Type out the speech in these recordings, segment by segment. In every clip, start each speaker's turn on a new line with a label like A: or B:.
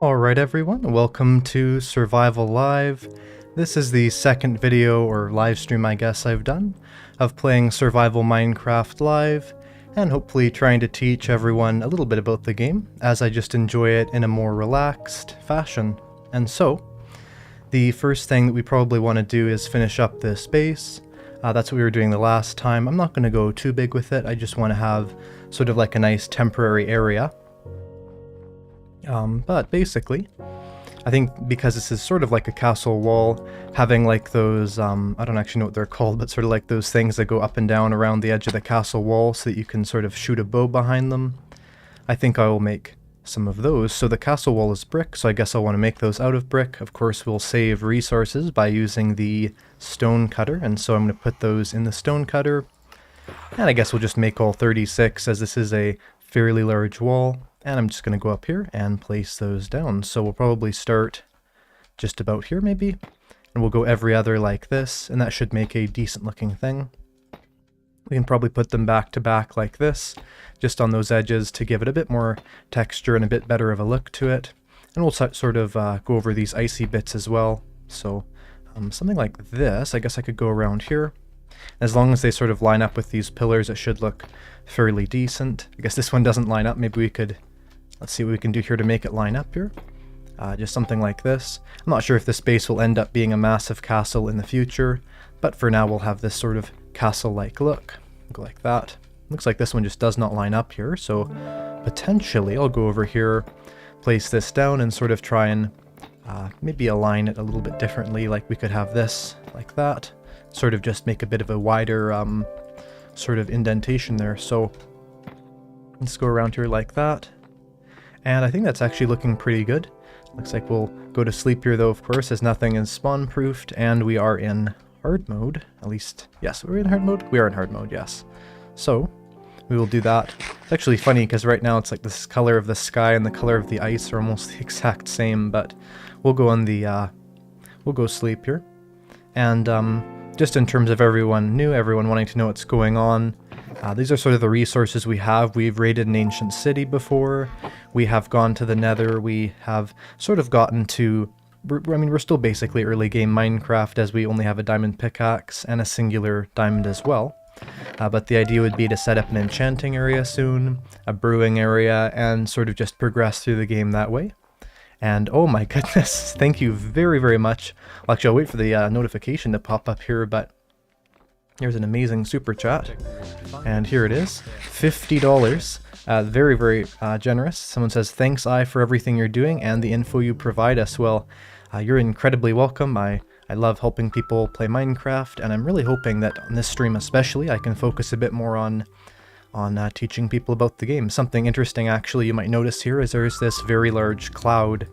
A: Alright everyone, welcome to Survival Live. This is the second video, or live stream I guess I've done, of playing Survival Minecraft Live, and hopefully trying to teach everyone a little bit about the game, as I just enjoy it in a more relaxed fashion. And so, the first thing that we probably want to do is finish up this base. That's what we were doing the last time. I'm not going to go too big with it, I just want to have sort of like a nice temporary area. But basically, I think because this is sort of like a castle wall, having like those, I don't actually know what they're called, but sort of like those things that go up and down around the edge of the castle wall so that you can sort of shoot a bow behind them. I think I will make some of those. So the castle wall is brick, so I guess I'll want to make those out of brick. Of course, we'll save resources by using the stone cutter, and so I'm going to put those in the stone cutter. And I guess we'll just make all 36, as this is a fairly large wall. And I'm just going to go up here and place those down. So we'll probably start just about here maybe. And we'll go every other like this, and that should make a decent looking thing. We can probably put them back to back like this, just on those edges to give it a bit more texture and a bit better of a look to it. And we'll sort of go over these icy bits as well. So something like this, I guess I could go around here. As long as they sort of line up with these pillars, it should look fairly decent. I guess this one doesn't line up. Maybe we could... Let's see what we can do here to make it line up here. Just something like this. I'm not sure if this base will end up being a massive castle in the future, but for now we'll have this sort of castle-like look. Go like that. Looks like this one just does not line up here, so potentially I'll go over here, place this down, and sort of try and maybe align it a little bit differently. Like we could have this like that. Sort of just make a bit of a wider sort of indentation there. So let's go around here like that. And I think that's actually looking pretty good. Looks like we'll go to sleep here though, of course, as nothing is spawn-proofed, and we are in hard mode. At least, yes, we're in hard mode? We are in hard mode, yes. So, we will do that. It's actually funny, because right now it's like this color of the sky and the color of the ice are almost the exact same, but we'll go on the, we'll go sleep here. And, just in terms of everyone new, everyone wanting to know what's going on, these are sort of the resources we have. We've raided an ancient city before. We have gone to the Nether. We have sort of gotten to... I mean, we're still basically early game Minecraft, as we only have a diamond pickaxe and a singular diamond as well. But the idea would be to set up an enchanting area soon, a brewing area, and sort of just progress through the game that way. And oh my goodness, thank you very, very much. Well, actually, I'll wait for the notification to pop up here, but here's an amazing super chat. And here it is, $50. Very, very generous. Someone says, thanks, for everything you're doing and the info you provide us. Well, you're incredibly welcome. I love helping people play Minecraft, and I'm really hoping that on this stream especially, I can focus a bit more on teaching people about the game. Something interesting actually you might notice here is there's this very large cloud,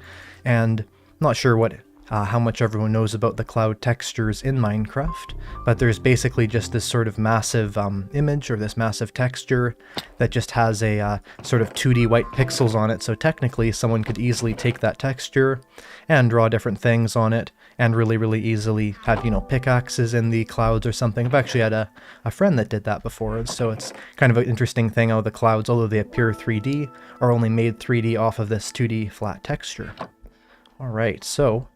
A: and I'm not sure what how much everyone knows about the cloud textures in Minecraft, but there's basically just this sort of massive image, or this massive texture that just has a sort of 2D white pixels on it. So technically someone could easily take that texture and draw different things on it, and really, really easily have, you know, pickaxes in the clouds or something. I've actually had a friend that did that before, so it's kind of an interesting thing how the clouds, although they appear 3D, are only made 3D off of this 2D flat texture. Alright, so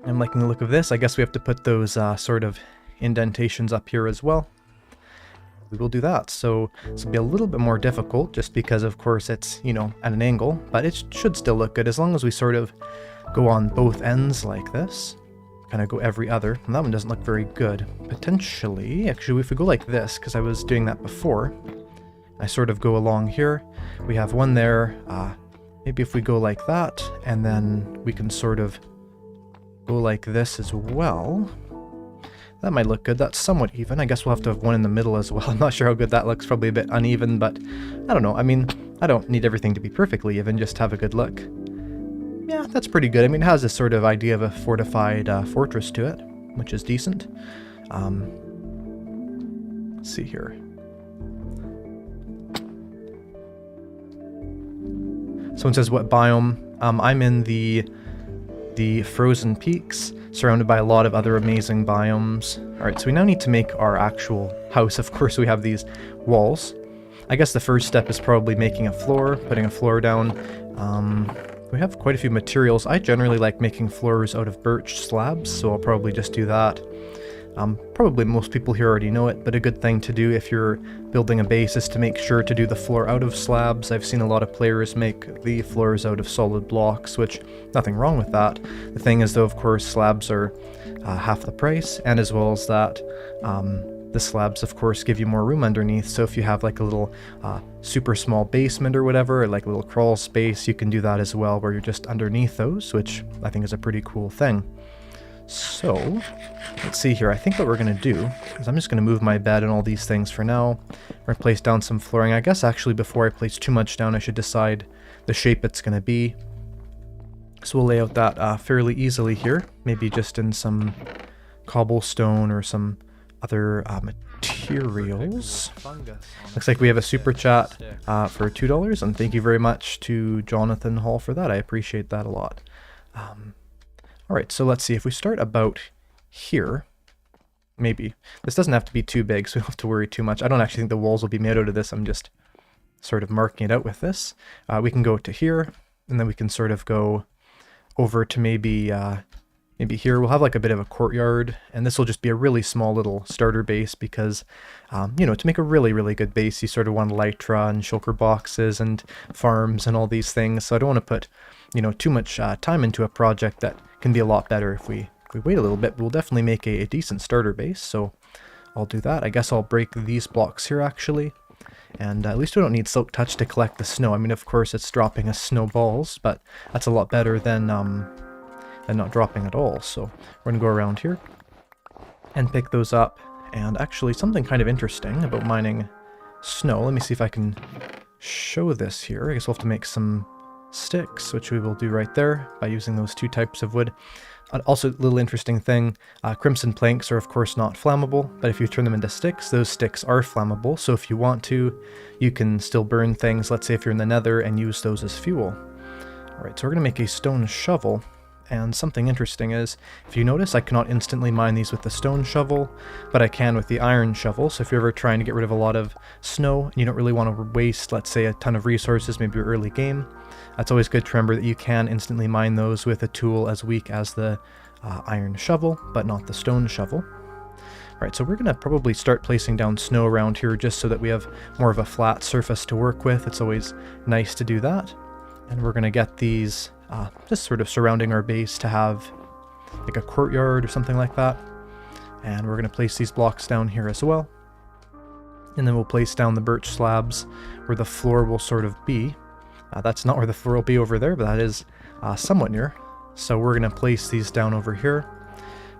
A: I'm liking the look of this. I guess we have to put those sort of indentations up here as well. We will do that. So this will be a little bit more difficult, just because of course it's, you know, at an angle, but it should still look good as long as we sort of go on both ends like this. Kind of go every other. And that one doesn't look very good. Potentially, actually, if we go like this, because I was doing that before, I sort of go along here. We have one there. Maybe if we go like that, and then we can sort of go like this as well. That might look good. That's somewhat even. I guess we'll have to have one in the middle as well. I'm not sure how good that looks. Probably a bit uneven, but I don't know. I mean, I don't need everything to be perfectly even, just have a good look. Yeah, that's pretty good. I mean, it has this sort of idea of a fortified fortress to it, which is decent. Let's see here. Someone says, what biome? I'm in the frozen peaks, surrounded by a lot of other amazing biomes. Alright, so we now need to make our actual house. Of course, we have these walls. I guess the first step is probably making a floor, putting a floor down. We have quite a few materials. I generally like making floors out of birch slabs, so I'll probably just do that. Probably most people here already know it, but a good thing to do if you're building a base is to make sure to do the floor out of slabs. I've seen a lot of players make the floors out of solid blocks, which nothing wrong with that. The thing is though, of course, slabs are half the price, and as well as that, the slabs of course give you more room underneath, so if you have like a little super small basement or whatever, or like a little crawl space, you can do that as well where you're just underneath those, which I think is a pretty cool thing. So, let's see here. I think what we're going to do is I'm just going to move my bed and all these things for now. We're going to place down some flooring. I guess actually before I place too much down, I should decide the shape it's going to be. So we'll lay out that fairly easily here. Maybe just in some cobblestone or some other materials. Looks like we have a super chat for $2, and thank you very much to Jonathan Hall for that. I appreciate that a lot. Alright, so let's see, if we start about here, maybe. This doesn't have to be too big, so we don't have to worry too much. I don't actually think the walls will be made out of this, I'm just sort of marking it out with this. We can go to here, and then we can sort of go over to maybe here. We'll have like a bit of a courtyard, and this will just be a really small little starter base because, you know, to make a really, really good base, you sort of want elytra and shulker boxes and farms and all these things, so I don't want to put, you know, too much time into a project that can be a lot better if we wait a little bit, but we'll definitely make a decent starter base, so I'll do that. I guess I'll break these blocks here actually, and at least we don't need Silk Touch to collect the snow. I mean, of course it's dropping as snowballs, but that's a lot better than not dropping at all. So we're gonna go around here and pick those up, and actually something kind of interesting about mining snow. Let me see if I can show this here. I guess we'll have to make some sticks, which we will do right there by using those two types of wood. Also, a little interesting thing, crimson planks are of course not flammable, but if you turn them into sticks, those sticks are flammable, so if you want to, you can still burn things, let's say if you're in the nether, and use those as fuel. Alright, so we're going to make a stone shovel, and something interesting is, if you notice, I cannot instantly mine these with the stone shovel, but I can with the iron shovel, so if you're ever trying to get rid of a lot of snow, and you don't really want to waste, let's say, a ton of resources, maybe early game, it's always good to remember that you can instantly mine those with a tool as weak as the iron shovel, but not the stone shovel. Alright, so we're going to probably start placing down snow around here just so that we have more of a flat surface to work with. It's always nice to do that. And we're going to get these just sort of surrounding our base to have like a courtyard or something like that. And we're going to place these blocks down here as well. And then we'll place down the birch slabs where the floor will sort of be. That's not where the floor will be over there, but that is somewhat near. So we're going to place these down over here.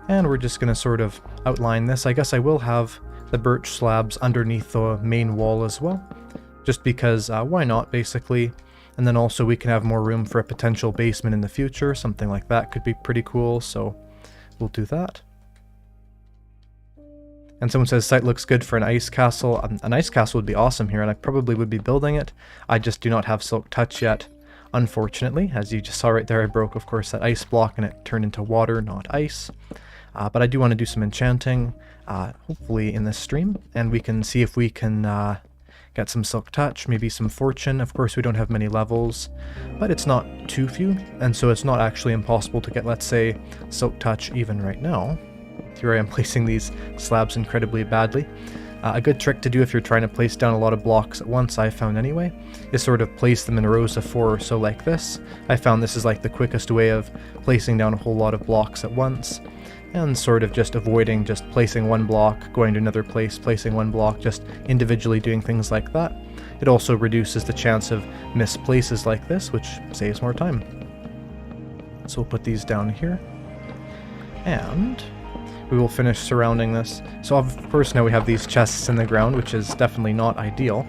A: And we're just going to sort of outline this. I guess I will have the birch slabs underneath the main wall as well. Just because, why not, basically. And then also we can have more room for a potential basement in the future. Something like that could be pretty cool, so we'll do that. And someone says, site looks good for an ice castle. An ice castle would be awesome here, and I probably would be building it. I just do not have Silk Touch yet, unfortunately. As you just saw right there, I broke, of course, that ice block, and it turned into water, not ice. But I do want to do some enchanting, hopefully in this stream, and we can see if we can get some Silk Touch, maybe some Fortune. Of course, we don't have many levels, but it's not too few, and so it's not actually impossible to get, let's say, Silk Touch even right now. Here I am placing these slabs incredibly badly. A good trick to do if you're trying to place down a lot of blocks at once, I found anyway, is sort of place them in rows of 4 or so like this. I found this is like the quickest way of placing down a whole lot of blocks at once, and sort of just avoiding just placing one block, going to another place, placing one block, just individually doing things like that. It also reduces the chance of missed places like this, which saves more time. So we'll put these down here, and we will finish surrounding this. So of course now we have these chests in the ground, which is definitely not ideal.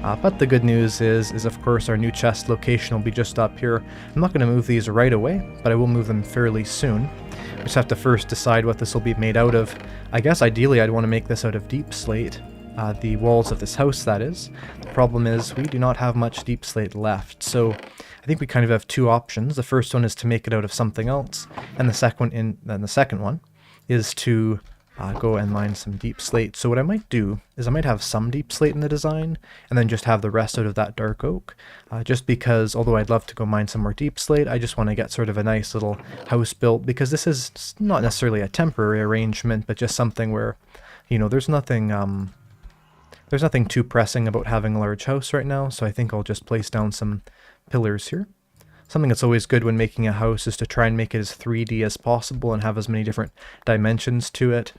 A: But the good news is of course our new chest location will be just up here. I'm not going to move these right away, but I will move them fairly soon. We just have to first decide what this will be made out of. I guess ideally I'd want to make this out of deep slate. The walls of this house, that is. The problem is we do not have much deep slate left, so I think we kind of have two options. The first one is to make it out of something else, and the second one is to go and mine some deep slate. So what I might do is I might have some deep slate in the design and then just have the rest out of that dark oak. Just because, although I'd love to go mine some more deep slate, I just want to get sort of a nice little house built, because this is not necessarily a temporary arrangement, but just something where, you know, there's nothing too pressing about having a large house right now. So I think I'll just place down some pillars here. Something that's always good when making a house is to try and make it as 3D as possible and have as many different dimensions to it.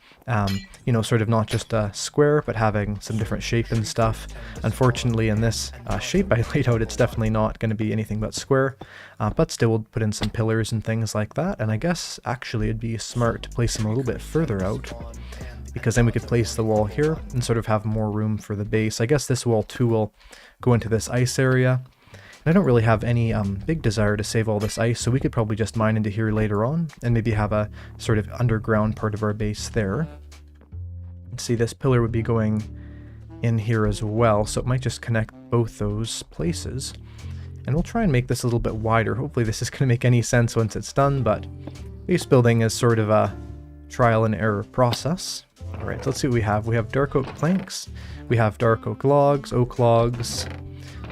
A: You know, sort of not just a square, but having some different shape and stuff. Unfortunately, in this shape I laid out, it's definitely not going to be anything but square. But still, we'll put in some pillars and things like that. And I guess actually it'd be smart to place them a little bit further out, because then we could place the wall here and sort of have more room for the base. I guess this wall too will go into this ice area. I don't really have any big desire to save all this ice, so we could probably just mine into here later on and maybe have a sort of underground part of our base there. Let's see, this pillar would be going in here as well, so it might just connect both those places. And we'll try and make this a little bit wider. Hopefully this is going to make any sense once it's done, but base building is sort of a trial and error process. Alright, so let's see what we have. We have dark oak planks, we have dark oak logs,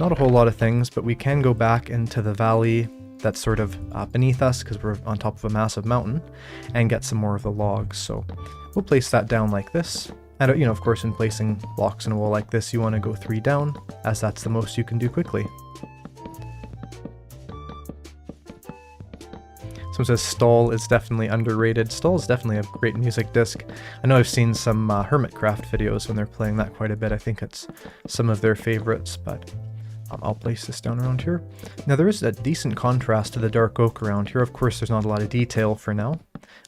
A: not a whole lot of things, but we can go back into the valley that's sort of beneath us, because we're on top of a massive mountain, and get some more of the logs. So we'll place that down like this. And you know, of course, in placing blocks in a wall like this, you want to go 3 down, as that's the most you can do quickly. Someone says Stall is definitely underrated. Stall is definitely a great music disc. I know I've seen some Hermitcraft videos when they're playing that quite a bit. I think it's some of their favorites, but I'll place this down around here. Now there is a decent contrast to the dark oak around here. Of course there's not a lot of detail for now,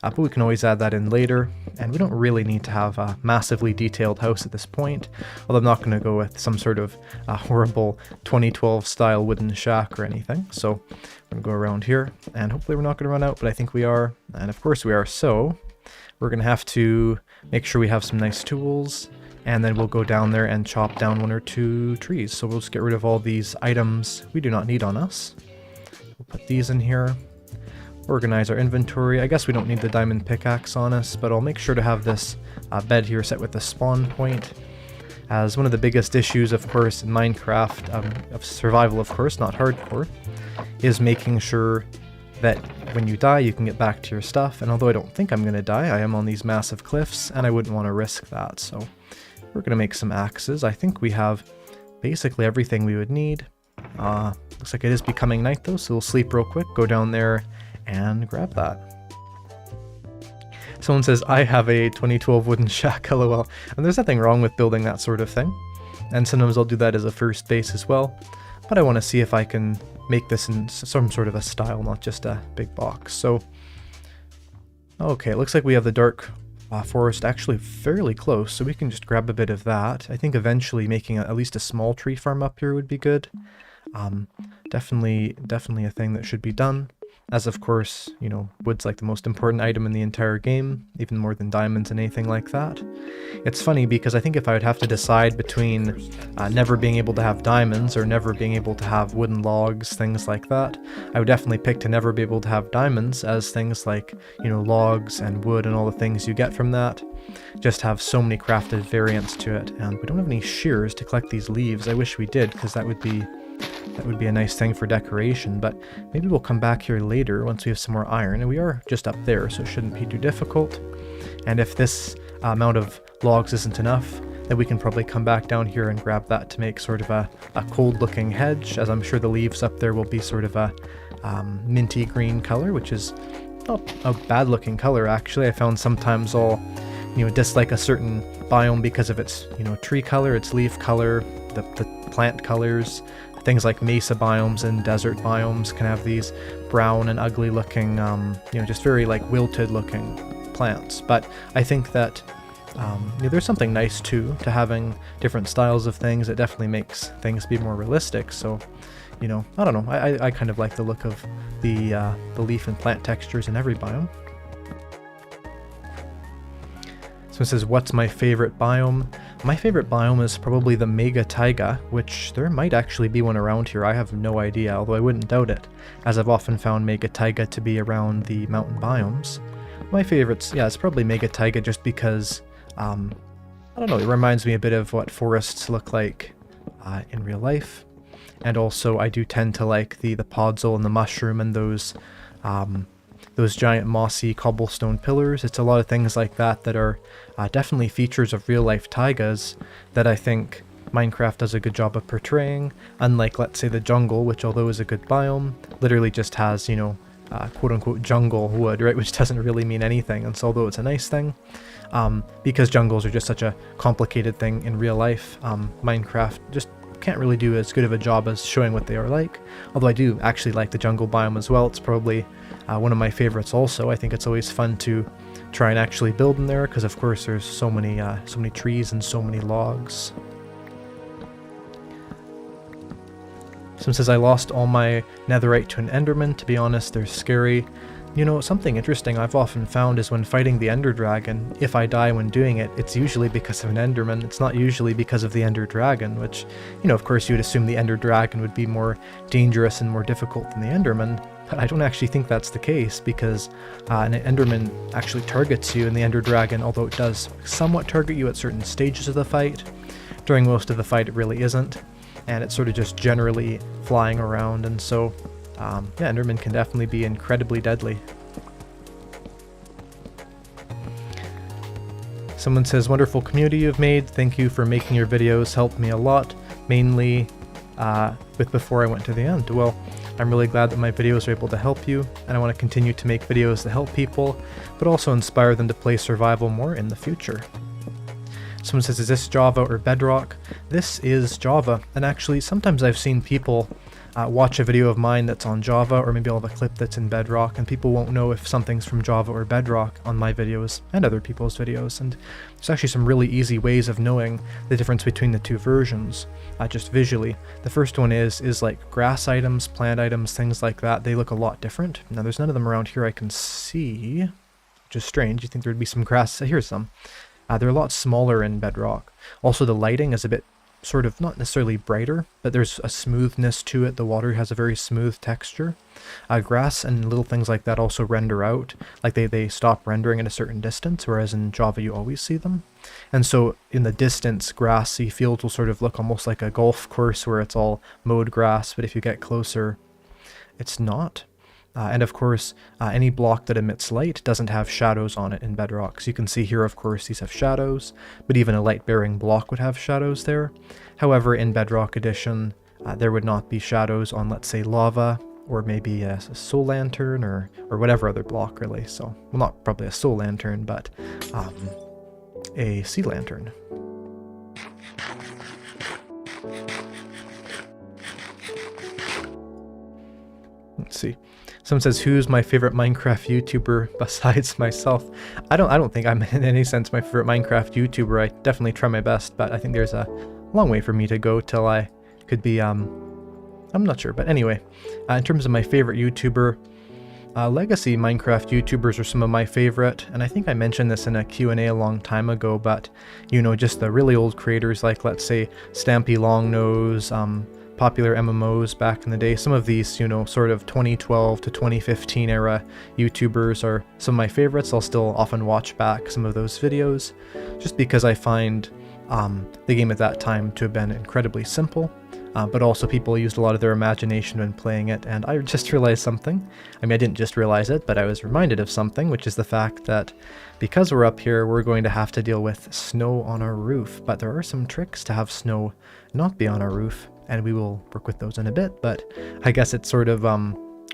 A: but we can always add that in later, and we don't really need to have a massively detailed house at this point, although I'm not going to go with some sort of horrible 2012 style wooden shack or anything. So I'm going to go around here, and hopefully we're not going to run out, but I think we are, and of course we are. So we're going to have to make sure we have some nice tools, and then we'll go down there and chop down 1 or 2 trees. So we'll just get rid of all these items we do not need on us. We'll put these in here. Organize our inventory. I guess we don't need the diamond pickaxe on us, but I'll make sure to have this bed here set with the spawn point. As one of the biggest issues, of course, in Minecraft, of survival, of course, not hardcore, is making sure that when you die you can get back to your stuff. And although I don't think I'm going to die, I am on these massive cliffs, and I wouldn't want to risk that. So we're going to make some axes. I think we have basically everything we would need. Looks like it is becoming night though, so we'll sleep real quick, go down there and grab that. Someone says, I have a 2012 wooden shack, lol. And there's nothing wrong with building that sort of thing. And sometimes I'll do that as a first base as well. But I want to see if I can make this in some sort of a style, not just a big box. So, okay, it looks like we have the dark forest actually fairly close, so we can just grab a bit of that. I think eventually making at least a small tree farm up here would be good. Definitely a thing that should be done. As of course, you know, wood's like the most important item in the entire game, even more than diamonds and anything like that. It's funny because I think if I would have to decide between never being able to have diamonds or never being able to have wooden logs, things like that, I would definitely pick to never be able to have diamonds, as things like, you know, logs and wood and all the things you get from that just have so many crafted variants to it. And we don't have any shears to collect these leaves. I wish we did, because that would be a nice thing for decoration, but maybe we'll come back here later once we have some more iron, and we are just up there, so it shouldn't be too difficult. And if this amount of logs isn't enough, then we can probably come back down here and grab that to make sort of a cold looking hedge, as I'm sure the leaves up there will be sort of a minty green color, which is not a bad looking color actually. I found sometimes I'll, you know, dislike a certain biome because of its, you know, tree color, its leaf color, the plant colors. Things like mesa biomes and desert biomes can have these brown and ugly looking, you know, just very like wilted looking plants. But I think that you know, there's something nice too to having different styles of things. It definitely makes things be more realistic. So, you know, I don't know. I kind of like the look of the leaf and plant textures in every biome. So it says, what's my favorite biome? My favorite biome is probably the Mega Taiga, which there might actually be one around here. I have no idea, although I wouldn't doubt it, as I've often found Mega Taiga to be around the mountain biomes. my favorites, yeah, it's probably Mega Taiga, just because, I don't know, it reminds me a bit of what forests look like in real life. And also, I do tend to like the podzol and the mushroom and those giant mossy cobblestone pillars. It's a lot of things like that that are definitely features of real life taigas that I think Minecraft does a good job of portraying, unlike, let's say, the jungle, which, although is a good biome, literally just has, you know, quote-unquote jungle wood, right, which doesn't really mean anything. And so, although it's a nice thing, because jungles are just such a complicated thing in real life, Minecraft just can't really do as good of a job as showing what they are like. Although I do actually like the jungle biome as well. It's probably one of my favorites also. I think it's always fun to try and actually build in there, because of course there's so many trees and so many logs. Someone says, I lost all my netherite to an enderman. To be honest, they're scary. You know, something interesting I've often found is when fighting the ender dragon, if I die when doing it, it's usually because of an enderman. It's not usually because of the ender dragon, which, you know, of course you would assume the ender dragon would be more dangerous and more difficult than the enderman. But I don't actually think that's the case, because an enderman actually targets you, and the ender dragon, although it does somewhat target you at certain stages of the fight, during most of the fight it really isn't. And it's sort of just generally flying around, and so, yeah, endermen can definitely be incredibly deadly. Someone says, wonderful community you've made, thank you for making your videos, helped me a lot, mainly with before I went to the end. Well, I'm really glad that my videos are able to help you, and I want to continue to make videos that help people, but also inspire them to play survival more in the future. Someone says, is this Java or Bedrock? This is Java, and actually sometimes I've seen people watch a video of mine that's on Java, or maybe I'll have a clip that's in Bedrock, and people won't know if something's from Java or Bedrock on my videos and other people's videos. And there's actually some really easy ways of knowing the difference between the two versions, just visually. The first one is like grass items, plant items, things like that. They look a lot different. Now there's none of them around here I can see, which is strange. You'd think there'd be some grass. Here's some. They're a lot smaller in Bedrock. Also, the lighting is a bit sort of not necessarily brighter, but there's a smoothness to it. The water has a very smooth texture. Grass and little things like that also render out, like they stop rendering at a certain distance, whereas in Java you always see them. And so in the distance, grassy fields will sort of look almost like a golf course where it's all mowed grass, but if you get closer, it's not. And of course, any block that emits light doesn't have shadows on it in Bedrock. So you can see here, of course, these have shadows, but even a light-bearing block would have shadows there. However, in Bedrock Edition, there would not be shadows on, let's say, lava, or maybe a soul lantern, or whatever other block, really. So, well, not probably a soul lantern, but a sea lantern. Let's see. Someone says, who's my favorite Minecraft YouTuber besides myself? I don't think I'm in any sense my favorite Minecraft YouTuber. I definitely try my best, but I think there's a long way for me to go till I could be, I'm not sure. But anyway, in terms of my favorite YouTuber, legacy Minecraft YouTubers are some of my favorite, and I think I mentioned this in a Q&A a long time ago, but, you know, just the really old creators like, let's say, Stampy Longnose, popular MMOs back in the day. Some of these, you know, sort of 2012 to 2015 era YouTubers are some of my favorites. I'll still often watch back some of those videos, just because I find the game at that time to have been incredibly simple, but also people used a lot of their imagination when playing it, and I just realized something. I mean, I didn't just realize it, but I was reminded of something, which is the fact that because we're up here, we're going to have to deal with snow on our roof, but there are some tricks to have snow not be on our roof, and we will work with those in a bit. But I guess it's sort of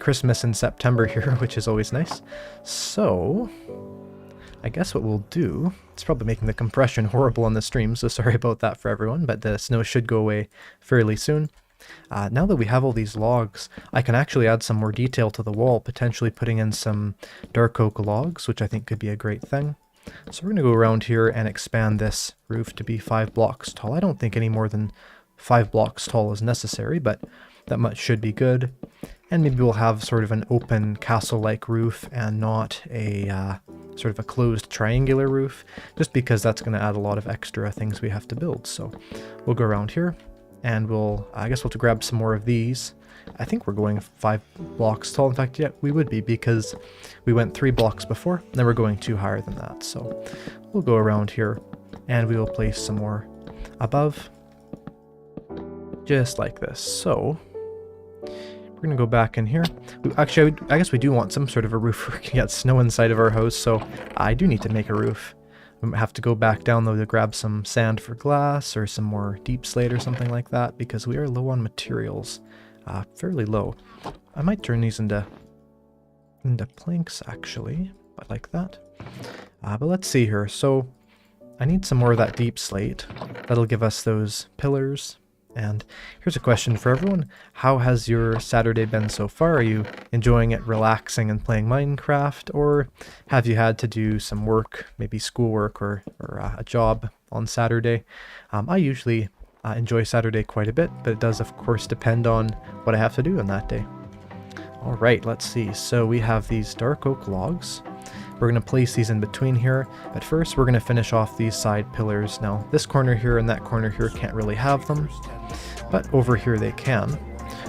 A: Christmas in September here, which is always nice. So I guess what we'll do, it's probably making the compression horrible on the stream, so sorry about that for everyone, but the snow should go away fairly soon. Now that we have all these logs, I can actually add some more detail to the wall, potentially putting in some dark oak logs, which I think could be a great thing. So we're going to go around here and expand this roof to be 5 blocks tall. I don't think any more than 5 blocks tall is necessary, but that much should be good. And maybe we'll have sort of an open castle-like roof and not a sort of a closed triangular roof, just because that's going to add a lot of extra things we have to build. So we'll go around here, and I guess we'll have to grab some more of these. I think we're going 5 blocks tall. In fact, yeah, we would be, because we went 3 blocks before, and then we're going 2 higher than that. So we'll go around here, and we will place some more above, just like this. So we're going to go back in here. Actually, I guess we do want some sort of a roof where we can get snow inside of our house, so I do need to make a roof. We have to go back down though to grab some sand for glass, or some more deep slate or something like that, because we are low on materials. Fairly low. I might turn these into planks, actually, but like that. But let's see here. So I need some more of that deep slate. That'll give us those pillars. And here's a question for everyone. How has your Saturday been so far? Are you enjoying it, relaxing and playing Minecraft? Or have you had to do some work, maybe schoolwork or a job on Saturday? I usually enjoy Saturday quite a bit, but it does of course depend on what I have to do on that day. Alright, let's see. So we have these dark oak logs. We're going to place these in between here, but first we're going to finish off these side pillars. Now this corner here and that corner here can't really have them, but over here they can.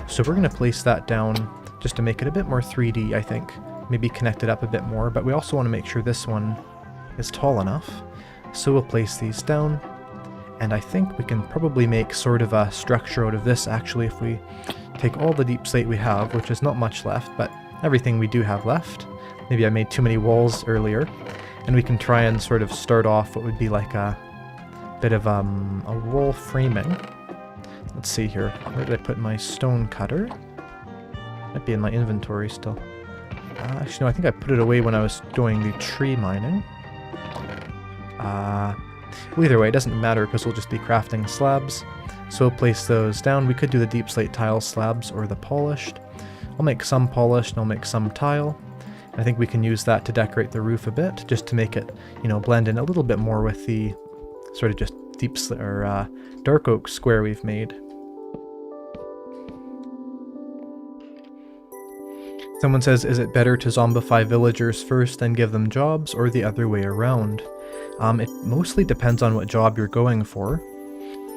A: So we're going to place that down just to make it a bit more 3D, I think. Maybe connect it up a bit more, but we also want to make sure this one is tall enough. So we'll place these down, and I think we can probably make sort of a structure out of this actually if we take all the deep slate we have, which is not much left, but everything we do have left. Maybe I made too many walls earlier, and we can try and sort of start off what would be like a bit of a wall framing. Let's see here. Where did I put my stone cutter? Might be in my inventory still. Actually, no, I think I put it away when I was doing the tree mining. Well, either way, it doesn't matter because we'll just be crafting slabs. So we'll place those down. We could do the deep slate tile slabs or the polished. I'll make some polished and I'll make some tile. I think we can use that to decorate the roof a bit, just to make it, you know, blend in a little bit more with the sort of just dark oak square we've made. Someone says, is it better to zombify villagers first and give them jobs, or the other way around? It mostly depends on what job you're going for.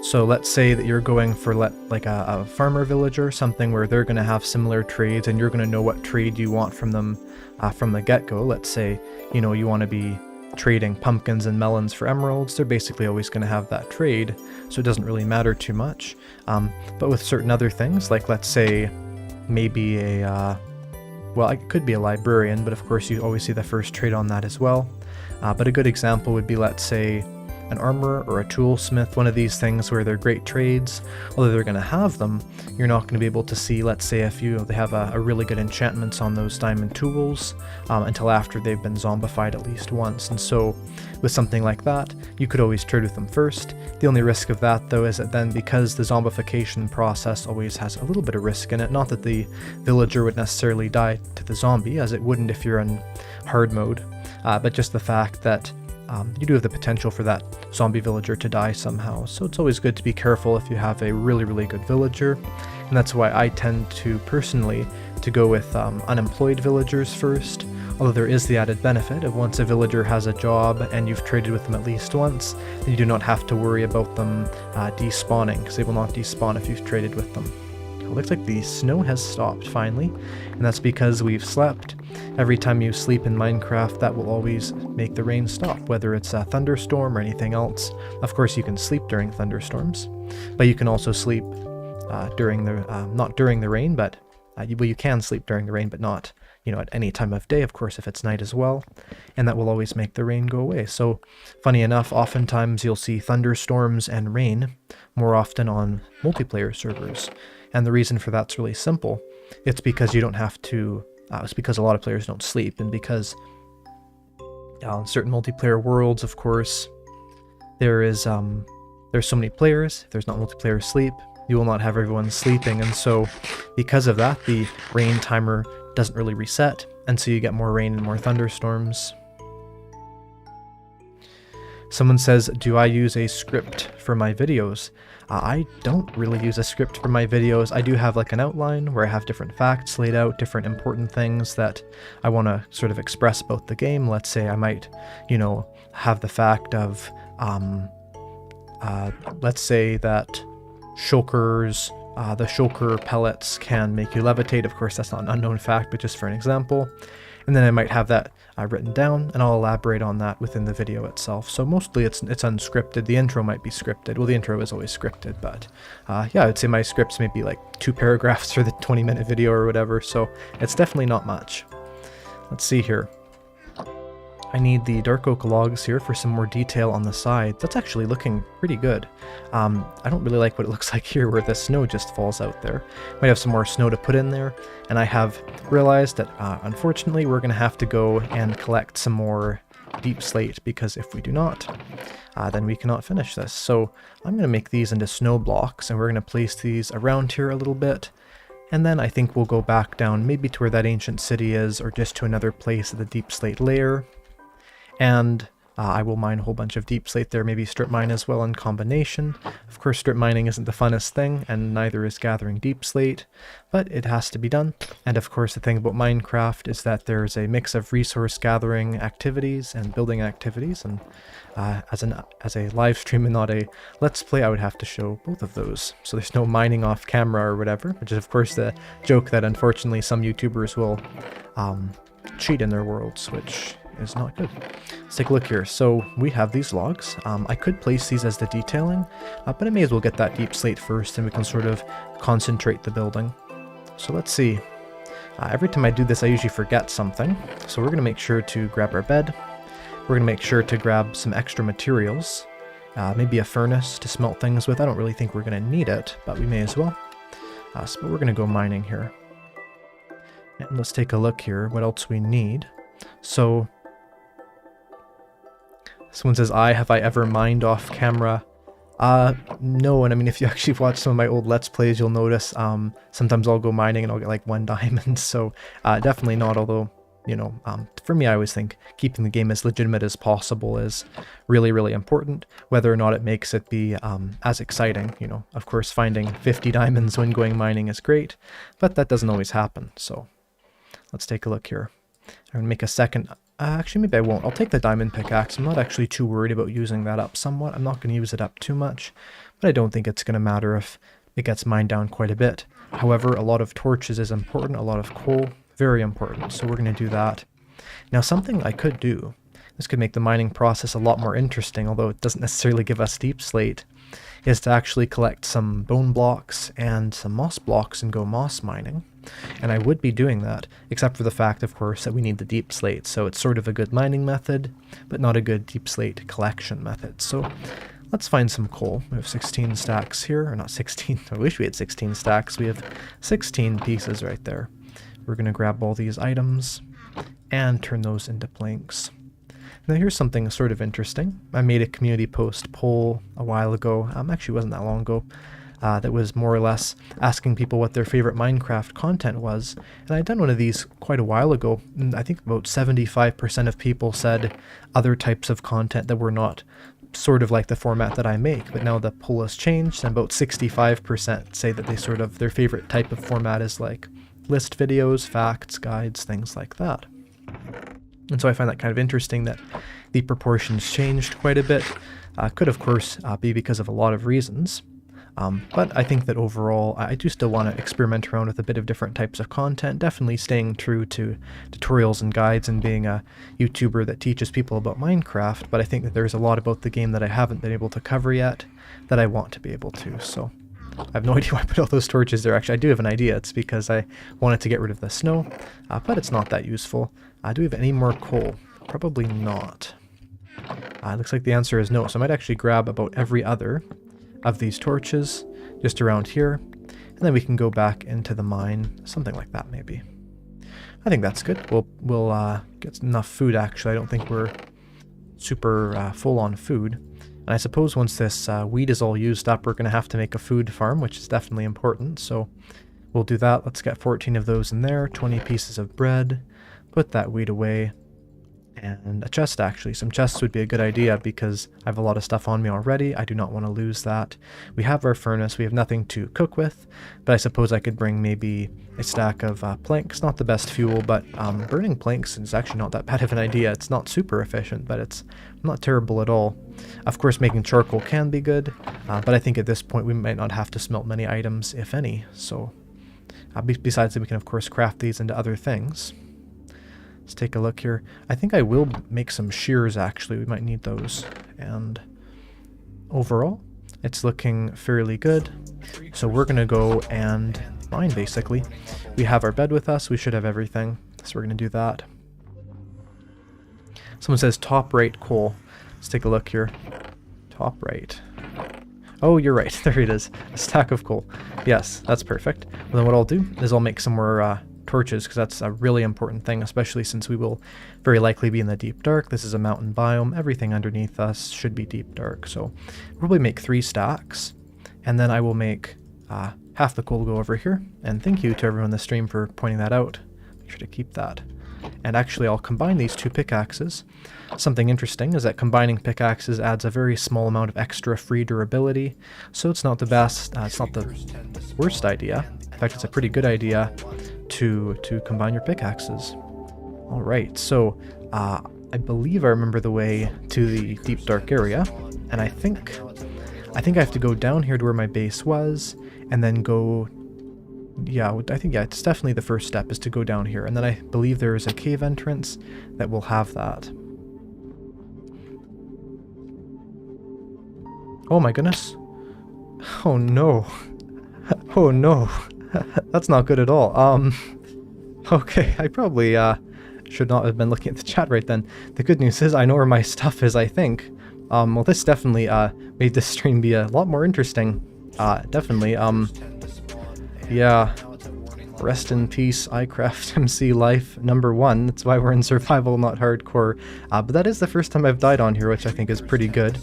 A: So let's say that you're going for like a farmer villager, something where they're going to have similar trades and you're going to know what trade you want from them from the get-go. Let's say, you know, you want to be trading pumpkins and melons for emeralds. They're basically always going to have that trade, so it doesn't really matter too much. But with certain other things, like let's say maybe well, it could be a librarian, but of course you always see the first trade on that as well. But a good example would be, let's say, an armorer or a toolsmith, one of these things where they're great trades. Although they're going to have them, you're not going to be able to see, let's say, if they have a really good enchantments on those diamond tools until after they've been zombified at least once. And so with something like that, you could always trade with them first. The only risk of that though is that then, because the zombification process always has a little bit of risk in it, not that the villager would necessarily die to the zombie, as it wouldn't if you're in hard mode, but just the fact that you do have the potential for that zombie villager to die somehow. So it's always good to be careful if you have a really, really good villager. And that's why I tend to personally to go with unemployed villagers first. Although there is the added benefit of once a villager has a job and you've traded with them at least once, then you do not have to worry about them despawning, because they will not despawn if you've traded with them. It looks like the snow has stopped finally, and that's because we've slept. Every time you sleep in Minecraft, that will always make the rain stop, whether it's a thunderstorm or anything else. Of course, you can sleep during thunderstorms, but you can also sleep during the not during the rain, but you can sleep during the rain, but not, you know, at any time of day, of course, if it's night as well, and that will always make the rain go away. So, funny enough, oftentimes you'll see thunderstorms and rain more often on multiplayer servers, and the reason for that's really simple. It's because you don't have to. It's because a lot of players don't sleep, and because in certain multiplayer worlds, of course, there's so many players. If there's not multiplayer sleep, you will not have everyone sleeping, and so because of that, the rain timer doesn't really reset, and so you get more rain and more thunderstorms. Someone says, do I use a script for my videos? I don't really use a script for my videos. I do have like an outline where I have different facts laid out, different important things that I want to sort of express about the game. Let's say I might, you know, have the fact of, let's say that shulkers. The shulker pellets can make you levitate. Of course, that's not an unknown fact, but just for an example. And then I might have that written down, and I'll elaborate on that within the video itself. So mostly it's unscripted. The intro might be scripted. Well, the intro is always scripted, but yeah, I'd say my scripts may be like 2 paragraphs for the 20-minute video or whatever, so it's definitely not much. Let's see here. I need the dark oak logs here for some more detail on the side. That's actually looking pretty good. I don't really like what it looks like here where the snow just falls out there. Might have some more snow to put in there, and I have realized that unfortunately we're going to have to go and collect some more deep slate, because if we do not, then we cannot finish this. So I'm going to make these into snow blocks, and we're going to place these around here a little bit. And then I think we'll go back down maybe to where that ancient city is, or just to another place of the deep slate layer. And I will mine a whole bunch of deep slate there, maybe strip mine as well in combination. Of course, strip mining isn't the funnest thing, and neither is gathering deep slate, but it has to be done. And of course, the thing about Minecraft is that there's a mix of resource gathering activities and building activities, and as a live stream and not a let's play, I would have to show both of those. So there's no mining off camera or whatever, which is of course the joke that unfortunately some YouTubers will cheat in their worlds, which is not good. Let's take a look here. So we have these logs. I could place these as the detailing, but I may as well get that deep slate first, and we can sort of concentrate the building. So let's see. Every time I do this, I usually forget something. So we're going to make sure to grab our bed. We're going to make sure to grab some extra materials. Maybe a furnace to smelt things with. I don't really think we're going to need it, but we may as well. But we're going to go mining here. And let's take a look here, what else we need. So someone says, have I ever mined off camera? No, and I mean, if you actually watch some of my old Let's Plays, you'll notice sometimes I'll go mining and I'll get like 1 diamond, so definitely not, although, you know, for me I always think keeping the game as legitimate as possible is really, really important, whether or not it makes it be as exciting. You know, of course finding 50 diamonds when going mining is great, but that doesn't always happen, so let's take a look here. I'm going to make a second. Actually, maybe I won't. I'll take the diamond pickaxe. I'm not actually too worried about using that up somewhat. I'm not going to use it up too much, but I don't think it's going to matter if it gets mined down quite a bit. However, a lot of torches is important, a lot of coal, very important, so we're going to do that. Now, something I could do, this could make the mining process a lot more interesting, although it doesn't necessarily give us deep slate, is to actually collect some bone blocks and some moss blocks and go moss mining. And I would be doing that, except for the fact, of course, that we need the deep slate. So it's sort of a good mining method, but not a good deep slate collection method. So let's find some coal. We have 16 stacks here, or not 16, I wish we had 16 stacks. We have 16 pieces right there. We're going to grab all these items and turn those into planks. Now here's something sort of interesting. I made a community post poll a while ago, actually it wasn't that long ago, that was more or less asking people what their favorite Minecraft content was. And I'd done one of these quite a while ago, and I think about 75% of people said other types of content that were not sort of like the format that I make. But now the poll has changed, and about 65% say that they sort of, their favorite type of format is like list videos, facts, guides, things like that. And so I find that kind of interesting that the proportions changed quite a bit. Could of course be because of a lot of reasons. But I think that overall I do still want to experiment around with a bit of different types of content, definitely staying true to tutorials and guides and being a YouTuber that teaches people about Minecraft, but I think that there's a lot about the game that I haven't been able to cover yet that I want to be able to, so I have no idea why I put all those torches there. Actually, I do have an idea. It's because I wanted to get rid of the snow, but it's not that useful. Do we have any more coal? Probably not. It looks like the answer is no, so I might actually grab about every other of these torches just around here, and then we can go back into the mine, something like that maybe. I think that's good. We'll get enough food actually. I don't think we're super full on food. And I suppose once this wheat is all used up, we're going to have to make a food farm, which is definitely important, so we'll do that. Let's get 14 of those in there, 20 pieces of bread, put that wheat away, And a chest, actually. Some chests would be a good idea because I have a lot of stuff on me already. I do not want to lose that. We have our furnace. We have nothing to cook with, but I suppose I could bring maybe a stack of planks. Not the best fuel, but burning planks is actually not that bad of an idea. It's not super efficient, but it's not terrible at all. Of course, making charcoal can be good, but I think at this point we might not have to smelt many items, if any. So, besides that, we can of course craft these into other things. Let's take a look here. I think I will make some shears, actually. We might need those. And overall, it's looking fairly good. So we're going to go and mine, basically. We have our bed with us. We should have everything. So we're going to do that. Someone says top right coal. Let's take a look here. Top right. Oh, you're right. There it is. A stack of coal. Yes, that's perfect. Well, then what I'll do is I'll make some more torches, because that's a really important thing, especially since we will very likely be in the deep dark. This is a mountain biome. Everything underneath us should be deep dark. So I'll probably make 3 stacks, and then I will make half the coal go over here. And thank you to everyone in the stream for pointing that out. Make sure to keep that. And actually I'll combine these 2 pickaxes. Something interesting is that combining pickaxes adds a very small amount of extra free durability, so it's not the best, it's not the worst idea. In fact, it's a pretty good idea to combine your pickaxes. Alright, so I believe I remember the way to the deep dark area, and I think I have to go down here to where my base was, and then go, yeah, I think, yeah, it's definitely the first step is to go down here, and then I believe there is a cave entrance that will have that. Oh my goodness. Oh no. Oh no. That's not good at all. Okay, I probably should not have been looking at the chat right then. The good news is I know where my stuff is, I think. Well, this definitely made this stream be a lot more interesting. Definitely. Yeah. Rest in peace, Eyecraftmc Life #1. That's why we're in survival, not hardcore. But that is the first time I've died on here, which I think is pretty good.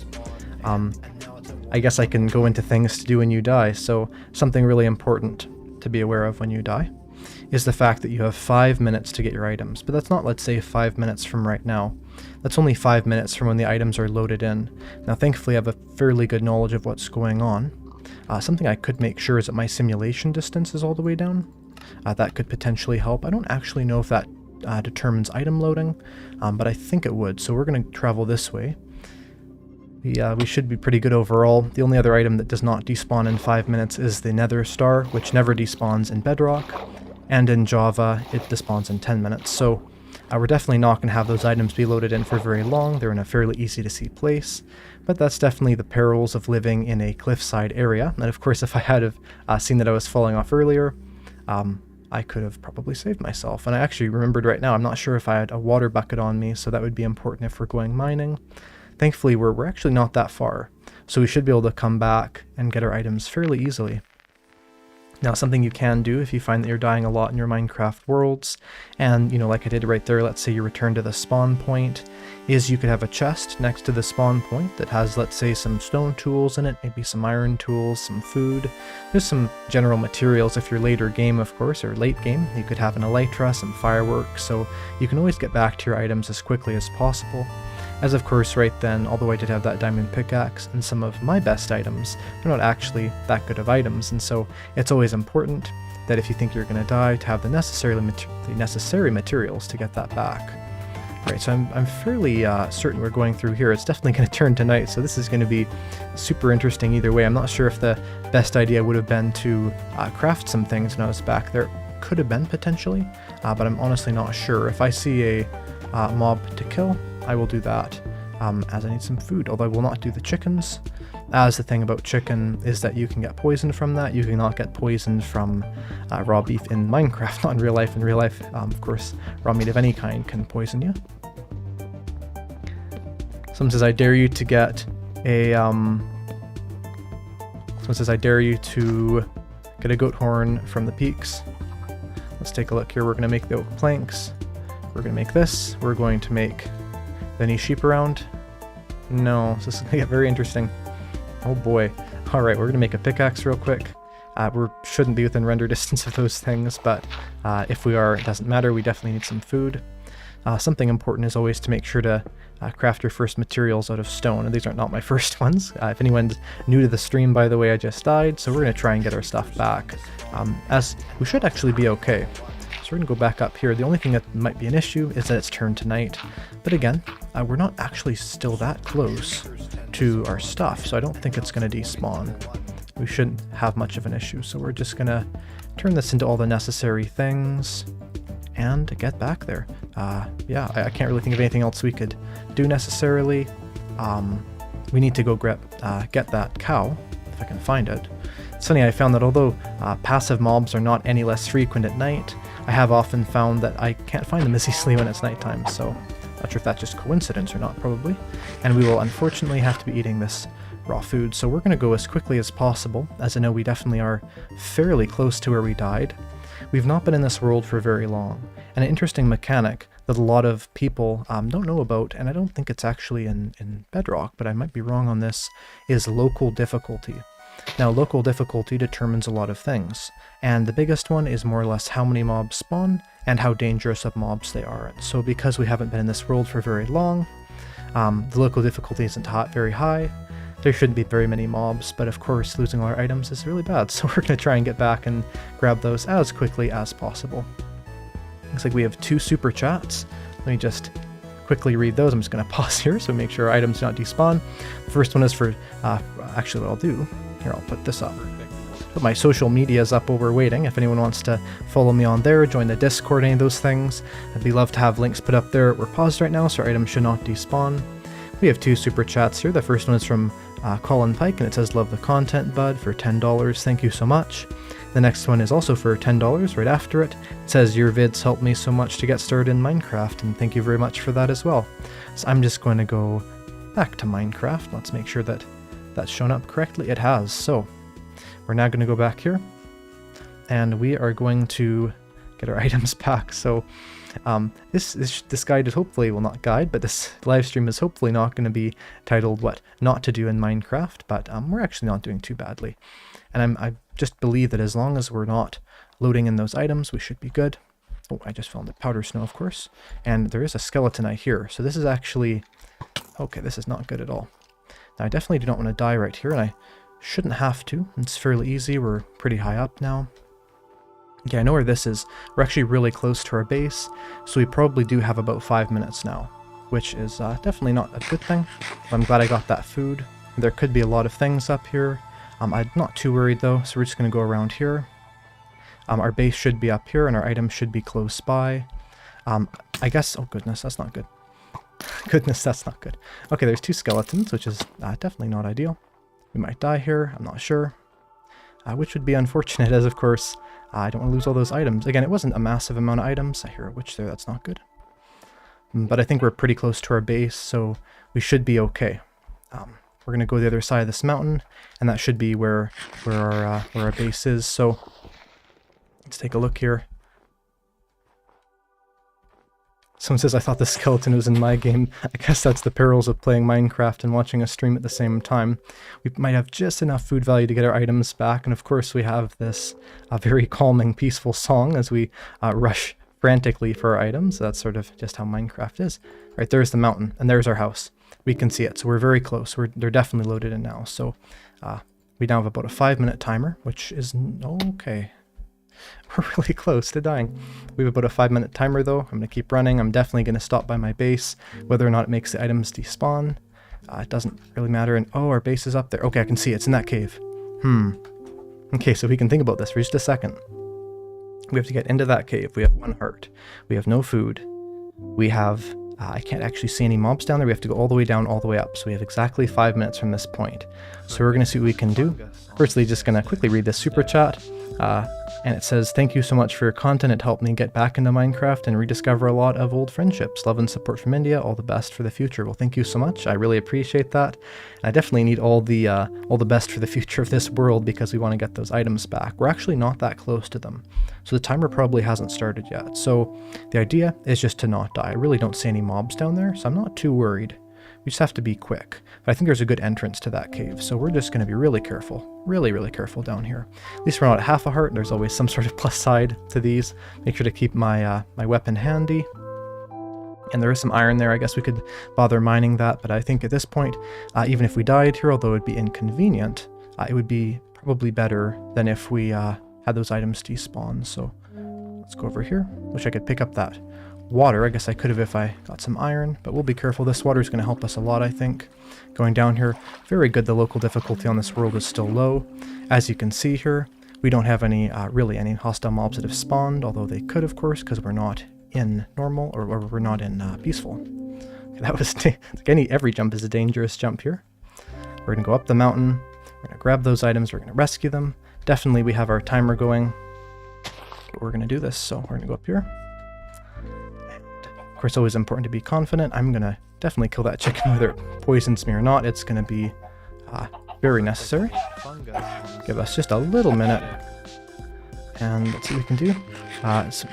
A: I guess I can go into things to do when you die, so something really important to be aware of when you die is the fact that you have 5 minutes to get your items. But that's not, let's say, 5 minutes from right now. That's only 5 minutes from when the items are loaded in. Now, thankfully, I have a fairly good knowledge of what's going on. Something I could make sure is that my simulation distance is all the way down. That could potentially help. I don't actually know if that determines item loading, but I think it would. So we're going to travel this way. We should be pretty good overall. The only other item that does not despawn in 5 minutes is the Nether Star, which never despawns in Bedrock, and in Java it despawns in 10 minutes. So we're definitely not going to have those items be loaded in for very long. They're in a fairly easy to see place, but that's definitely the perils of living in a cliffside area. And of course, if I had have seen that I was falling off earlier, I could have probably saved myself. And I actually remembered right now, I'm not sure if I had a water bucket on me, so that would be important if we're going mining. Thankfully, we're actually not that far, so we should be able to come back and get our items fairly easily. Now, something you can do if you find that you're dying a lot in your Minecraft worlds, and, you know, like I did right there, let's say you return to the spawn point, is you could have a chest next to the spawn point that has, let's say, some stone tools in it, maybe some iron tools, some food. There's some general materials if you're later game, of course, or late game. You could have an elytra, some fireworks, so you can always get back to your items as quickly as possible. As of course, right then, although I did have that diamond pickaxe and some of my best items, they're not actually that good of items, and so it's always important that if you think you're going to die, to have the necessary materials to get that back. Right, so I'm fairly certain we're going through here. It's definitely going to turn to night, so this is going to be super interesting either way. I'm not sure if the best idea would have been to craft some things when I was back there. Could have been, potentially, but I'm honestly not sure. If I see a mob to kill, I will do that, as I need some food, although I will not do the chickens, as the thing about chicken is that you can get poisoned from that. You cannot get poisoned from raw beef in Minecraft, not in real life. In real life, of course, raw meat of any kind can poison you. Someone says, I dare you to get a, someone says, I dare you to get a goat horn from the peaks. Let's take a look here. We're going to make the oak planks. We're going to make this. We're going to make any sheep around? No, this is going to get very interesting. Oh boy. Alright, we're going to make a pickaxe real quick. We shouldn't be within render distance of those things, but if we are, it doesn't matter. We definitely need some food. Something important is always to make sure to craft your first materials out of stone, and these are not my first ones. If anyone's new to the stream, by the way, I just died, so we're going to try and get our stuff back, as we should actually be okay. So we're going to go back up here. The only thing that might be an issue is that it's turned to night, but again, we're not actually still that close to our stuff, so I don't think it's going to despawn. We shouldn't have much of an issue, so we're just going to turn this into all the necessary things and get back there. Yeah, I can't really think of anything else we could do necessarily. We need to go get that cow, if I can find it. It's funny, I found that although passive mobs are not any less frequent at night, I have often found that I can't find them as easily when it's nighttime, so not sure if that's just coincidence or not, probably. And we will unfortunately have to be eating this raw food, so we're going to go as quickly as possible, as I know we definitely are fairly close to where we died. We've not been in this world for very long, and an interesting mechanic that a lot of people don't know about, and I don't think it's actually in Bedrock, but I might be wrong on this, is local difficulty. Now, local difficulty determines a lot of things, and the biggest one is more or less how many mobs spawn and how dangerous of mobs they are. So because we haven't been in this world for very long, the local difficulty isn't very high. There shouldn't be very many mobs, but of course losing all our items is really bad, so we're going to try and get back and grab those as quickly as possible. Looks like we have 2 super chats. Let me just quickly read those. I'm just going to pause here so make sure our items do not despawn. The first one is for, actually what I'll do, here I'll put this up. Put my social medias up while we're waiting. If anyone wants to follow me on there, join the Discord, any of those things, I'd be love to have links put up there. We're paused right now, so our items should not despawn. We have 2 super chats here. The first one is from Colin Pike, and it says, "Love the content, bud," for $10. Thank you so much. The next one is also for $10 right after it. It says, "Your vids helped me so much to get started in Minecraft," and thank you very much for that as well. So I'm just going to go back to Minecraft. Let's make sure that that's shown up correctly. It has. So we're now going to go back here, and we are going to get our items back. So this guide is hopefully, well, not guide, but this live stream is hopefully not going to be titled what not to do in Minecraft, but we're actually not doing too badly. And I just believe that as long as we're not loading in those items, we should be good. Oh, I just found the powder snow, of course. And there is a skeleton eye here. So this is actually, okay, this is not good at all. Now I definitely do not want to die right here, and I shouldn't have to. It's fairly easy. We're pretty high up now. Okay, I know where this is. We're actually really close to our base, so we probably do have about 5 minutes now, which is definitely not a good thing. But I'm glad I got that food. There could be a lot of things up here. I'm not too worried though, so we're just going to go around here. Our base should be up here, and our items should be close by. I guess, oh goodness, that's not good. Goodness, that's not good. Okay, there's 2 skeletons, which is definitely not ideal. We might die here, I'm not sure. Which would be unfortunate, as of course, I don't want to lose all those items. Again, it wasn't a massive amount of items. I hear a witch there, that's not good. But I think we're pretty close to our base, so we should be okay. We're going to go the other side of this mountain, and that should be where our base is. So let's take a look here. Someone says, "I thought the skeleton was in my game." I guess that's the perils of playing Minecraft and watching a stream at the same time. We might have just enough food value to get our items back, and of course we have this very calming, peaceful song as we rush frantically for our items. That's sort of just how Minecraft is. Right, there's the mountain, and there's our house. We can see it, so we're very close. They're definitely loaded in now. So we now have about a 5-minute timer, which is okay. We're really close to dying. We have about a 5-minute timer though. I'm going to keep running. I'm definitely going to stop by my base. Whether or not it makes the items despawn, it doesn't really matter. And oh, our base is up there. Okay, I can see it. It's in that cave. Okay, so we can think about this for just a second. We have to get into that cave. We have 1 heart. We have no food. We have... I can't actually see any mobs down there. We have to go all the way down, all the way up. So we have exactly 5 minutes from this point. So we're going to see what we can do. Firstly, just going to quickly read this super chat. And it says, "Thank you so much for your content. It helped me get back into Minecraft and rediscover a lot of old friendships. Love and support from India. All the best for the future." Well, thank you so much. I really appreciate that. And I definitely need all the best for the future of this world because we want to get those items back. We're actually not that close to them. So the timer probably hasn't started yet. So the idea is just to not die. I really don't see any mobs down there, so I'm not too worried. We just have to be quick. But I think there's a good entrance to that cave, so we're just going to be really careful. Really, really careful down here. At least we're not at half a heart. There's always some sort of plus side to these. Make sure to keep my my weapon handy. And there is some iron there. I guess we could bother mining that, but I think at this point, even if we died here, although it would be inconvenient, it would be probably better than if we had those items despawn. So let's go over here. Wish I could pick up that water. I guess I could have if I got some iron, but we'll be careful. This water is going to help us a lot, I think. Going down here, very good. The local difficulty on this world is still low. As you can see here, we don't have any really any hostile mobs that have spawned, although they could, of course, because we're not in normal, or we're not in peaceful. Okay, that was like every jump is a dangerous jump here. We're gonna go up the mountain. We're gonna grab those items. We're gonna rescue them. Definitely, we have our timer going. But we're gonna do this. So we're gonna go up here. And of course, always important to be confident. I'm gonna definitely kill that chicken, whether it poisons me or not. It's gonna be very necessary. Give us just a little minute. And let's see what we can do.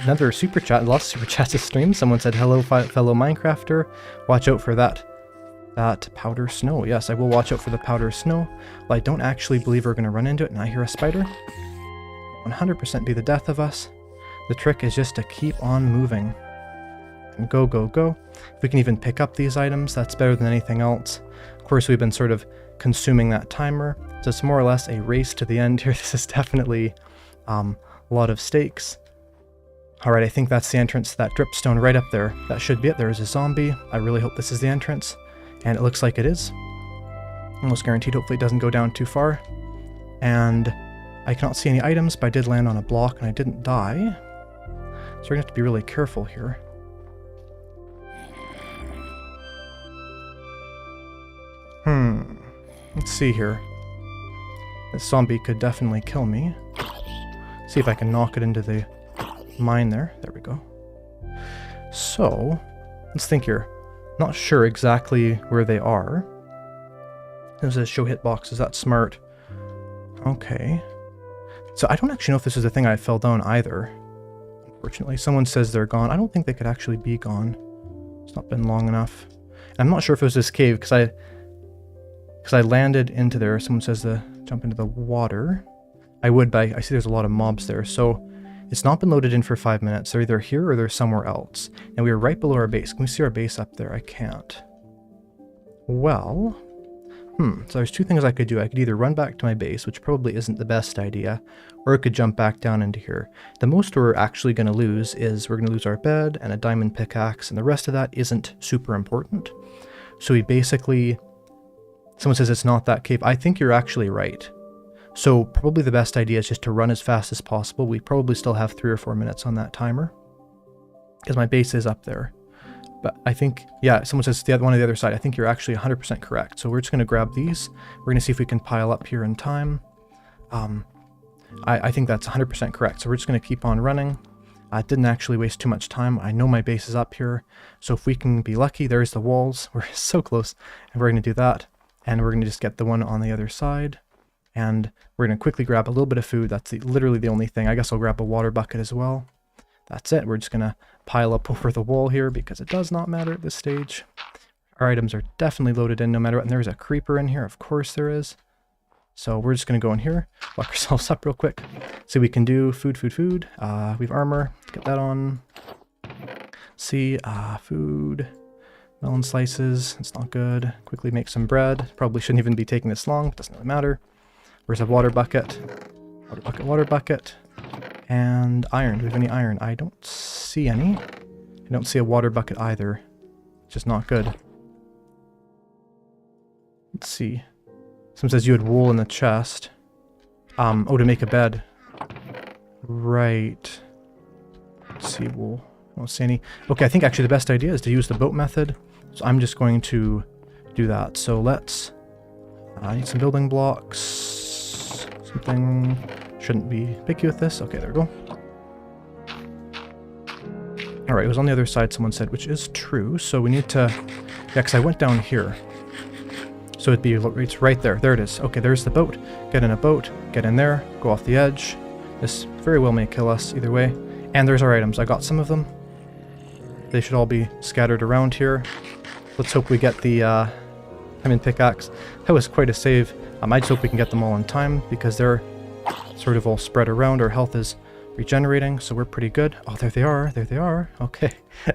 A: Another super chat, lots of super chats this stream. Someone said, hello, fellow Minecrafter. Watch out for that powder snow. Yes, I will watch out for the powder snow. Well, I don't actually believe we're going to run into it, and I hear a spider. 100% be the death of us. The trick is just to keep on moving. And go, go, go. If we can even pick up these items, that's better than anything else. Of course, we've been sort of consuming that timer. So it's more or less a race to the end here. This is definitely a lot of stakes. Alright, I think that's the entrance to that dripstone right up there. That should be it. There is a zombie. I really hope this is the entrance. And it looks like it is. Almost guaranteed. Hopefully it doesn't go down too far. And I cannot see any items, but I did land on a block and I didn't die. So we're going to have to be really careful here. Let's see here. This zombie could definitely kill me. See if I can knock it into the mine there. There we go. So, let's think here. Not sure exactly where they are. There's a show hitboxes. That's smart. Okay. So I don't actually know if this is the thing I fell down either. Unfortunately, someone says they're gone. I don't think they could actually be gone. It's not been long enough. And I'm not sure if it was this cave because I landed into there. Someone says to jump into the water. I would, but I see there's a lot of mobs there. So it's not been loaded in for 5 minutes. They're either here or they're somewhere else. And we are right below our base. Can we see our base up there? I can't. Well, so there's two things I could do. I could either run back to my base, which probably isn't the best idea, or I could jump back down into here. The most we're actually going to lose is we're going to lose our bed and a diamond pickaxe, and the rest of that isn't super important. So we basically... Someone says it's not that cave. I think you're actually right. So probably the best idea is just to run as fast as possible. We probably still have 3 or 4 minutes on that timer. Because my base is up there. But I think, yeah, someone says the other one on the other side. I think you're actually 100% correct. So we're just going to grab these. We're going to see if we can pile up here in time. I think that's 100% correct. So we're just going to keep on running. I didn't actually waste too much time. I know my base is up here. So if we can be lucky, there's the walls. We're so close. And we're going to do that. And we're going to just get the one on the other side. And we're going to quickly grab a little bit of food. That's literally the only thing. I guess I'll grab a water bucket as well. That's it. We're just going to pile up over the wall here because it does not matter at this stage. Our items are definitely loaded in no matter what. And there's a creeper in here. Of course there is. So we're just going to go in here, lock ourselves up real quick. See, we can do food. We have armor. Get that on. See, food. Melon slices, it's not good. Quickly make some bread. Probably shouldn't even be taking this long, but doesn't really matter. Where's a water bucket? Water bucket. And iron. Do we have any iron? I don't see any. I don't see a water bucket either. It's just not good. Let's see. Someone says you had wool in the chest. Oh, to make a bed. Right. Let's see, wool. I don't see any. Okay, I think actually the best idea is to use the boat method. So I'm just going to do that. So let's... I need some building blocks. Something... Shouldn't be picky with this. Okay, there we go. Alright, it was on the other side, someone said, which is true. So we need to... Yeah, because I went down here. So it's right there. There it is. Okay, there's the boat. Get in a boat. Get in there. Go off the edge. This very well may kill us either way. And there's our items. I got some of them. They should all be scattered around here. Let's hope we get the diamond pickaxe. That was quite a save. I just hope we can get them all in time because they're sort of all spread around. Our health is regenerating, so we're pretty good. Oh, there they are. There they are. Okay,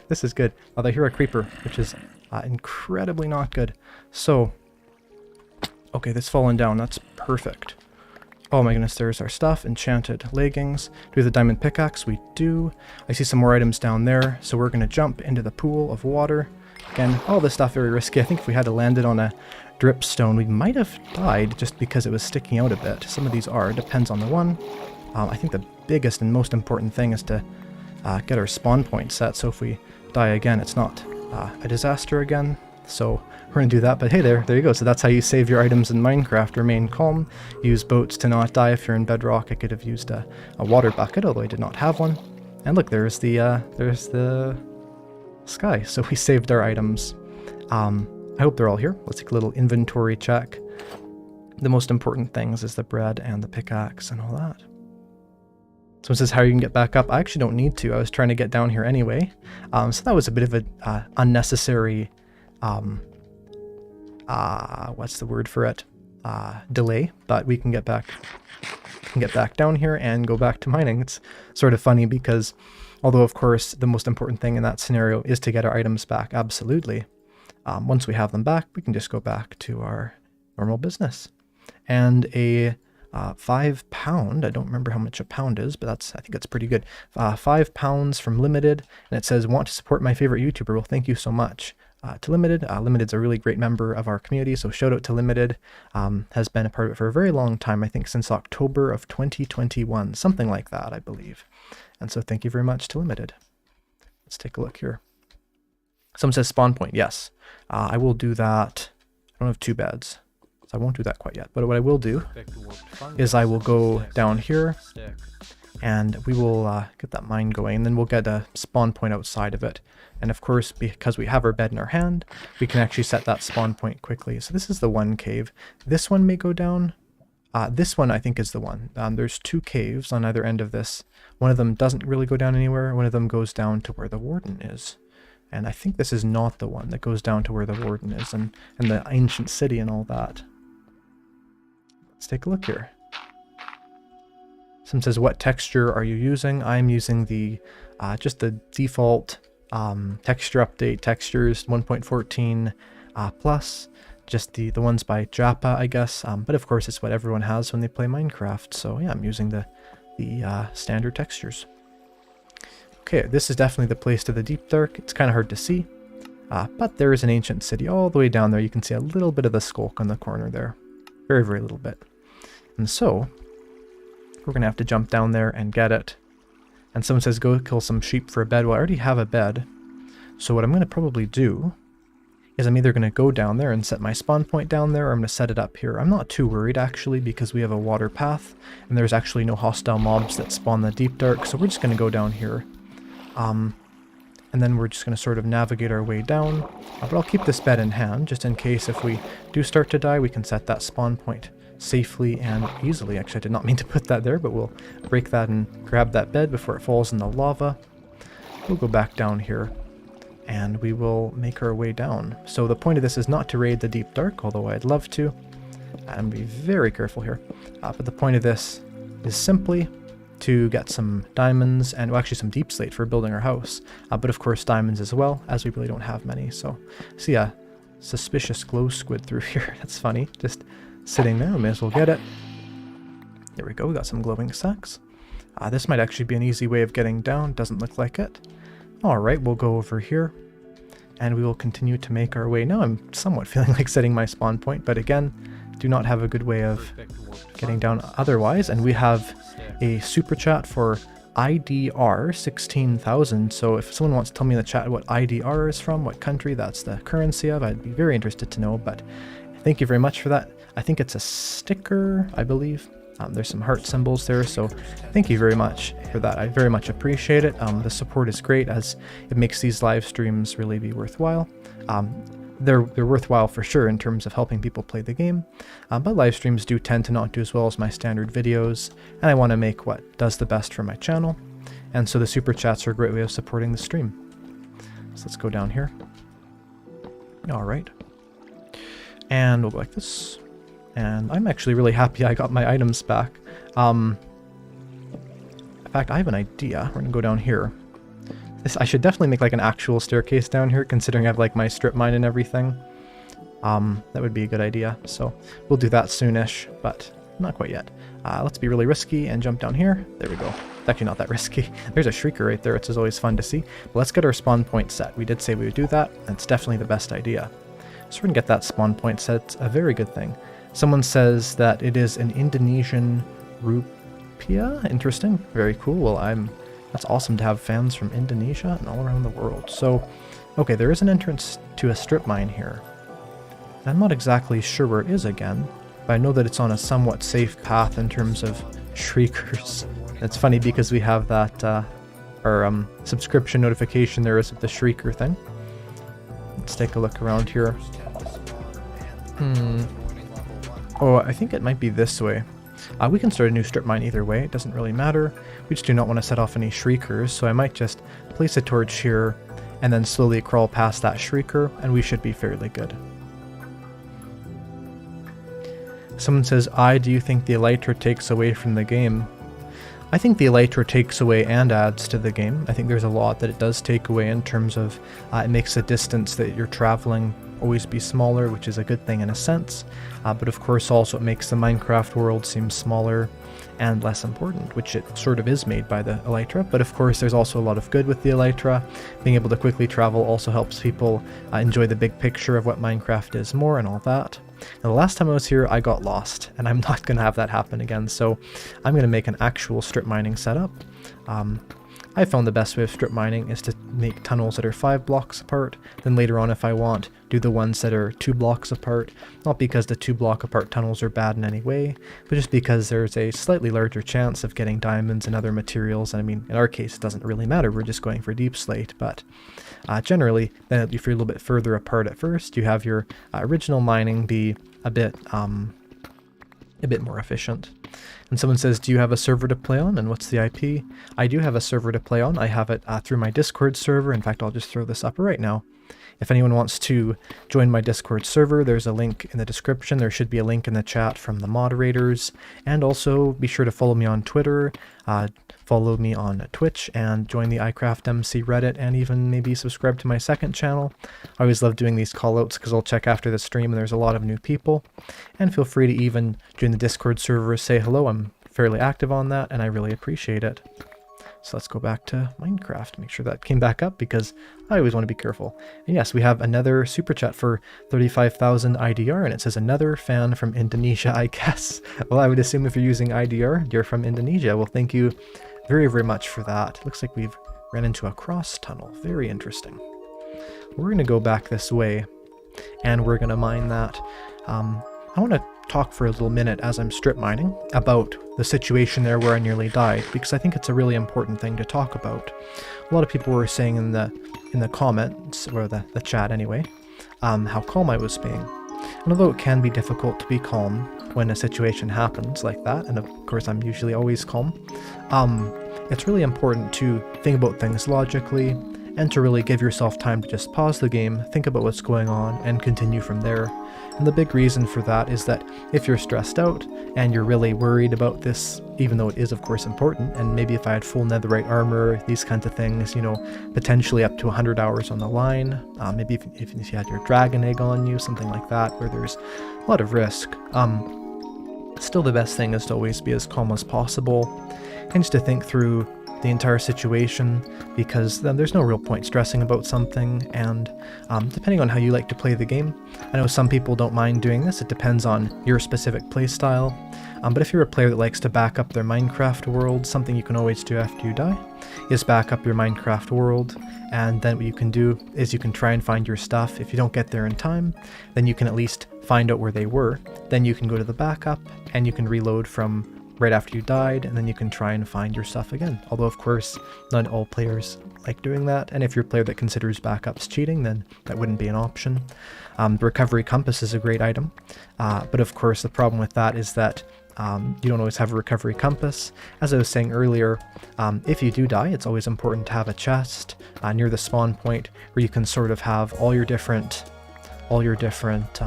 A: this is good. Oh, they hear a creeper, which is incredibly not good. So, okay, that's fallen down. That's perfect. Oh my goodness, there's our stuff. Enchanted leggings. Do we have the diamond pickaxe? We do. I see some more items down there, so we're going to jump into the pool of water. Again, all this stuff very risky. I think if we had to land it on a dripstone, we might have died just because it was sticking out a bit. Some of these are. Depends on the one. I think the biggest and most important thing is to get our spawn point set, so if we die again, it's not a disaster again. So we're going to do that, but hey, there you go. So that's how you save your items in Minecraft. Remain calm, use boats to not die. If you're in bedrock, I could have used a water bucket, although I did not have one. And look, there's the sky. So we saved our items. I hope they're all here. Let's take a little inventory check. The most important things is the bread and the pickaxe and all that. So it says how you can get back up. I actually don't need to. I was trying to get down here anyway. So that was a bit of a unnecessary, what's the word for it? Delay. But we can get back down here and go back to mining. It's sort of funny because although of course the most important thing in that scenario is to get our items back, absolutely. Once we have them back, we can just go back to our normal business. And a 5 pound, I don't remember how much a pound is, but I think that's pretty good. 5 pounds from Limited, and it says, want to support my favorite YouTuber. Well, thank you so much to Limited. Limited's a really great member of our community, so shout out to Limited. Has been a part of it for a very long time, I think since October of 2021, something like that, I believe. And so thank you very much to Limited. Let's take a look here. Someone says spawn point. Yes, I will do that. I don't have 2 beds. I won't do that quite yet, but what I will do is I will go down here and we will get that mine going, and then we'll get a spawn point outside of it. And of course, because we have our bed in our hand, we can actually set that spawn point quickly. So this is the one cave. This one may go down. This one I think is the one. There's 2 caves on either end of this. One of them doesn't really go down anywhere. One of them goes down to where the warden is. And I think this is not the one that goes down to where the warden is and the ancient city and all that. Let's take a look here. Someone says, what texture are you using? I'm using the just the default texture update textures 1.14 plus, just the ones by Japa, I guess. But of course, it's what everyone has when they play Minecraft. So yeah, I'm using the standard textures. Okay, this is definitely the place to the deep dark. It's kind of hard to see, but there is an ancient city all the way down there. You can see a little bit of the skulk on the corner there. Very, very little bit. And so, we're going to have to jump down there and get it. And someone says, go kill some sheep for a bed. Well, I already have a bed. So what I'm going to probably do is I'm either going to go down there and set my spawn point down there, or I'm going to set it up here. I'm not too worried, actually, because we have a water path, and there's actually no hostile mobs that spawn the deep dark, so we're just going to go down here. And then we're just going to sort of navigate our way down. But I'll keep this bed in hand, just in case if we do start to die, we can set that spawn point safely and easily. Actually, I did not mean to put that there, but we'll break that and grab that bed before it falls in the lava. We'll go back down here, and we will make our way down. So the point of this is not to raid the deep dark, although I'd love to. And be very careful here. But the point of this is simply to get some diamonds and, well, actually some deep slate for building our house. But of course diamonds as well, as we really don't have many. So see a suspicious glow squid through here. That's funny. Just sitting there. We may as well get it. There we go. We got some glowing sacks. This might actually be an easy way of getting down. Doesn't look like it. Alright, we'll go over here. And we will continue to make our way. Now I'm somewhat feeling like setting my spawn point, but again, do not have a good way of getting down otherwise. And we have a super chat for IDR 16,000. So if someone wants to tell me in the chat what IDR is from, what country that's the currency of, I'd be very interested to know. But thank you very much for that. I think it's a sticker, I believe. There's some heart symbols there, so thank you very much for that. I very much appreciate it. The support is great, as it makes these live streams really be worthwhile. They're worthwhile for sure in terms of helping people play the game, but live streams do tend to not do as well as my standard videos, and I want to make what does the best for my channel, and so the super chats are a great way of supporting the stream. So let's go down here. Alright. And we'll go like this. And I'm actually really happy I got my items back. I've fact, I have an idea. We're gonna go down here. I should definitely make like an actual staircase down here, considering I have like my strip mine and everything. That would be a good idea. So we'll do that soonish, but not quite yet. Let's be really risky and jump down here. There we go. It's actually not that risky. There's a shrieker right there, which is always fun to see. But let's get our spawn point set. We did say we would do that, and it's definitely the best idea. So we're gonna get that spawn point set. It's a very good thing. Someone says that it is an Indonesian rupiah. Interesting. Very cool. Well, that's awesome to have fans from Indonesia and all around the world. So, okay, there is an entrance to a strip mine here. I'm not exactly sure where it is again, but I know that it's on a somewhat safe path in terms of shriekers. It's funny because we have that, our subscription notification there is with the shrieker thing. Let's take a look around here. Oh, I think it might be this way. We can start a new strip mine either way, it doesn't really matter. We just do not want to set off any shriekers, so I might just place a torch here and then slowly crawl past that shrieker, and we should be fairly good. Someone says, do you think the elytra takes away from the game? I think the elytra takes away and adds to the game. I think there's a lot that it does take away in terms of it makes the distance that you're traveling always be smaller, which is a good thing in a sense, but of course also it makes the Minecraft world seem smaller and less important, which it sort of is made by the elytra. But of course there's also a lot of good with the elytra. Being able to quickly travel also helps people enjoy the big picture of what Minecraft is more and all that. Now, the last time I was here I got lost, and I'm not going to have that happen again, so I'm going to make an actual strip mining setup. I found the best way of strip mining is to make tunnels that are 5 blocks apart, then later on if I want, do the ones that are 2 blocks apart, not because the 2 block apart tunnels are bad in any way, but just because there's a slightly larger chance of getting diamonds and other materials, and I mean, in our case it doesn't really matter, we're just going for deep slate, but generally, then if you're a little bit further apart at first, you have your original mining be a bit more efficient. And someone says, do you have a server to play on, and what's the IP? I do have a server to play on. I have it through my Discord server. In fact, I'll just throw this up right now. If anyone wants to join my Discord server, there's a link in the description. There should be a link in the chat from the moderators. And also be sure to follow me on Twitter, follow me on Twitch, and join the Eyecraftmc Reddit, and even maybe subscribe to my second channel. I always love doing these callouts because I'll check after the stream and there's a lot of new people. And feel free to even join the Discord server, say hello. I'm fairly active on that and I really appreciate it. So let's go back to Minecraft, make sure that came back up because I always want to be careful. And yes, we have another super chat for 35,000 IDR, and it says another fan from Indonesia, I guess. Well, I would assume if you're using IDR, you're from Indonesia. Well, thank you very, very much for that. Looks like we've ran into a cross tunnel. Very interesting. We're going to go back this way, and we're going to mine that. I want to talk for a little minute as I'm strip mining about the situation there where I nearly died, because I think it's a really important thing to talk about. A lot of people were saying in the comments, or the chat anyway, how calm I was being. And although it can be difficult to be calm when a situation happens like that, and of course I'm usually always calm, it's really important to think about things logically and to really give yourself time to just pause the game, think about what's going on, and continue from there. And the big reason for that is that if you're stressed out and you're really worried about this, even though it is of course important, and maybe if I had full netherite armor, these kinds of things, you know, potentially up to 100 hours on the line, maybe if you had your dragon egg on you, something like that, where there's a lot of risk, still the best thing is to always be as calm as possible, and just to think through the entire situation, because then there's no real point stressing about something. And depending on how you like to play the game, I know some people don't mind doing this, it depends on your specific playstyle, but if you're a player that likes to back up their Minecraft world, something you can always do after you die is back up your Minecraft world, and then what you can do is you can try and find your stuff. If you don't get there in time, then you can at least find out where they were, then you can go to the backup and you can reload from right after you died, and then you can try and find your stuff again. Although of course not all players like doing that, and if you're a player that considers backups cheating, then that wouldn't be an option. The recovery compass is a great item, but of course the problem with that is that you don't always have a recovery compass. As I was saying earlier, if you do die, it's always important to have a chest near the spawn point where you can sort of have all your different all your different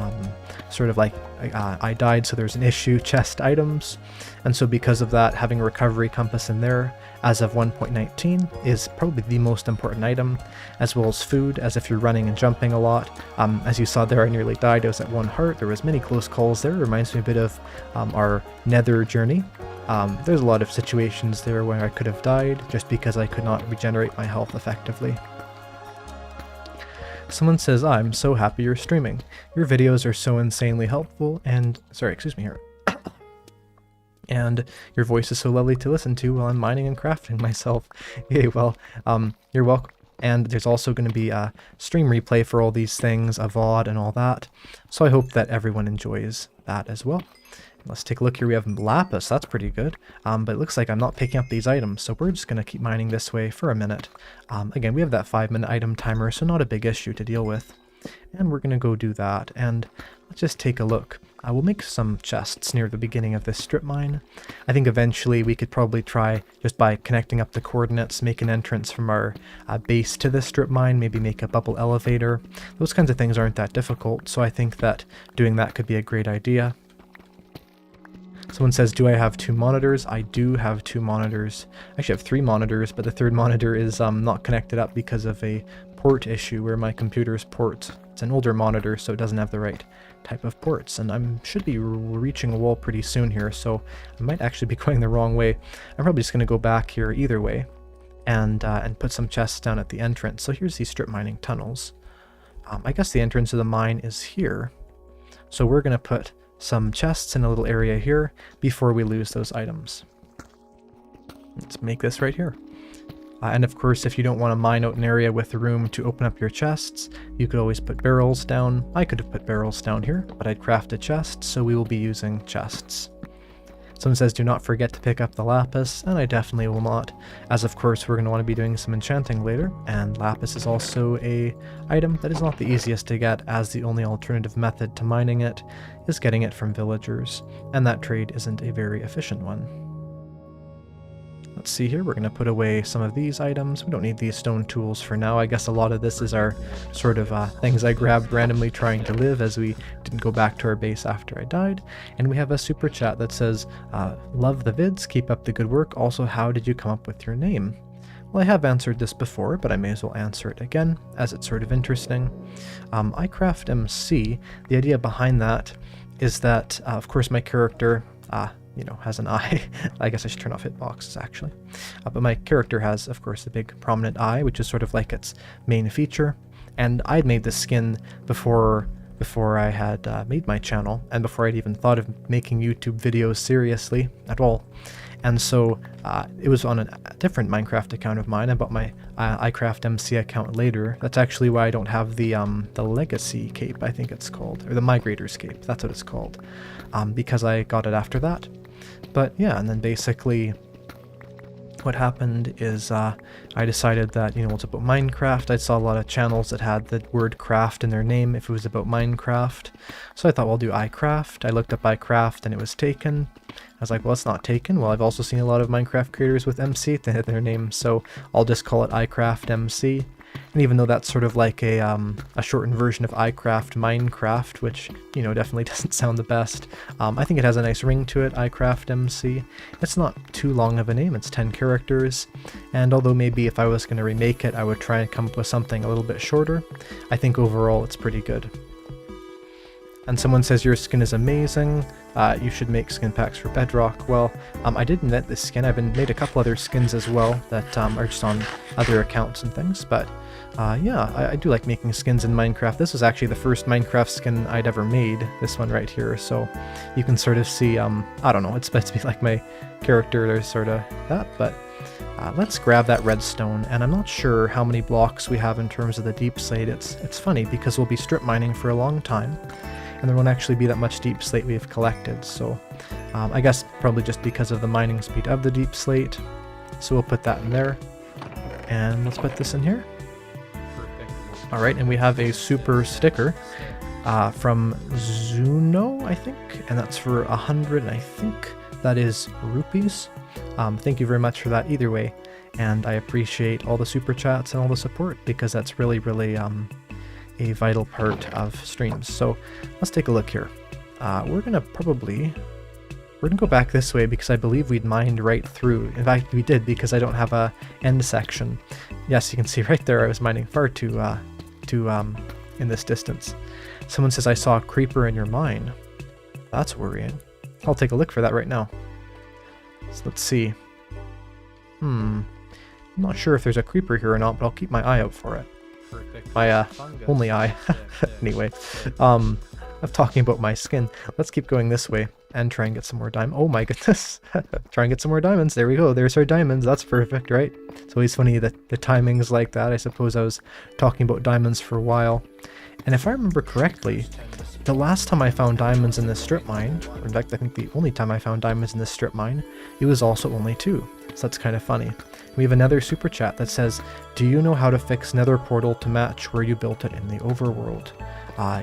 A: sort of like I died so there's an issue chest items, and so because of that, having a recovery compass in there as of 1.19 is probably the most important item, as well as food, as if you're running and jumping a lot. As you saw there, I nearly died. I was at 1 heart. There was many close calls there. It reminds me a bit of our nether journey. There's a lot of situations there where I could have died just because I could not regenerate my health effectively. Someone says, I'm so happy you're streaming. Your videos are so insanely helpful and... Sorry, excuse me here. And your voice is so lovely to listen to while I'm mining and crafting myself. Yay, well, you're welcome. And there's also going to be a stream replay for all these things, a VOD and all that. So I hope that everyone enjoys that as well. Let's take a look here. We have lapis. That's pretty good. But it looks like I'm not picking up these items, so we're just going to keep mining this way for a minute. Again, we have that 5-minute item timer, so not a big issue to deal with. And we're going to go do that. And let's just take a look. We'll make some chests near the beginning of this strip mine. I think eventually we could probably try, just by connecting up the coordinates, make an entrance from our base to this strip mine, maybe make a bubble elevator. Those kinds of things aren't that difficult, so I think that doing that could be a great idea. Someone says, do I have 2 monitors? I do have 2 monitors. I actually have 3 monitors, but the third monitor is not connected up because of a port issue where my computer's port. It's an older monitor, so it doesn't have the right type of ports, and I should be reaching a wall pretty soon here, so I might actually be going the wrong way. I'm probably just going to go back here either way and put some chests down at the entrance. So here's these strip mining tunnels. I guess the entrance of the mine is here, so we're going to put some chests in a little area here before we lose those items. Let's make this right here. And of course, if you don't want to mine out an area with room to open up your chests, you could always put barrels down. I could have put barrels down here, but I'd craft a chest, so we will be using chests. Someone says, do not forget to pick up the lapis, and I definitely will not, as of course we're going to want to be doing some enchanting later, and lapis is also a item that is not the easiest to get, as the only alternative method to mining it is getting it from villagers, and that trade isn't a very efficient one. Let's see here, we're going to put away some of these items. We don't need these stone tools for now. I guess a lot of this is our sort of things I grabbed randomly trying to live, as we didn't go back to our base after I died. And we have a super chat that says, love the vids, keep up the good work. Also, how did you come up with your name? Well, I have answered this before, but I may as well answer it again, as it's sort of interesting. Eyecraftmc, the idea behind that is that, of course, my character... you know, has an eye. I guess I should turn off hitboxes actually. But my character has, of course, a big prominent eye, which is sort of like its main feature. And I'd made this skin before I had made my channel, and before I'd even thought of making YouTube videos seriously at all. And so it was on a different Minecraft account of mine. I bought my Eyecraftmc account later. That's actually why I don't have the Legacy cape, I think it's called, or the Migrator's cape. That's what it's called, because I got it after that. But yeah, and then basically what happened is I decided that, you know, it's about Minecraft. I saw a lot of channels that had the word craft in their name if it was about Minecraft. So I thought, well, I'll do iCraft. I looked up iCraft and it was taken. I was like, well, it's not taken. Well, I've also seen a lot of Minecraft creators with MC at the end of their name, so I'll just call it Eyecraftmc. And even though that's sort of like a shortened version of iCraft Minecraft, which, you know, definitely doesn't sound the best, I think it has a nice ring to it, Eyecraftmc. It's not too long of a name, it's 10 characters, and although maybe if I was going to remake it, I would try and come up with something a little bit shorter, I think overall it's pretty good. And someone says your skin is amazing, you should make skin packs for Bedrock. Well, I did invent this skin. I've made a couple other skins as well that are just on other accounts and things, but yeah, I do like making skins in Minecraft. This was actually the first Minecraft skin I'd ever made, this one right here, so you can sort of see, I don't know, it's supposed to be like my character, there's sort of that, but let's grab that redstone, and I'm not sure how many blocks we have in terms of the deep slate. It's funny, because we'll be strip mining for a long time, and there won't actually be that much deep slate we've collected, so I guess probably just because of the mining speed of the deep slate. So we'll put that in there, and let's put this in here. Alright, and we have a super sticker from Zuno, I think, and that's for 100, and I think that is rupees. Thank you very much for that either way, and I appreciate all the super chats and all the support, because that's really, really, a vital part of streams. So let's take a look here. We're gonna go back this way because I believe we'd mined right through. In fact, we did, because I don't have a end section. Yes, you can see right there I was mining far too in this distance. Someone says, I saw a creeper in your mine. That's worrying. I'll take a look for that right now. So let's see. I'm not sure if there's a creeper here or not, but I'll keep my eye out for it.
B: Perfect.
A: My only eye. Anyway, I'm talking about my skin. Let's keep going this way and try and get some more diamonds. Oh my goodness. Try and get some more diamonds. There we go. There's our diamonds. That's perfect, right? It's always funny that the timing's like that. I suppose I was talking about diamonds for a while. And if I remember correctly, the last time I found diamonds in this strip mine, in fact I think the only time I found diamonds in this strip mine, it was also only 2. So that's kind of funny. We have another super chat that says, do you know how to fix nether portal to match where you built it in the overworld?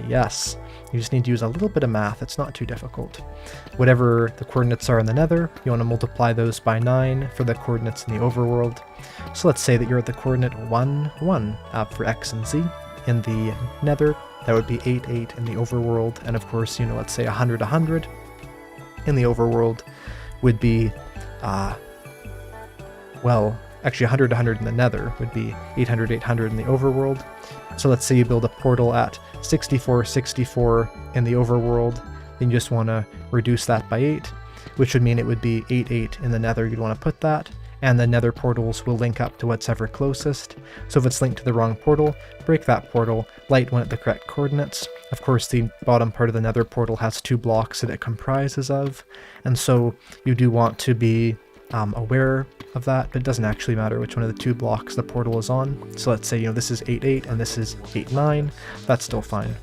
A: Yes. You just need to use a little bit of math. It's not too difficult. Whatever the coordinates are in the nether, you want to multiply those by 9 for the coordinates in the overworld. So let's say that you're at the coordinate 1, 1 for x and z. In the nether, that would be 8, 8 in the overworld. And of course, you know, let's say 100, 100 in the overworld would be, well, actually 100, 100 in the nether would be 800, 800 in the overworld. So let's say you build a portal at 64, 64 in the overworld, then you just want to reduce that by 8, which would mean it would be 8, 8 in the nether. You'd want to put that, and the nether portals will link up to what's ever closest. So if it's linked to the wrong portal, break that portal, light one at the correct coordinates. Of course, the bottom part of the nether portal has 2 blocks that it comprises of, and so you do want to be aware of that, but it doesn't actually matter which one of the 2 blocks the portal is on. So let's say, you know, this is 8, 8 and this is 8, 9. That's still fine.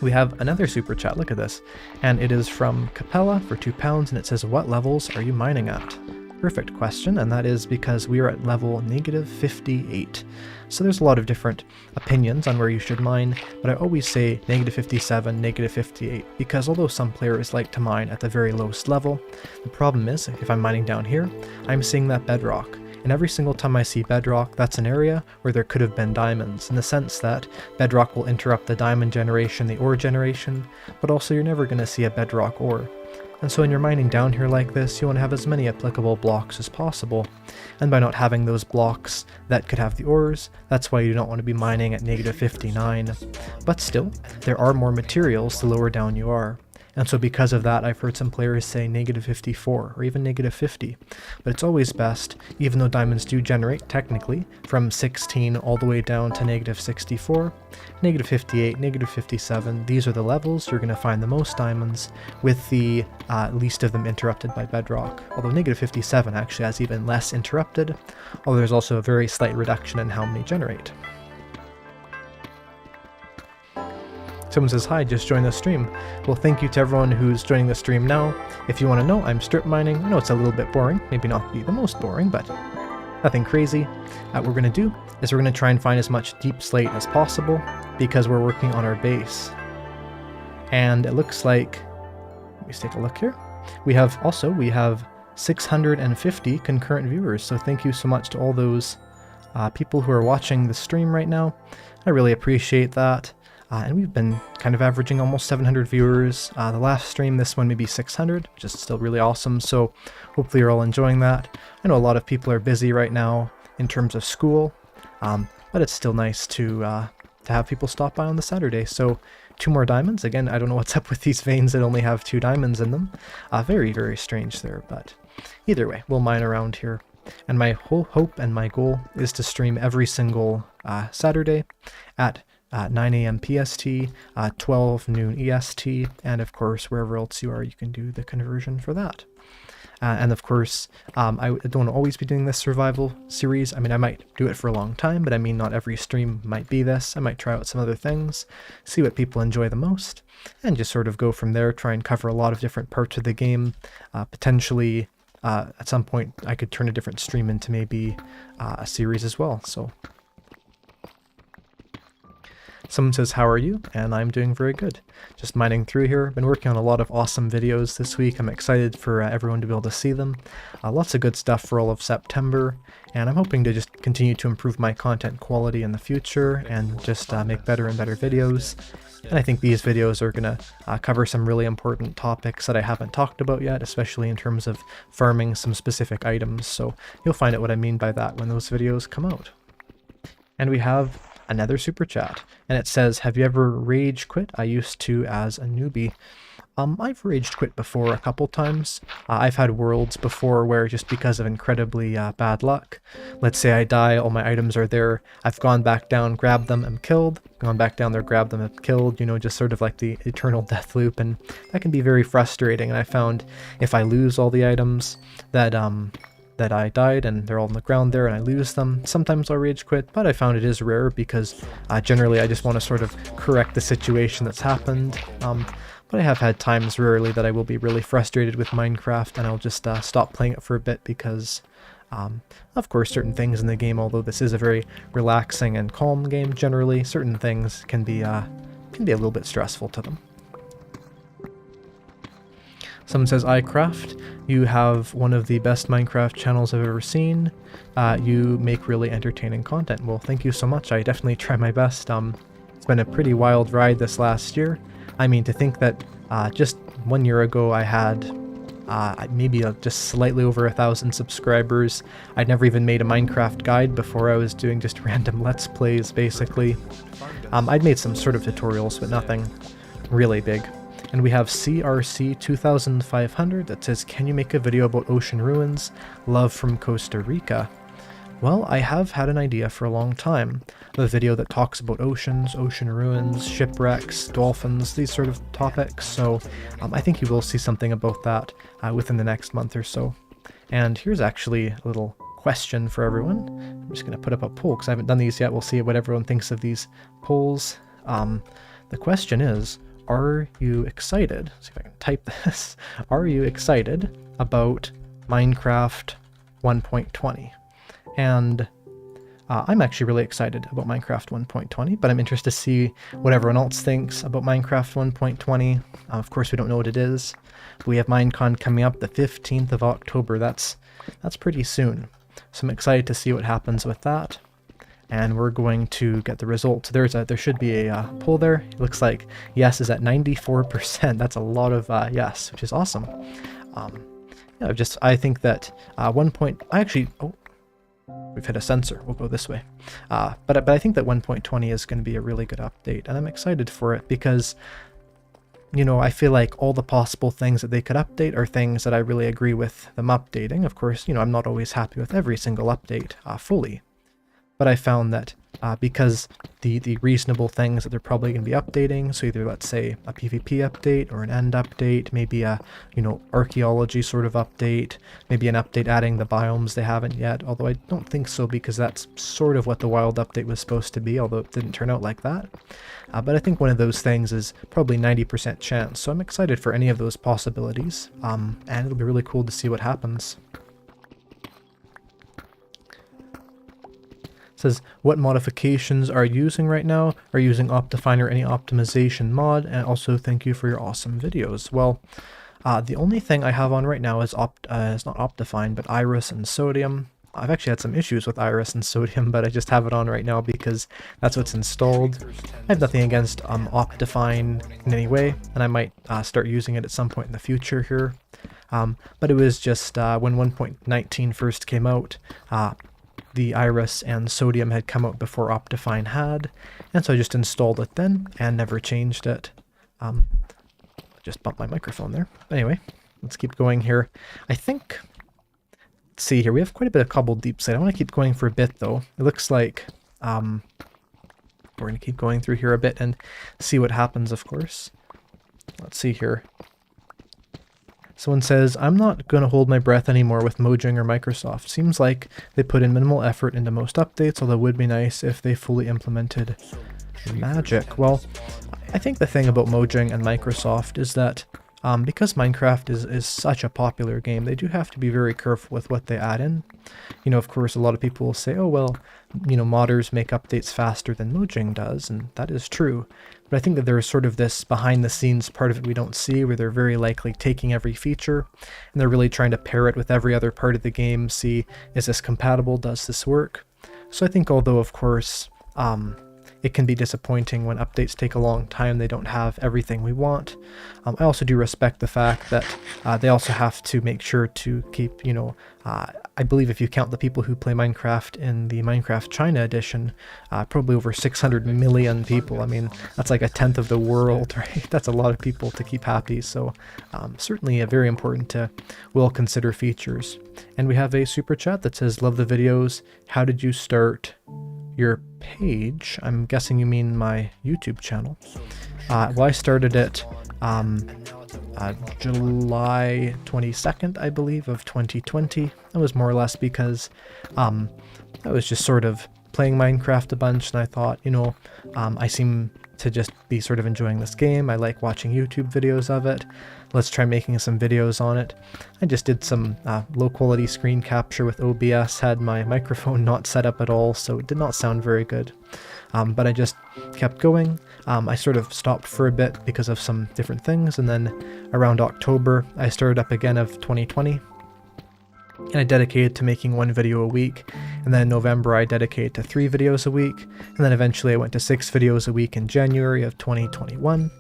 A: We have another super chat, look at this, and it is from Capella for £2, and it says, what levels are you mining at? Perfect question, and that is because we are at level -58. So there's a lot of different opinions on where you should mine, but I always say -57, -58, because although some players like to mine at the very lowest level, the problem is, if I'm mining down here, I'm seeing that bedrock. And every single time I see bedrock, that's an area where there could have been diamonds, in the sense that bedrock will interrupt the diamond generation, the ore generation, but also you're never going to see a bedrock ore. And so when you're mining down here like this, you want to have as many applicable blocks as possible. And by not having those blocks that could have the ores, that's why you don't want to be mining at -59. But still, there are more materials the lower down you are. And so because of that, I've heard some players say -54 or even -50. But it's always best, even though diamonds do generate technically from 16 all the way down to -64, -58, -57, these are the levels you're going to find the most diamonds, with the least of them interrupted by bedrock. Although -57 actually has even less interrupted, although there's also a very slight reduction in how many generate. Someone says, hi, just joined the stream. Well, thank you to everyone who's joining the stream now. If you want to know, I'm strip mining. I know it's a little bit boring, maybe not be the most boring, but nothing crazy. What we're going to do is we're going to try and find as much deep slate as possible, because we're working on our base. And it looks like, let me take a look here. We have 650 concurrent viewers, so thank you so much to all those people who are watching the stream right now. I really appreciate that. And we've been kind of averaging almost 700 viewers. The last stream, this one maybe 600, which is still really awesome. So hopefully you're all enjoying that. I know a lot of people are busy right now in terms of school, but it's still nice to have people stop by on the Saturday. So 2 more diamonds. Again, I don't know what's up with these veins that only have 2 diamonds in them. Very, very strange there, but either way, we'll mine around here. And my whole hope and my goal is to stream every single Saturday at 9 a.m. PST, 12 noon EST, and of course, wherever else you are, you can do the conversion for that. And of course, I don't always be doing this survival series. I mean, I might do it for a long time, but I mean, not every stream might be this. I might try out some other things, see what people enjoy the most, and just sort of go from there, try and cover a lot of different parts of the game. Potentially, at some point, I could turn a different stream into maybe a series as well, so... Someone says, how are you? And I'm doing very good. Just mining through here. Been working on a lot of awesome videos this week. I'm excited for everyone to be able to see them. Lots of good stuff for all of September. And I'm hoping to just continue to improve my content quality in the future and just make better and better videos. And I think these videos are going to cover some really important topics that I haven't talked about yet, especially in terms of farming some specific items. So you'll find out what I mean by that when those videos come out. And we have another super chat, and it says, have you ever rage quit? I used to as a newbie. I've rage quit before a couple times. I've had worlds before where just because of incredibly bad luck, let's say I die, all my items are there, I've gone back down, grabbed them, and killed, gone back down there, grabbed them, and killed, you know, just sort of like the eternal death loop, and that can be very frustrating. And I found if I lose all the items that I died and they're all on the ground there and I lose them, sometimes I'll rage quit, but I found it is rare because generally I just want to sort of correct the situation that's happened. But I have had times rarely that I will be really frustrated with Minecraft and I'll just stop playing it for a bit because, of course, certain things in the game, although this is a very relaxing and calm game generally, certain things can be a little bit stressful to them. Someone says, Eyecraft, you have one of the best Minecraft channels I've ever seen. You make really entertaining content. Well, thank you so much. I definitely try my best. It's been a pretty wild ride this last year. I mean, to think that just 1 year ago I had maybe just slightly over 1,000 subscribers. I'd never even made a Minecraft guide before. I was doing just random Let's Plays, basically. I'd made some sort of tutorials, but nothing really big. And we have CRC 2500 that says, can you make a video about ocean ruins? Love from Costa Rica. Well, I have had an idea for a long time. A video that talks about oceans, ocean ruins, shipwrecks, dolphins, these sort of topics. So I think you will see something about that within the next month or so. And here's actually a little question for everyone. I'm just going to put up a poll because I haven't done these yet. We'll see what everyone thinks of these polls. The question is, are you excited? Let's see if I can type this. Are you excited about Minecraft 1.20? And I'm actually really excited about Minecraft 1.20, but I'm interested to see what everyone else thinks about Minecraft 1.20. Of course, we don't know what it is. We have Minecon coming up the 15th of October. That's pretty soon. So I'm excited to see what happens with that. And we're going to get the results. There should be a poll there. It looks like yes is at 94%. That's a lot of yes, which is awesome. Yeah, I think that we've hit a sensor. We'll go this way. But I think that 1.20 is going to be a really good update, and I'm excited for it because, you know, I feel like all the possible things that they could update are things that I really agree with them updating. Of course, you know, I'm not always happy with every single update fully. But I found that because the reasonable things that they're probably going to be updating, so either let's say a PvP update or an end update, maybe a, you know, archaeology sort of update, maybe an update adding the biomes they haven't yet, although I don't think so because that's sort of what the wild update was supposed to be, although it didn't turn out like that. But I think one of those things is probably 90% chance, so I'm excited for any of those possibilities, and it'll be really cool to see what happens. Says, what modifications are you using right now? Are you using Optifine or any optimization mod? And also thank you for your awesome videos. Well, the only thing I have on right now is it's not Optifine, but Iris and Sodium. I've actually had some issues with Iris and Sodium, but I just have it on right now because that's what's installed. I have nothing against Optifine in any way, and I might start using it at some point in the future here. But it was just when 1.19 first came out, the Iris and Sodium had come out before Optifine had, and so I just installed it then and never changed it. Just bumped my microphone there. Anyway, let's keep going here. I think, let's see here, we have quite a bit of cobbled deep slate. I want to keep going for a bit though. It looks like we're going to keep going through here a bit and see what happens, of course. Let's see here. Someone says, I'm not going to hold my breath anymore with Mojang or Microsoft. Seems like they put in minimal effort into most updates, although it would be nice if they fully implemented magic. Well, I think the thing about Mojang and Microsoft is that because Minecraft is such a popular game, they do have to be very careful with what they add in. You know, of course, a lot of people will say, oh, well, you know, modders make updates faster than Mojang does, and that is true. But I think that there's sort of this behind-the-scenes part of it we don't see, where they're very likely taking every feature, and they're really trying to pair it with every other part of the game, see, is this compatible, does this work? So I think although, of course, it can be disappointing when updates take a long time, they don't have everything we want. I also do respect the fact that they also have to make sure to keep, you know, I believe if you count the people who play Minecraft in the Minecraft China edition, probably over 600 million people. I mean, that's like a tenth of the world, right? That's a lot of people to keep happy, so certainly very important to well consider features. And we have a super chat that says, love the videos, how did you start your page? I'm guessing you mean my YouTube channel. Well, I started it July 22nd, I believe, of 2020. That was more or less because I was just sort of playing Minecraft a bunch, and I thought, you know, I seem to just be sort of enjoying this game. I like watching YouTube videos of it. Let's try making some videos on it. I just did some low quality screen capture with OBS, had my microphone not set up at all, so it did not sound very good. But I just kept going. I sort of stopped for a bit because of some different things, and then around October I started up again of 2020. And I dedicated to making 1 video a week, and then in November I dedicated to 3 videos a week, and then eventually I went to 6 videos a week in January of 2021,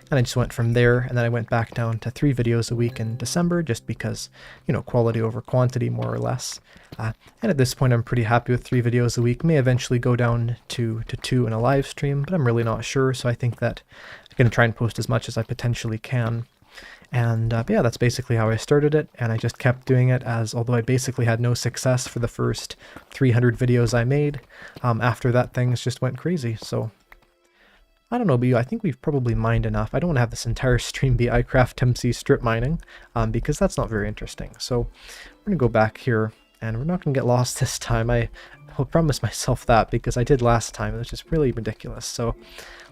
A: and I just went from there, and then I went back down to 3 videos a week in December, just because, you know, quality over quantity, more or less. And at this point I'm pretty happy with 3 videos a week. May eventually go down to 2 in a live stream, but I'm really not sure, so I think that I'm going to try and post as much as I potentially can. And yeah, that's basically how I started it, and I just kept doing it, as although I basically had no success for the first 300 videos I made, after that things just went crazy. So I don't know about you, I think we've probably mined enough. I don't want to have this entire stream be Eyecraftmc strip mining, because that's not very interesting. So we're going to go back here, and we're not going to get lost this time. I will promise myself that, because I did last time, it was just really ridiculous. So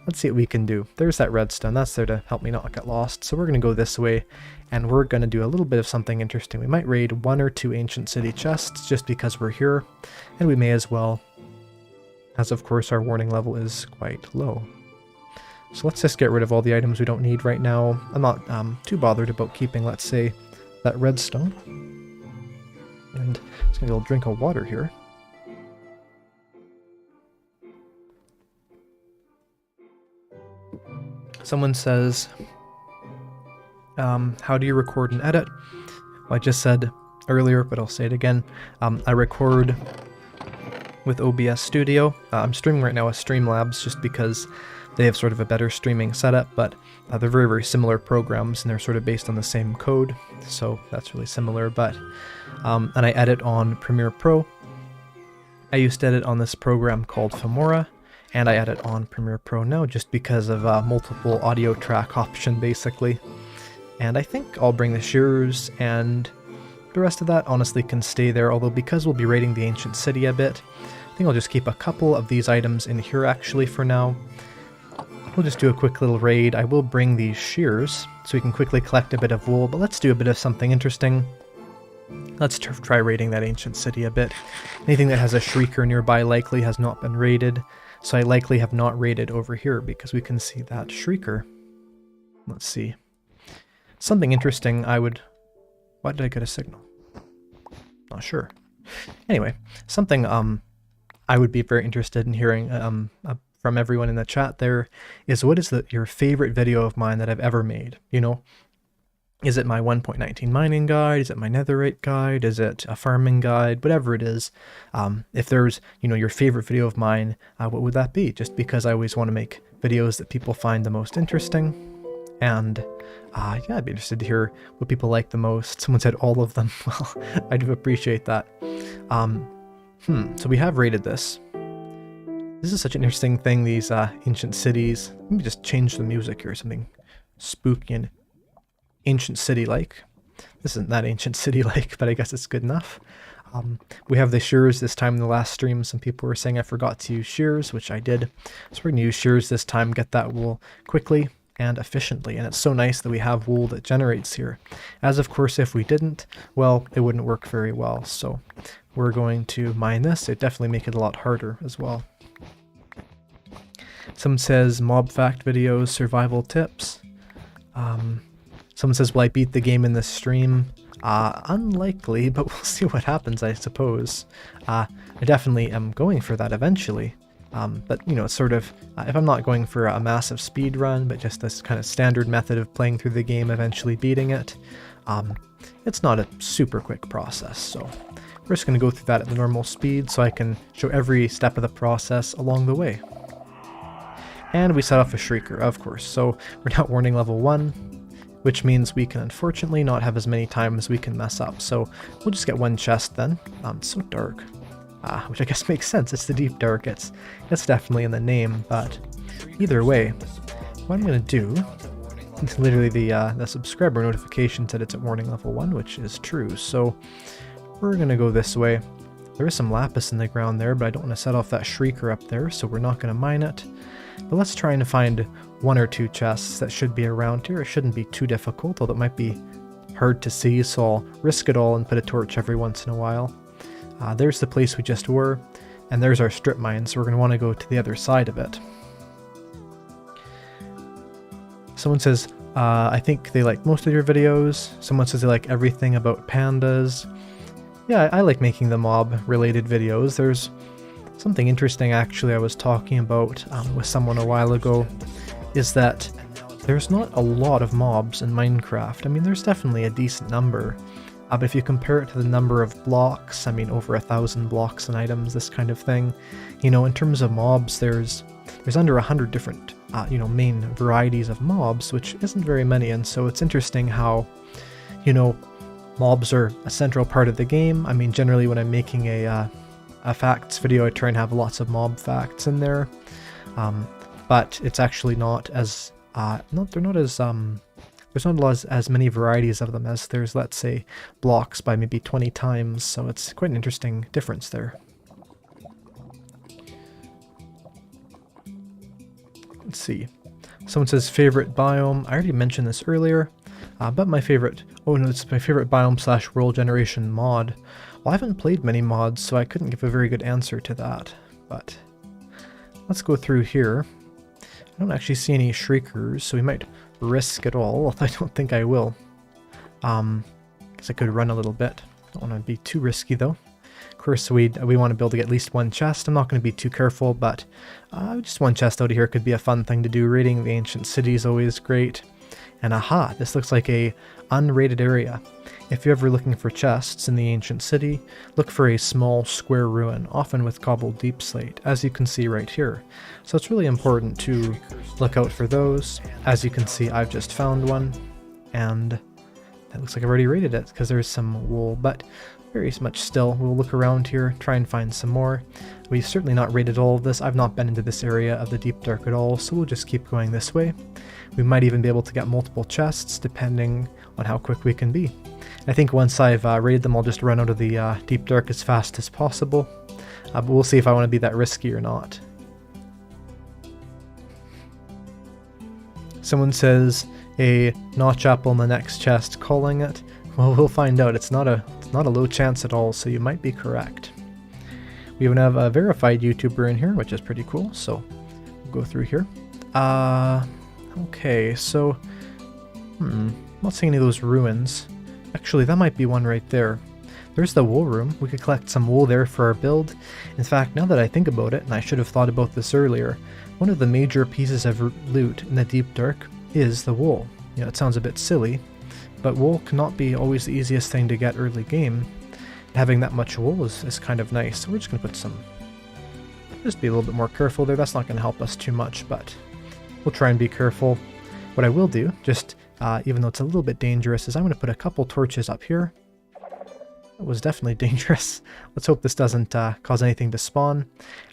A: let's see what we can do. There's that redstone, that's there to help me not get lost. So we're going to go this way, and we're going to do a little bit of something interesting. We might raid 1 or 2 ancient city chests, just because we're here, and we may as well, as of course our warning level is quite low. So let's just get rid of all the items we don't need right now. I'm not too bothered about keeping, let's say, that redstone. And just gonna get a little drink of water here. Someone says, how do you record and edit? Well, I just said earlier, but I'll say it again. I record with OBS Studio. I'm streaming right now with Streamlabs just because they have sort of a better streaming setup, but they're very, very similar programs, and they're sort of based on the same code, so that's really similar. But and I edit on Premiere Pro. I used to edit on this program called Filmora, and I edit on Premiere Pro now just because of multiple audio track option, basically. And I think I'll bring the shears, and the rest of that honestly can stay there, although because we'll be raiding the ancient city a bit, I think I'll just keep a couple of these items in here actually for now. We'll just do a quick little raid. I will bring these shears so we can quickly collect a bit of wool, but let's do a bit of something interesting. Let's try raiding that ancient city a bit. Anything that has a shrieker nearby likely has not been raided, so I likely have not raided over here because we can see that shrieker. Let's see. Something interesting I would... Why did I get a signal? Not sure. Anyway, something I would be very interested in hearing from everyone in the chat there is, what is your favorite video of mine that I've ever made? You know, is it my 1.19 mining guide? Is it my netherite guide? Is it a farming guide? Whatever it is, if there's, you know, your favorite video of mine, what would that be? Just because I always want to make videos that people find the most interesting. And yeah, I'd be interested to hear what people like the most. Someone said all of them. Well, I do appreciate that. So we have rated this. This is such an interesting thing, these ancient cities. Let me just change the music here, something spooky and ancient city-like. This isn't that ancient city-like, but I guess it's good enough. We have the shears this time in the last stream. Some people were saying I forgot to use shears, which I did. So we're going to use shears this time, get that wool quickly, and efficiently, and it's so nice that we have wool that generates here. As of course, if we didn't, well, it wouldn't work very well, so we're going to mine this. It definitely make it a lot harder as well. Someone says mob fact videos, survival tips. Someone says, will I beat the game in this stream? Unlikely, but we'll see what happens, I suppose. I definitely am going for that eventually. But, you know, it's sort of, if I'm not going for a massive speed run, but just this kind of standard method of playing through the game, eventually beating it, it's not a super quick process. So we're just going to go through that at the normal speed so I can show every step of the process along the way. And we set off a Shrieker, of course, so we're now warning level 1, which means we can unfortunately not have as many times we can mess up. So we'll just get one chest then. It's so dark. Which I guess makes sense, it's the deep dark, it's definitely in the name, but either way, what I'm going to do, literally the subscriber notification said it's at warning level 1, which is true, so we're going to go this way. There is some lapis in the ground there, but I don't want to set off that Shrieker up there, so we're not going to mine it. But let's try and find 1 or 2 chests that should be around here. It shouldn't be too difficult, although it might be hard to see, so I'll risk it all and put a torch every once in a while. There's the place we just were, and there's our strip mine, so we're going to want to go to the other side of it. Someone says, I think they like most of your videos. Someone says they like everything about pandas. Yeah, I like making the mob-related videos. There's something interesting, actually, I was talking about with someone a while ago, is that there's not a lot of mobs in Minecraft. I mean, there's definitely a decent number. But if you compare it to the number of blocks, I mean over 1,000 blocks and items, this kind of thing, you know, in terms of mobs, there's under 100 different, you know, main varieties of mobs, which isn't very many, and so it's interesting how, you know, mobs are a central part of the game. I mean, generally when I'm making a facts video, I try and have lots of mob facts in there, but it's actually not as, there's not as many varieties of them as there's, let's say, blocks by maybe 20 times, so it's quite an interesting difference there. Let's see. Someone says favorite biome. I already mentioned this earlier, but my favorite, oh no, it's my favorite biome / world generation mod. Well, I haven't played many mods, so I couldn't give a very good answer to that, but let's go through here. I don't actually see any Shriekers, so we might risk it all, although I don't think I will. Because I could run a little bit. Don't want to be too risky though. Of course, we want to be able to get at least 1 chest. I'm not going to be too careful, but just 1 chest out of here could be a fun thing to do. Raiding the ancient city is always great. And aha, this looks like a unrated area. If you're ever looking for chests in the ancient city, look for a small square ruin, often with cobbled deep slate, as you can see right here. So it's really important to look out for those. As you can see, I've just found one, and that looks like I've already raided it, because there's some wool, but very much still. We'll look around here, try and find some more. We've certainly not raided all of this. I've not been into this area of the deep dark at all, so we'll just keep going this way. We might even be able to get multiple chests, depending on how quick we can be. I think once I've raided them, I'll just run out of the deep dark as fast as possible. But we'll see if I want to be that risky or not. Someone says a notch apple in the next chest, calling it. Well, we'll find out. It's not a low chance at all, so you might be correct. We even have a verified YouTuber in here, which is pretty cool, so we'll go through here. Okay, so, not seeing any of those ruins. Actually, that might be one right there. There's the wool room. We could collect some wool there for our build. In fact, now that I think about it, and I should have thought about this earlier, one of the major pieces of loot in the deep dark is the wool. You know, it sounds a bit silly, but wool cannot be always the easiest thing to get early game. Having that much wool is kind of nice. So we're just going to put some, just be a little bit more careful there. That's not going to help us too much, but we'll try and be careful. What I will do, just even though it's a little bit dangerous, is I'm going to put a couple torches up here. It was definitely dangerous. Let's hope this doesn't cause anything to spawn.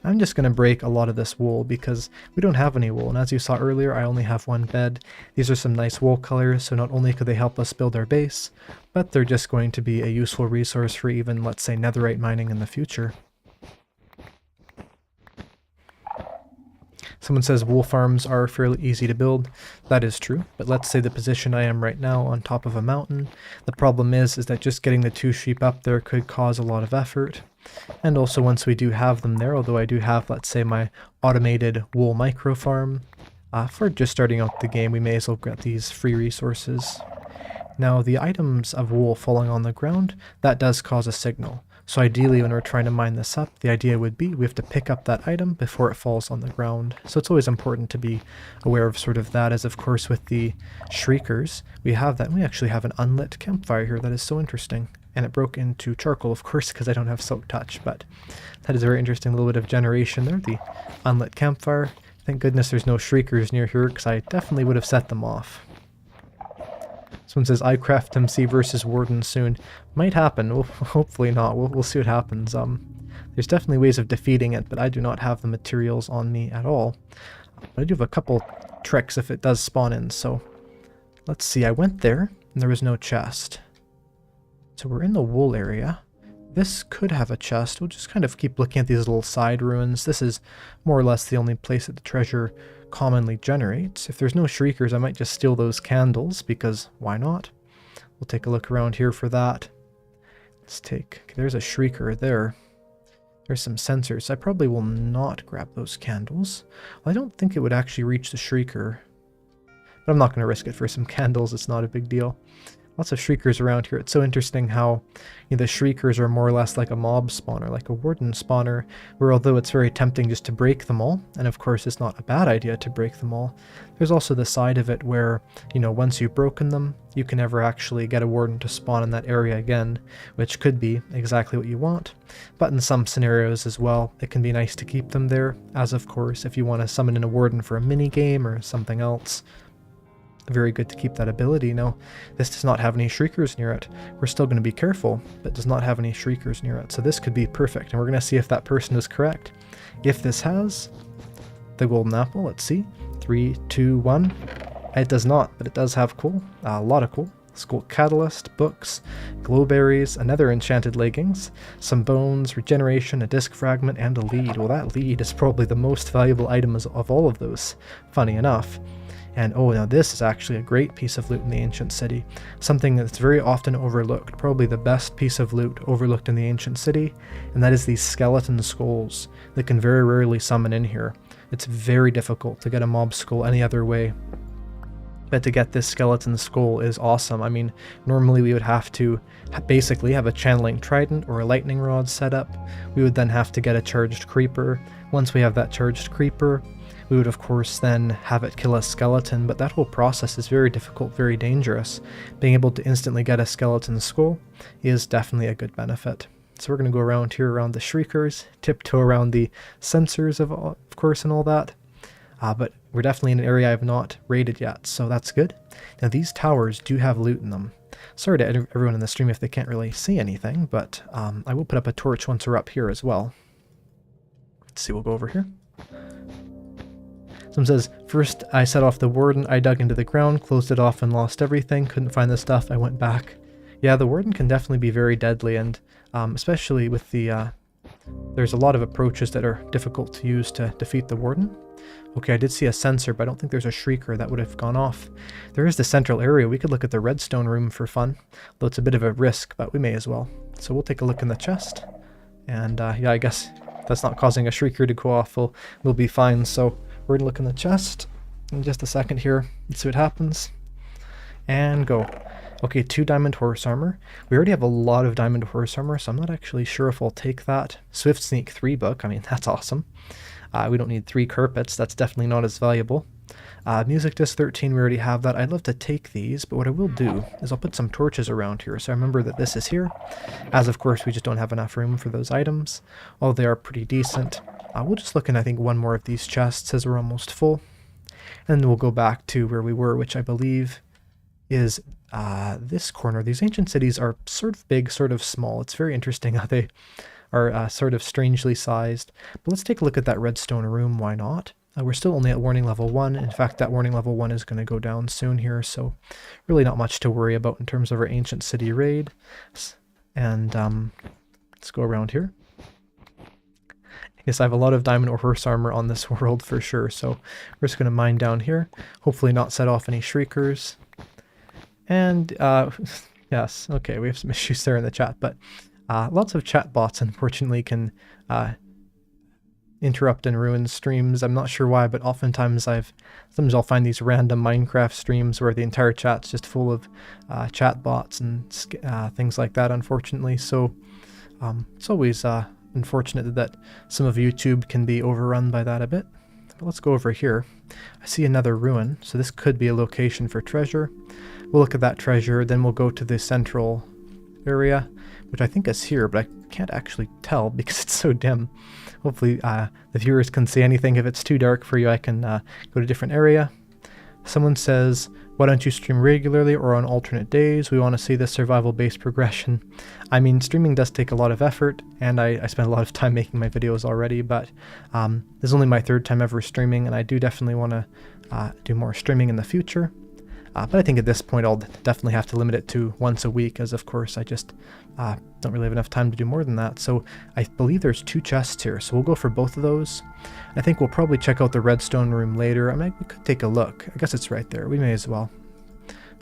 A: I'm just going to break a lot of this wool because we don't have any wool, and as you saw earlier, I only have 1 bed. These are some nice wool colors, so not only could they help us build our base, but they're just going to be a useful resource for even, let's say, netherite mining in the future. Someone says wool farms are fairly easy to build. That is true, but let's say the position I am right now on top of a mountain. The problem is that just getting the 2 sheep up there could cause a lot of effort. And also once we do have them there, although I do have, let's say, my automated wool micro farm, for just starting out the game, we may as well get these free resources. Now the items of wool falling on the ground, that does cause a signal. So ideally when we're trying to mine this up, the idea would be we have to pick up that item before it falls on the ground. So it's always important to be aware of sort of that, as of course with the shriekers, we have that. We actually have an unlit campfire here that is so interesting. And it broke into charcoal, of course, because I don't have silk touch, but that is a very interesting little bit of generation there, the unlit campfire. Thank goodness there's no shriekers near here, because I definitely would have set them off. Someone says Eyecraftmc versus Warden soon. Might happen. Well, hopefully not. We'll see what happens. There's definitely ways of defeating it, but I do not have the materials on me at all. But I do have a couple tricks if it does spawn in, so let's see. I went there, and there was no chest. So we're in the wool area. This could have a chest. We'll just kind of keep looking at these little side ruins. This is more or less the only place that the treasure commonly generates. If there's no shriekers, I might just steal those candles, because why not? We'll take a look around here for that. Let's take... Okay, there's a shrieker there. There's some sensors. I probably will not grab those candles. Well, I don't think it would actually reach the shrieker. But I'm not going to risk it for some candles. It's not a big deal. Lots of shriekers around here. It's so interesting how the shriekers are more or less like a mob spawner, like a warden spawner, where although it's very tempting just to break them all, and of course it's not a bad idea to break them all, there's also the side of it where, once you've broken them, you can never actually get a warden to spawn in that area again, which could be exactly what you want. But in some scenarios as well, it can be nice to keep them there, as of course if you want to summon in a warden for a mini game or something else. Very good to keep that ability. Now, this does not have any shriekers near it. We're still going to be careful, but does not have any shriekers near it. So this could be perfect, and we're going to see if that person is correct. If this has the golden apple, let's see. 3, 2, 1. It does not, but it does have coal. A lot of coal. Skull catalyst, books, glowberries, another enchanted leggings, some bones, regeneration, a disc fragment, and a lead. Well, that lead is probably the most valuable item of all of those, funny enough. And oh, now this is actually a great piece of loot in the ancient city. Something that's very often overlooked, probably the best piece of loot overlooked in the ancient city, and that is these skeleton skulls that can very rarely summon in here. It's very difficult to get a mob skull any other way. But to get this skeleton skull is awesome. I mean, normally we would have to basically have a channeling trident or a lightning rod set up. We would then have to get a charged creeper. Once we have that charged creeper, we would of course then have it kill a skeleton, but that whole process is very difficult, very dangerous. Being able to instantly get a skeleton skull is definitely a good benefit. So we're going to go around here around the shriekers, tiptoe around the sensors of course and all that. But we're definitely in an area I have not raided yet, so that's good. Now these towers do have loot in them. Sorry to everyone in the stream if they can't really see anything, but I will put up a torch once we're up here as well. Let's see, we'll go over here. Someone says, first I set off the warden, I dug into the ground, closed it off and lost everything, couldn't find the stuff, I went back. Yeah, the warden can definitely be very deadly, and especially with the, there's a lot of approaches that are difficult to use to defeat the warden. Okay, I did see a sensor, but I don't think there's a shrieker that would have gone off. There is the central area. We could look at the redstone room for fun, though it's a bit of a risk, but we may as well. So we'll take a look in the chest. And yeah, I guess that's not causing a shrieker to go off. We'll be fine. So we're going to look in the chest in just a second here. Let's see what happens. And go. Okay, 2 diamond horse armor. We already have a lot of diamond horse armor, so I'm not actually sure if I'll take that. Swift Sneak 3 book. I mean, that's awesome. We don't need 3 carpets. That's definitely not as valuable. Music disc 13, we already have that. I'd love to take these, but what I will do is I'll put some torches around here. So I remember that this is here, as of course we just don't have enough room for those items, although they are pretty decent. We'll just look in, I think, one more of these chests as we're almost full. And then we'll go back to where we were, which I believe is this corner. These ancient cities are sort of big, sort of small. It's very interesting how they are sort of strangely sized. But let's take a look at that redstone room, why not? We're still only at warning level 1. In fact, that warning level 1 is going to go down soon here, so really not much to worry about in terms of our ancient city raid. And let's go around here. Yes, I have a lot of diamond or horse armor on this world for sure, so we're just going to mine down here. Hopefully not set off any shriekers. And, yes, okay, we have some issues there in the chat, but lots of chat bots, unfortunately, can interrupt and ruin streams. I'm not sure why, but oftentimes sometimes I'll find these random Minecraft streams where the entire chat's just full of chat bots and things like that, unfortunately. So it's always unfortunate that some of YouTube can be overrun by that a bit. But let's go over here. I see another ruin, so this could be a location for treasure. We'll look at that treasure, then we'll go to the central area, which I think is here, but I can't actually tell because it's so dim. Hopefully the viewers can see anything. If it's too dark for you, I can go to a different area. Someone says, why don't you stream regularly or on alternate days? We want to see the survival-based progression. I mean, streaming does take a lot of effort, and I spend a lot of time making my videos already, but this is only my 3rd time ever streaming, and I do definitely want to do more streaming in the future. But I think at this point I'll definitely have to limit it to once a week, as of course I just don't really have enough time to do more than that. So I believe there's 2 chests here, so we'll go for both of those. I think we'll probably check out the redstone room later. I mean, we could take a look. I guess it's right there. We may as well.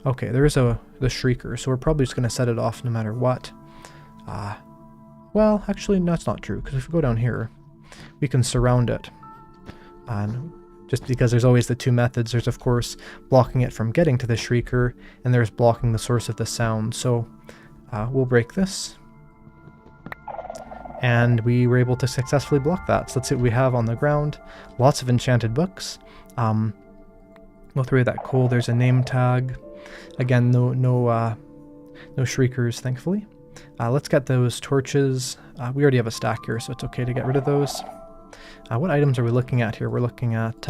A: Okay, there is the shrieker, so we're probably just going to set it off no matter what. Well, actually, no, that's not true, because if we go down here, we can surround it. And just because there's always the 2 methods, there's of course blocking it from getting to the shrieker, and there's blocking the source of the sound. So we'll break this. And we were able to successfully block that. So let's see what we have on the ground. Lots of enchanted books. We'll throw that coal. There's a name tag. Again, no shriekers, thankfully. Let's get those torches. We already have a stack here, so it's okay to get rid of those. What items are we looking at here? We're looking at,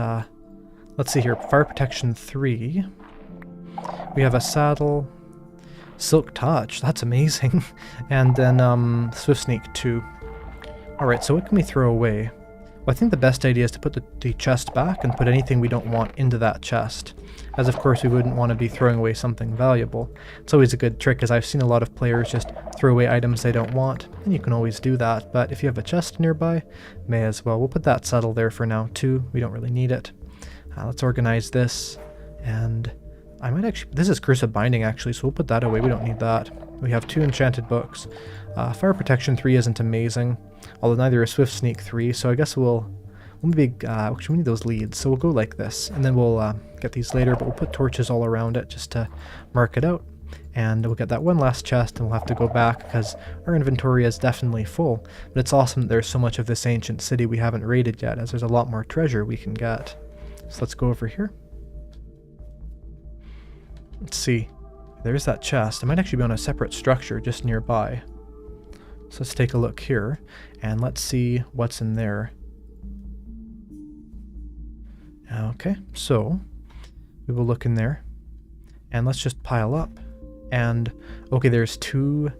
A: let's see here, Fire Protection 3. We have a saddle. Silk Touch, that's amazing. And then Swift Sneak 2. Alright, so what can we throw away? Well, I think the best idea is to put the chest back and put anything we don't want into that chest. As of course we wouldn't want to be throwing away something valuable. It's always a good trick, as I've seen a lot of players just throw away items they don't want, and you can always do that, but if you have a chest nearby, may as well. We'll put that saddle there for now too, we don't really need it. Let's organize this, and I might actually, this is Curse of Binding actually, so we'll put that away, we don't need that. We have 2 enchanted books. Fire Protection 3 isn't amazing, although neither is Swift Sneak 3, so I guess we'll maybe, actually we need those leads, so we'll go like this, and then we'll get these later, but we'll put torches all around it just to mark it out. And we'll get that one last chest, and we'll have to go back because our inventory is definitely full. But it's awesome that there's so much of this ancient city we haven't raided yet, as there's a lot more treasure we can get. So let's go over here. Let's see. There's that chest. It might actually be on a separate structure just nearby. So let's take a look here, and let's see what's in there. Okay, so we will look in there, and let's just pile up. And okay, there's 2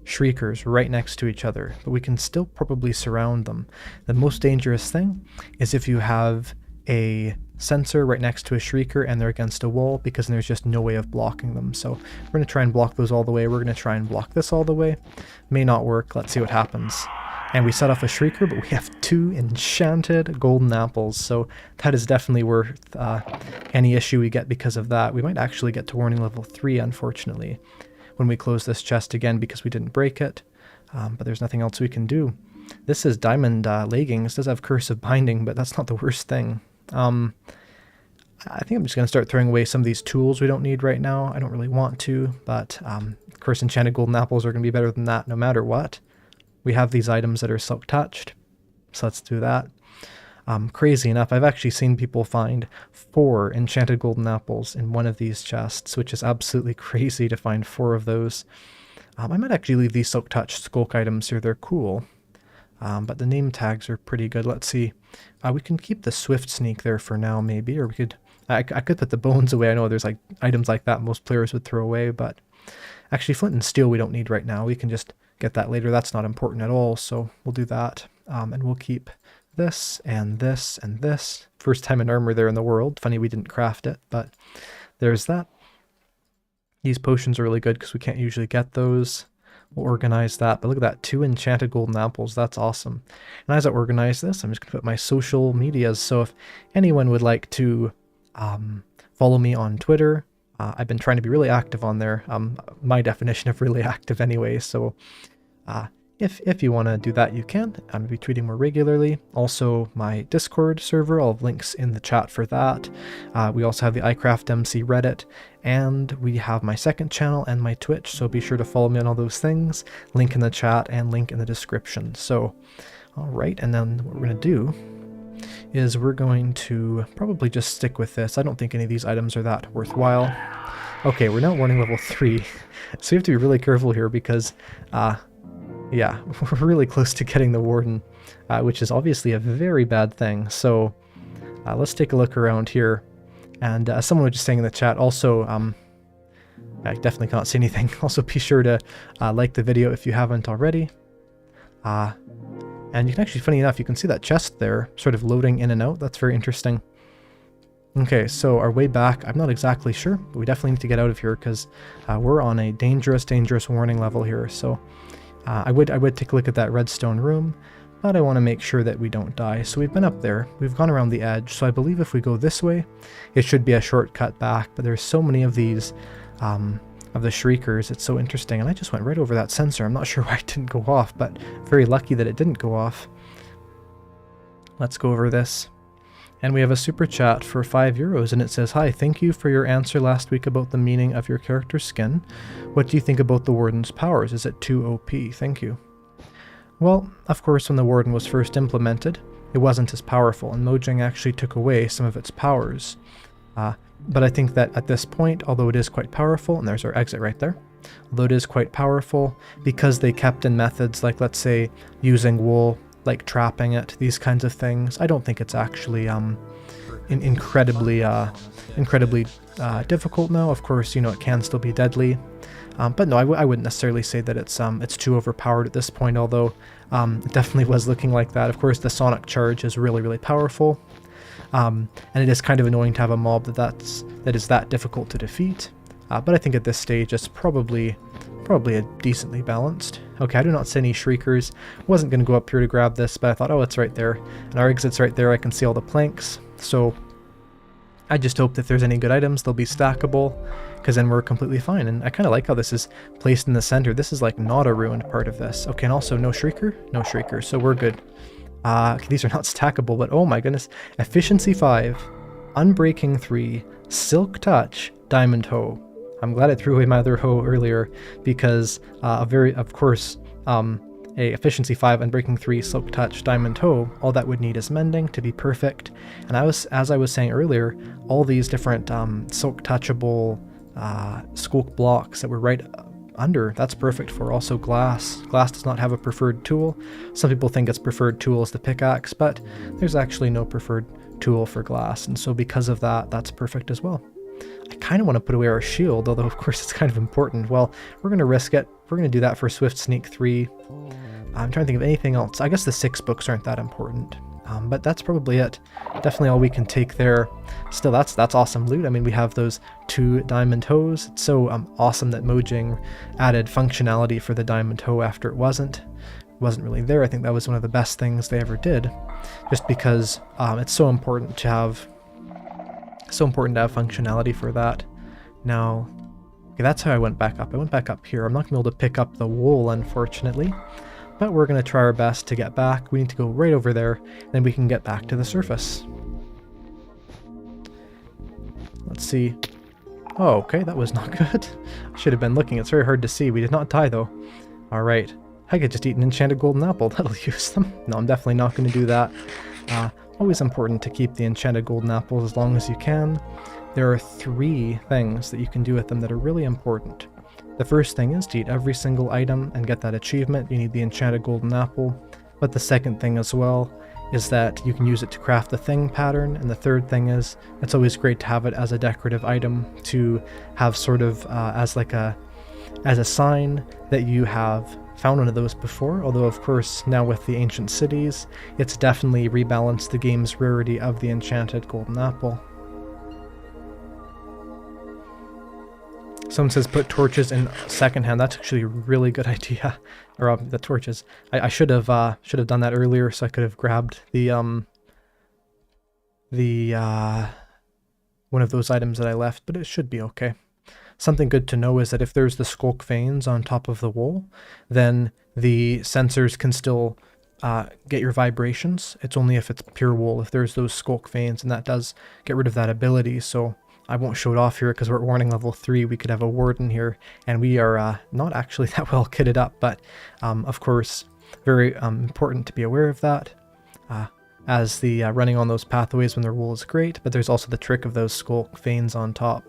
A: shriekers right next to each other, but we can still probably surround them. The most dangerous thing is if you have a sensor right next to a shrieker and they're against a wall, because there's just no way of blocking them. So we're going to try and block those all the way. We're going to try and block this all the way. May not work. Let's see what happens. And we set off a shrieker, but we have 2 enchanted golden apples, so that is definitely worth any issue we get because of that. We might actually get to warning level 3, unfortunately, when we close this chest again because we didn't break it, but there's nothing else we can do. This is diamond leggings. It does have Curse of Binding, but that's not the worst thing. I think I'm just going to start throwing away some of these tools we don't need right now. I don't really want to, but of course enchanted golden apples are going to be better than that no matter what. We have these items that are silk touched, so let's do that. Crazy enough, I've actually seen people find 4 enchanted golden apples in one of these chests, which is absolutely crazy to find 4 of those. I might actually leave these silk touched skulk items here, they're cool. But the name tags are pretty good. Let's see. We can keep the Swift Sneak there for now, maybe, or we could... I could put the bones away. I know there's like items like that most players would throw away, but actually flint and steel we don't need right now. We can just get that later. That's not important at all, so we'll do that. And we'll keep this and this and this. First time in armor there in the world. Funny we didn't craft it, but there's that. These potions are really good because we can't usually get those. we'll organize that. But look at that, 2 enchanted golden apples. That's awesome. And as I organize this, I'm just going to put my social medias. So if anyone would like to follow me on Twitter, I've been trying to be really active on there. My definition of really active anyway. So if you want to do that, you can. I'm going to be tweeting more regularly. Also, my Discord server, I'll have links in the chat for that. We also have the Eyecraftmc Reddit, and we have my second channel and my Twitch, so be sure to follow me on all those things. Link in the chat and link in the description. So, alright, and then what we're going to do is we're going to probably just stick with this. I don't think any of these items are that worthwhile. Okay, we're now warning level 3, so we have to be really careful here because yeah, we're really close to getting the warden, which is obviously a very bad thing. So let's take a look around here. And someone was just saying in the chat, also, I definitely can't say anything. Also, be sure to like the video if you haven't already. And you can actually, funny enough, you can see that chest there sort of loading in and out. That's very interesting. Okay, so our way back, I'm not exactly sure, but we definitely need to get out of here because we're on a dangerous warning level here. So I would take a look at that redstone room, but I want to make sure that we don't die. So we've been up there, we've gone around the edge, so I believe if we go this way, it should be a shortcut back, but there's so many of these, of the shriekers, it's so interesting, and I just went right over that sensor. I'm not sure why it didn't go off, but very lucky that it didn't go off. Let's go over this. And we have a super chat for €5, and it says, "Hi, thank you for your answer last week about the meaning of your character's skin. What do you think about the Warden's powers? Is it too OP? Thank you." Well, of course, when the Warden was first implemented, it wasn't as powerful, and Mojang actually took away some of its powers. But I think that at this point, although it is quite powerful, and there's our exit right there, although it is quite powerful, because they kept in methods like, let's say, using wool, like trapping it, these kinds of things, I don't think it's actually incredibly difficult now. Of course, you know, it can still be deadly, but no, I wouldn't necessarily say that it's too overpowered at this point, although it definitely was looking like that. Of course, the sonic charge is really powerful, and it is kind of annoying to have a mob that is that difficult to defeat, but I think at this stage it's probably a decently balanced. Okay, I do not see any shriekers. Wasn't going to go up here to grab this, but I thought, oh, it's right there. And our exit's right there. I can see all the planks. So I just hope that if there's any good items, they'll be stackable, because then we're completely fine. And I kind of like how this is placed in the center. This is like not a ruined part of this. Okay, and also no shrieker? No shrieker, so we're good. Okay, these are not stackable, but oh my goodness. Efficiency 5, Unbreaking 3, Silk Touch, Diamond Hoe. I'm glad I threw away my other hoe earlier, because a efficiency 5 and breaking 3 silk touch diamond hoe, all that would need is mending to be perfect. And as I was saying earlier, all these different silk touchable skulk blocks that were right under, that's perfect for. Also glass. Glass does not have a preferred tool. Some people think its preferred tool is the pickaxe, but there's actually no preferred tool for glass, and so because of that, that's perfect as well. I kind of want to put away our shield, although of course it's kind of important. Well, we're going to risk it. We're going to do that for Swift Sneak 3. I'm trying to think of anything else. I guess the 6 books aren't that important, but that's probably it. Definitely all we can take there. Still, that's awesome loot. I mean, we have those 2 diamond hoes. It's so awesome that Mojang added functionality for the diamond hoe after it wasn't really there. I think that was one of the best things they ever did, just because it's so important to have functionality for that. Now, okay, that's how I went back up. I went back up here. I'm not going to be able to pick up the wool, unfortunately, but we're going to try our best to get back. We need to go right over there, and then we can get back to the surface. Let's see. Oh, okay, that was not good. I should have been looking. It's very hard to see. We did not die, though. All right. I could just eat an enchanted golden apple. That'll use them. No, I'm definitely not going to do that. Always important to keep the enchanted golden apples as long as you can. There are 3 things that you can do with them that are really important. The first thing is to eat every single item and get that achievement. You need the enchanted golden apple. But the second thing as well is that you can use it to craft the thing pattern. And the third thing is it's always great to have it as a decorative item, to have sort of as a sign that you have found one of those before, although of course now with the ancient cities, it's definitely rebalanced the game's rarity of the enchanted golden apple. Someone says put torches in secondhand. That's actually a really good idea. Or the torches. I should have done that earlier, so I could have grabbed the one of those items that I left, but it should be okay. Something good to know is that if there's the skulk veins on top of the wall, then the sensors can still get your vibrations. It's only if it's pure wool, if there's those skulk veins, and that does get rid of that ability. So I won't show it off here because we're at warning level 3. We could have a warden here, and we are not actually that well kitted up, but of course, very important to be aware of that. As the running on those pathways when their wool is great, but there's also the trick of those skulk veins on top.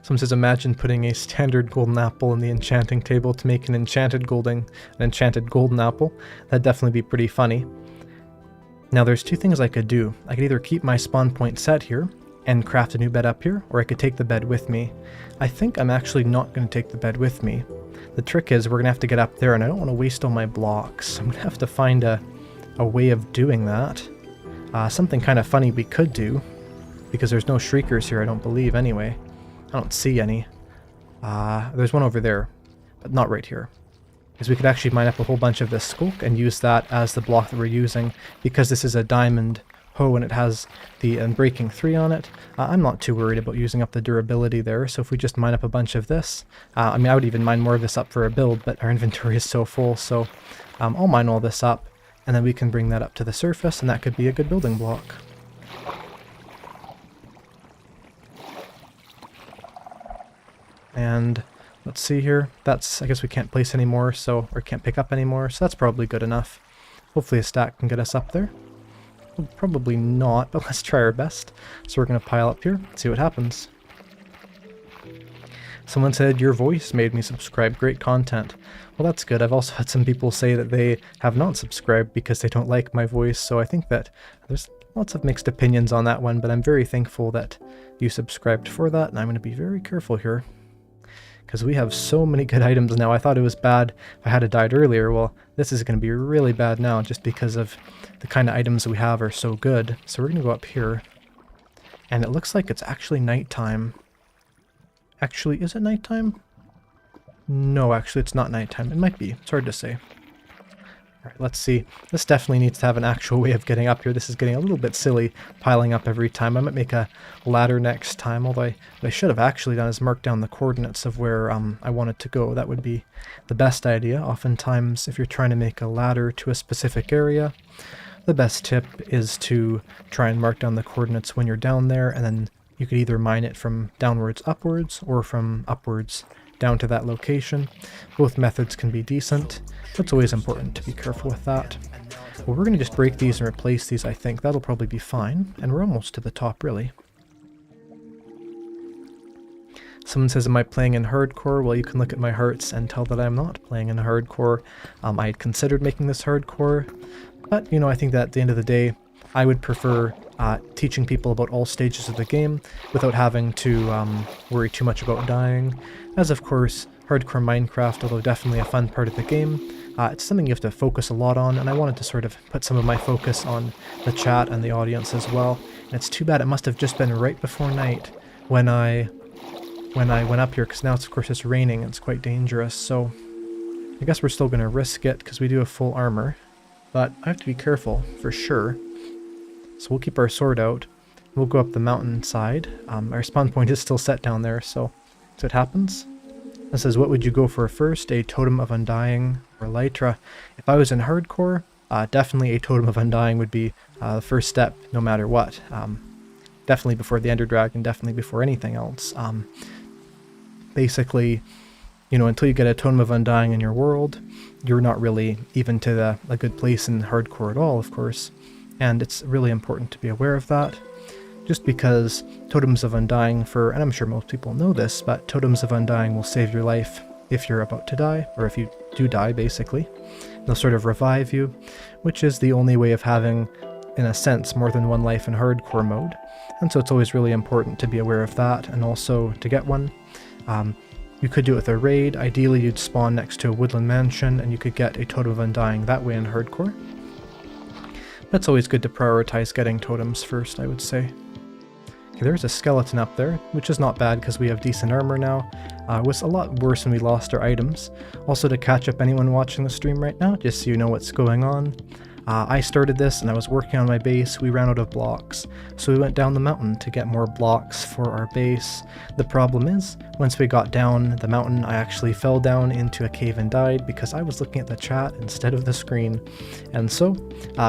A: Someone says, imagine putting a standard golden apple in the enchanting table to make an enchanted golden apple. That'd definitely be pretty funny. Now there's two things I could do. I could either keep my spawn point set here and craft a new bed up here, or I could take the bed with me. I think I'm actually not going to take the bed with me. The trick is we're going to have to get up there, and I don't want to waste all my blocks. I'm going to have to find a way of doing that. Something kind of funny we could do, because there's no shriekers here, I don't believe, anyway. I don't see any. There's one over there, but not right here. Because we could actually mine up a whole bunch of this skulk and use that as the block that we're using, because this is a diamond hoe and it has the Unbreaking 3 on it. I'm not too worried about using up the durability there, so if we just mine up a bunch of this, I mean I would even mine more of this up for a build, but our inventory is so full, so I'll mine all this up, and then we can bring that up to the surface, and that could be a good building block. And let's see here, that's, I guess we can't place anymore, so, or can't pick up anymore, so that's probably good enough. Hopefully a stack can get us up there. Well, probably not, but let's try our best. So we're going to pile up here, see what happens. Someone said, your voice made me subscribe, great content. Well, that's good. I've also had some people say that they have not subscribed because they don't like my voice, so I think that there's lots of mixed opinions on that one, but I'm very thankful that you subscribed for that, and I'm going to be very careful here. Because we have so many good items now. I thought it was bad if I had died earlier. Well, this is going to be really bad now just because of the kind of items we have are so good. So we're going to go up here. And it looks like it's actually nighttime. Actually, is it nighttime? No, actually it's not nighttime. It might be. It's hard to say. Alright, let's see. This definitely needs to have an actual way of getting up here. This is getting a little bit silly, piling up every time. I might make a ladder next time, although what I should have actually done is mark down the coordinates of where I wanted to go. That would be the best idea. Oftentimes, if you're trying to make a ladder to a specific area, the best tip is to try and mark down the coordinates when you're down there, and then you could either mine it from downwards upwards, or from upwards down to that location. Both methods can be decent, but it's always important to be careful with that. Well, we're going to just break these and replace these, I think. That'll probably be fine, and we're almost to the top, really. Someone says, am I playing in hardcore? Well, you can look at my hearts and tell that I'm not playing in hardcore. I had considered making this hardcore, but, you know, I think that at the end of the day, I would prefer teaching people about all stages of the game without having to worry too much about dying. As of course, hardcore Minecraft, although definitely a fun part of the game, it's something you have to focus a lot on, and I wanted to sort of put some of my focus on the chat and the audience as well. And it's too bad it must have just been right before night when I went up here, because now it's, of course it's raining and it's quite dangerous, so I guess we're still going to risk it because we do have full armor, but I have to be careful for sure. So we'll keep our sword out. We'll go up the mountainside. Our spawn point is still set down there, so it happens. It says, what would you go for first, a Totem of Undying or Elytra? If I was in hardcore, definitely a Totem of Undying would be the first step, no matter what. Definitely before the Ender Dragon, definitely before anything else. Basically, you know, until you get a Totem of Undying in your world, you're not really even to a good place in hardcore at all, of course. And it's really important to be aware of that, just because Totems of Undying and I'm sure most people know this, but Totems of Undying will save your life if you're about to die, or if you do die, basically. They'll sort of revive you, which is the only way of having, in a sense, more than one life in hardcore mode. And so it's always really important to be aware of that, and also to get one. You could do it with a raid. Ideally, you'd spawn next to a woodland mansion, and you could get a Totem of Undying that way in hardcore. It's always good to prioritize getting totems first, I would say. Okay, there's a skeleton up there, which is not bad because we have decent armor now. It was a lot worse when we lost our items. Also, to catch up anyone watching the stream right now, just so you know what's going on. I started this and I was working on my base. We ran out of blocks, so we went down the mountain to get more blocks for our base. The problem is, once we got down the mountain, I actually fell down into a cave and died because I was looking at the chat instead of the screen. And so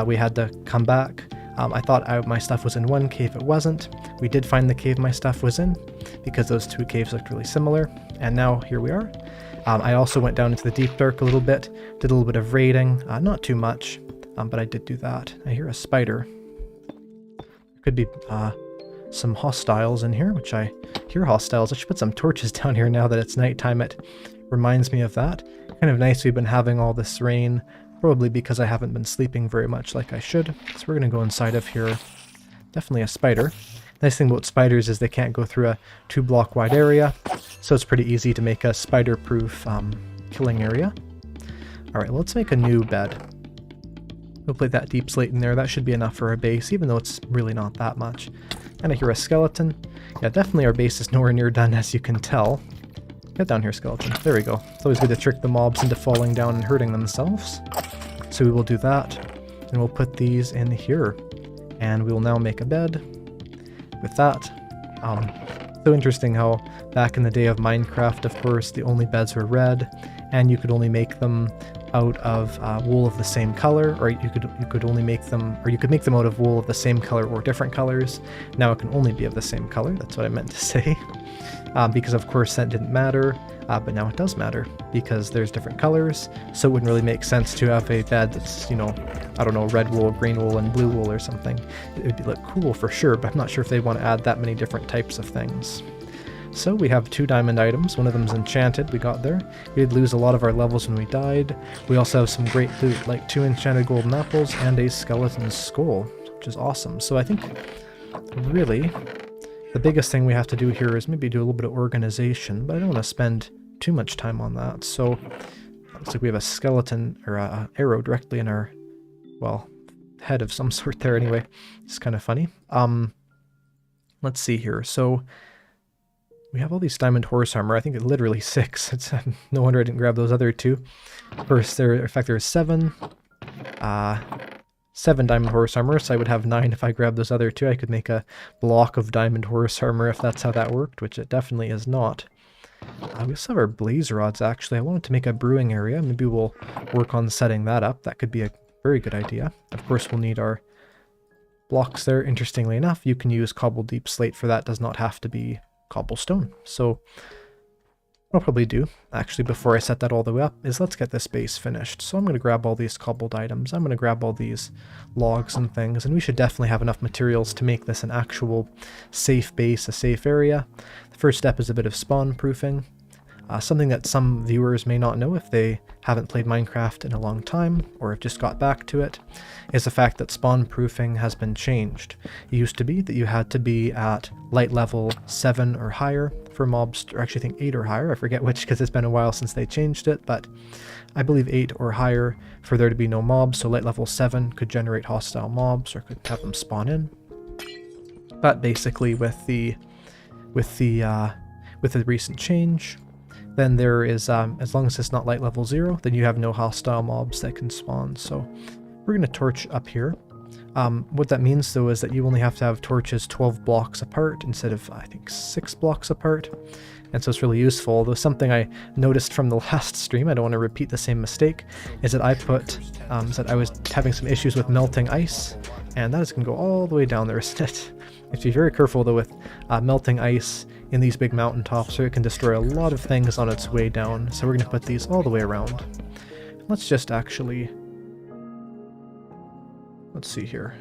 A: we had to come back. I thought my stuff was in one cave, it wasn't. We did find the cave my stuff was in because those two caves looked really similar, and now here we are. I also went down into the deep dark a little bit, did a little bit of raiding, not too much. But I did do that. I hear a spider. There could be some hostiles in here, which I hear hostiles. I should put some torches down here now that it's nighttime. It reminds me of that. Kind of nice we've been having all this rain, probably because I haven't been sleeping very much like I should. So we're going to go inside of here. Definitely a spider. Nice thing about spiders is they can't go through a 2-block wide area, so it's pretty easy to make a spider-proof killing area. Alright, let's make a new bed. We'll put that deep slate in there. That should be enough for our base, even though it's really not that much. And I hear a skeleton. Yeah, definitely our base is nowhere near done, as you can tell. Get down here, skeleton. There we go. It's always good to trick the mobs into falling down and hurting themselves. So we will do that. And we'll put these in here. And we will now make a bed with that. So interesting how back in the day of Minecraft, of course, the only beds were red, and you could only make them out of wool of the same color, or you could only make them, or you could make them out of wool of the same color or different colors. Now it can only be of the same color. That's what I meant to say. Because of course that didn't matter, but now it does matter because there's different colors. So it wouldn't really make sense to have a bed that's, you know, I don't know, red wool, green wool, and blue wool or something. It would look cool for sure, but I'm not sure if they want to add that many different types of things. So we have 2 diamond items. One of them is enchanted. We got there. We did lose a lot of our levels when we died. We also have some great loot, like 2 enchanted golden apples and a skeleton skull, which is awesome. So I think, really, the biggest thing we have to do here is maybe do a little bit of organization, but I don't want to spend too much time on that. So looks like we have a skeleton, or an arrow directly in our, well, head of some sort there anyway. It's kind of funny. Let's see here. So we have all these diamond horse armor. I think it's literally 6. It's no wonder I didn't grab those other 2. First, in fact, there's 7. 7 diamond horse armor, so I would have 9 if I grabbed those other 2. I could make a block of diamond horse armor if that's how that worked, which it definitely is not. We also have our blaze rods, actually. I wanted to make a brewing area. Maybe we'll work on setting that up. That could be a very good idea. Of course, we'll need our blocks there. Interestingly enough, you can use cobble deep slate for that. Does not have to be cobblestone. So what I'll probably do, actually, before I set that all the way up, is let's get this base finished. So I'm going to grab all these cobbled items. I'm going to grab all these logs and things, and we should definitely have enough materials to make this an actual safe base, a safe area. The first step is a bit of spawn proofing. Something that some viewers may not know if they haven't played Minecraft in a long time, or have just got back to it, is the fact that spawn proofing has been changed. It used to be that you had to be at light level 7 or higher for mobs, or actually I think 8 or higher, I forget which because it's been a while since they changed it, but I believe 8 or higher for there to be no mobs, so light level 7 could generate hostile mobs or could have them spawn in. But basically with the recent change, then there is, as long as it's not light level 0, then you have no hostile mobs that can spawn. So we're going to torch up here. What that means though is that you only have to have torches 12 blocks apart instead of, I think, 6 blocks apart. And so it's really useful. Though something I noticed from the last stream, I don't want to repeat the same mistake, is that I put, that I was having some issues with melting ice, and that is going to go all the way down there, isn't it? You have to be very careful though with melting ice in these big mountaintops, or it can destroy a lot of things on its way down. So we're going to put these all the way around. Let's just actually, let's see here.